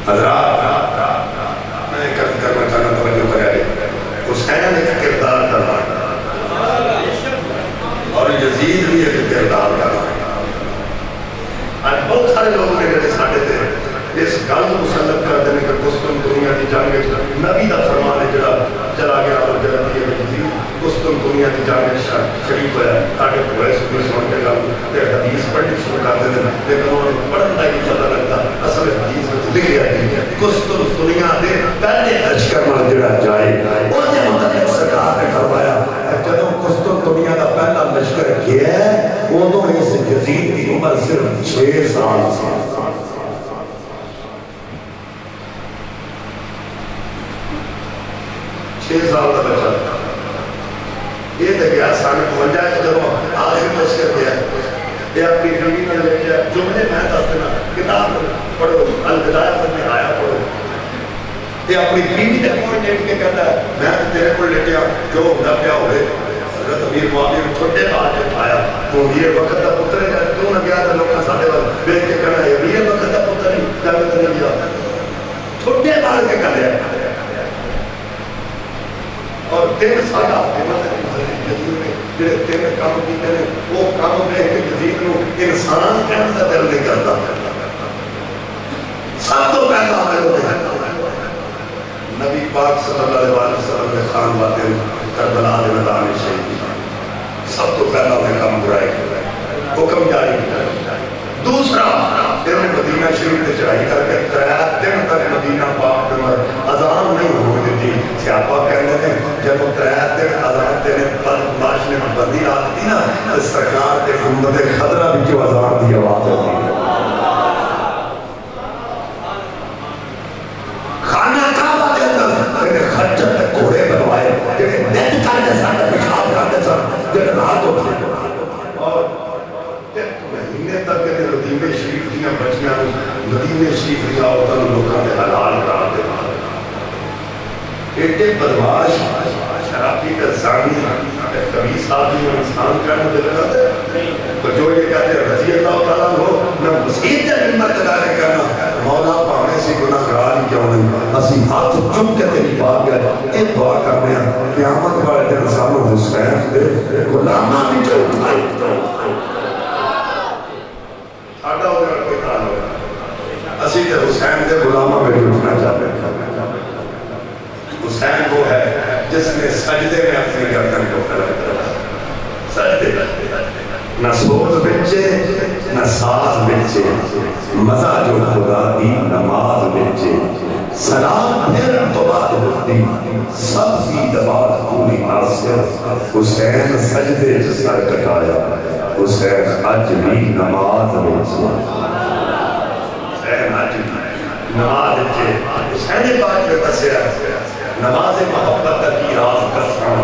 حضرات میں ایک کرنا چاہنا توجہ کرے حسین ایک کردار کرنا اور یزید بھی ایک کردار کرنا آج بہت سارے لوگ نے جیسے ساڑھے تھے اس گل کو مسلط کر دینے کہ قسطن دنیا کی جنگ نبی دا فرمان ہے جڑا چلا گیا اور جلدی ہے یزید قسطن دنیا کی جنگ شریف ہوا ہے تاکہ پورے سنی سن کے گل تے حدیث پڑھنی شروع کر دیتے ہیں لیکن انہوں نے پڑھنا ہی پتہ لگتا اصل حدیث میں لکھا ہے قسطن دنیا دے پہلے حج کرنا جڑا جائے اور دے متعلق سرکار نے فرمایا جب قسطن دنیا دا پہلا لشکر کیا ہے وہ اس یزید کی عمر صرف 6 سال سے 6 سال کا بچہ یہ تو گیا سن 52 جب آخر لشکر گیا یہ اپنی بیوی نے لے کے جملے میں دس دینا کتاب پڑھو الوداع النہایا پڑھو یہ اپنی بیوی نے کون لیٹ کے کہتا ہے میں تیرے کو لیٹیا جو ہوتا پیا ہوئے حضرت امیر معاویہ نے چھوٹے بال کے اٹھایا تو یہ وقت کا پتر ہے کیوں نہ گیا تھا لوگ ساڈے وال دیکھ کے کہنا ہے یہ وقت کا پتر نہیں جب تک نہیں گیا چھوٹے بال کے کر لیا اور 3 سال جڑے 3 کام کیتے ہیں وہ کام دیکھ کے یزید نو انسان کہنے کا دل نہیں کرتا سب تو پہلا عمل نبی پاک صلی اللہ علیہ وسلم نے خان واطن کربلا کے میدان شہید سب تو پہلا انہیں کام برائے حکم جاری کیا دوسرا انہیں مدینہ شریف سے چڑھائی کر کے 3 دن تک مدینہ پاک میں اذان نہیں ایڈے بدماش شرابی کا زانی کبھی صاحبی میں انسان کرنے دے لگا تھا تو جو یہ کہتے ہیں رضی اللہ تعالیٰ ہو نہ مسیح تے نعمت دارے کرنا مولا پانے سے گناہ گار کیوں نہیں اسی ہاتھ چک کے تیری بات گئے اے دعا کرنے ہیں قیامت والے دن سامنے حسین دے غلامہ بھی جو اٹھائی ساڑھا ہو گیا کوئی تعلق ہوگا اسی تے حسین دے غلامہ میں بھی اٹھنا چاہتے ہیں حسین وہ ہے جس نے سجدے میں اپنی گردن کو کھڑا کیا سجدے نہ سوز بچے نہ ساز بچے مزہ جو خدا دی نماز بچے سلام پھر تو بات ہوتی سب سی دبات پوری ناصر حسین سجدے سر کٹایا حسین اج بھی نماز بچے حسین اج بھی نماز بچے حسین پاک میں بسیا نماز محبت کی راز کساں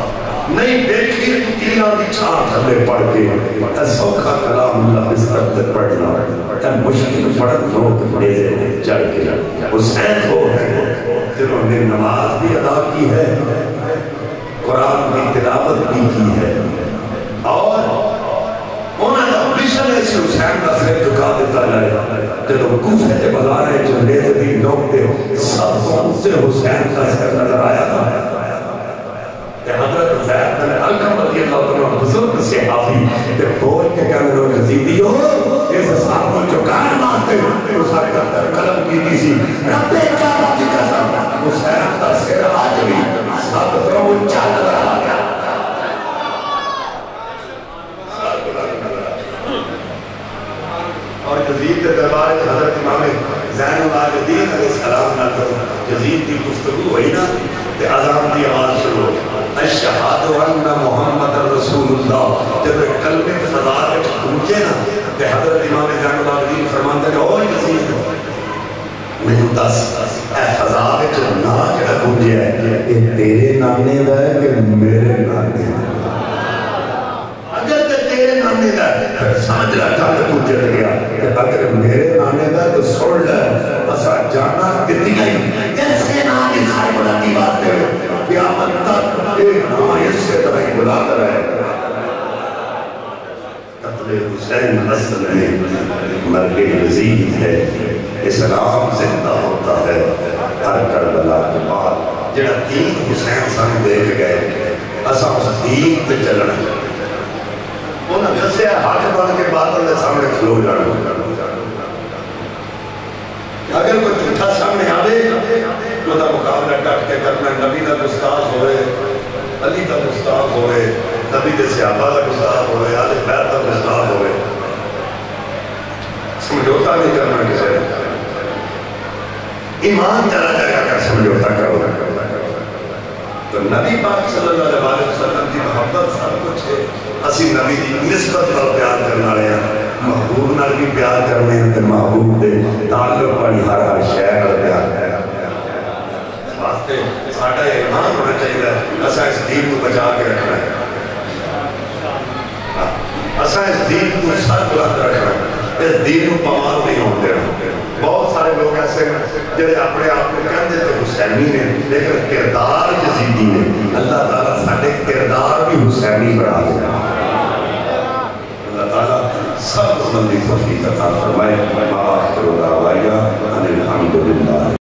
نہیں بیٹھی تیرہ دی چھان تھلے پڑھ کے سوکھا کلام اللہ بستر تے پڑھنا تے مشکل پڑھن لوگ میرے چڑھ کے حسین وہ ہے جنہوں نے نماز بھی ادا کی ہے قرآن کی تلاوت بھی کی ہے اور انہوں نے مشن ایسی حسین کا سر جھکا دیتا جائے جب کوفے کے بازار ہے جو لیتے بھی لوگ دے سب کون سے حسین کا سر نظر آیا تھا کہ حضرت زید بن ارقم رضی اللہ عنہ بزرگ صحابی کہ بول کے کہنے لوگ یزیدی ہو اس صاحب کو جو کار مانتے اس حق کا قلم کی دیسی رب کعبہ کی قسم حسین کا سر آج بھی ثابت رہو چل رہا ہے اور یزید کے دربار حضرت امام زین العابدین علیہ السلام نے یزید کی گفتگو ہوئی نا تے اذان دی آواز شروع اشہد ان محمد رسول اللہ جب کلمے فضا وچ گونجے نا تے حضرت امام زین العابدین فرماندے نے او یزید مینوں دس اے فضا وچ نا جڑا گونجیا ہے اے تیرے نانے دا ہے کہ میرے نانے دا اگر تے تیرے نانے دا ہے سمجھ رہا جانے پوچھے گیا کہ اگر میرے نانے دا تو سوڑ لے اسا جانا کتی گئی ایسے نانے خائب بلندی بات ہے قیامت تک ایک نام اس سے طرح بلا کر ہے قتل حسین نسل میں مرگ یزید ہے اسلام زندہ ہوتا ہے ہر کربلا کے بعد جڑا دین حسین سن دیکھ گئے اسا اس دین پہ چلنا انہوں نے دسیا حاج بن کے باطل کے سامنے کھلو جانا اگر کوئی جھوٹا سامنے آوے تو دا مقابلہ ڈٹ کے کرنا نبی دا گستاخ ہوئے علی دا گستاخ ہوئے نبی دے صحابہ دا گستاخ ہوئے آل بیت دا گستاخ ہوئے سمجھوتا نہیں کرنا کسے ایمان چلا جائے گا کہ سمجھوتا کرو تو نبی پاک صلی اللہ علیہ وسلم کی محبت سب کچھ ہے اسی نبی کی نسبت پر پیار کرنا رہے ہیں محبوب نال بھی پیار کرنے ہیں کہ محبوب دے تعلق والی ہر شہر پر پیار کرنا واسطے ساڑھا ایمان ہونا چاہیے اسا اس دین کو بچا کے رکھنا ہے اسا اس دین کو سر بلند رکھنا ہے اس دین کو پامال نہیں ہوتے رہا بہت سارے لوگ ایسے ہیں جنہیں اپنے آپ کو کہتے تھے حسینی نے لیکن کردار یزیدی نے اللہ تعالیٰ ساڑھے کردار بھی حسینی بنا دیا اللہ تعالیٰ سب بندی توفیق عطا فرمائے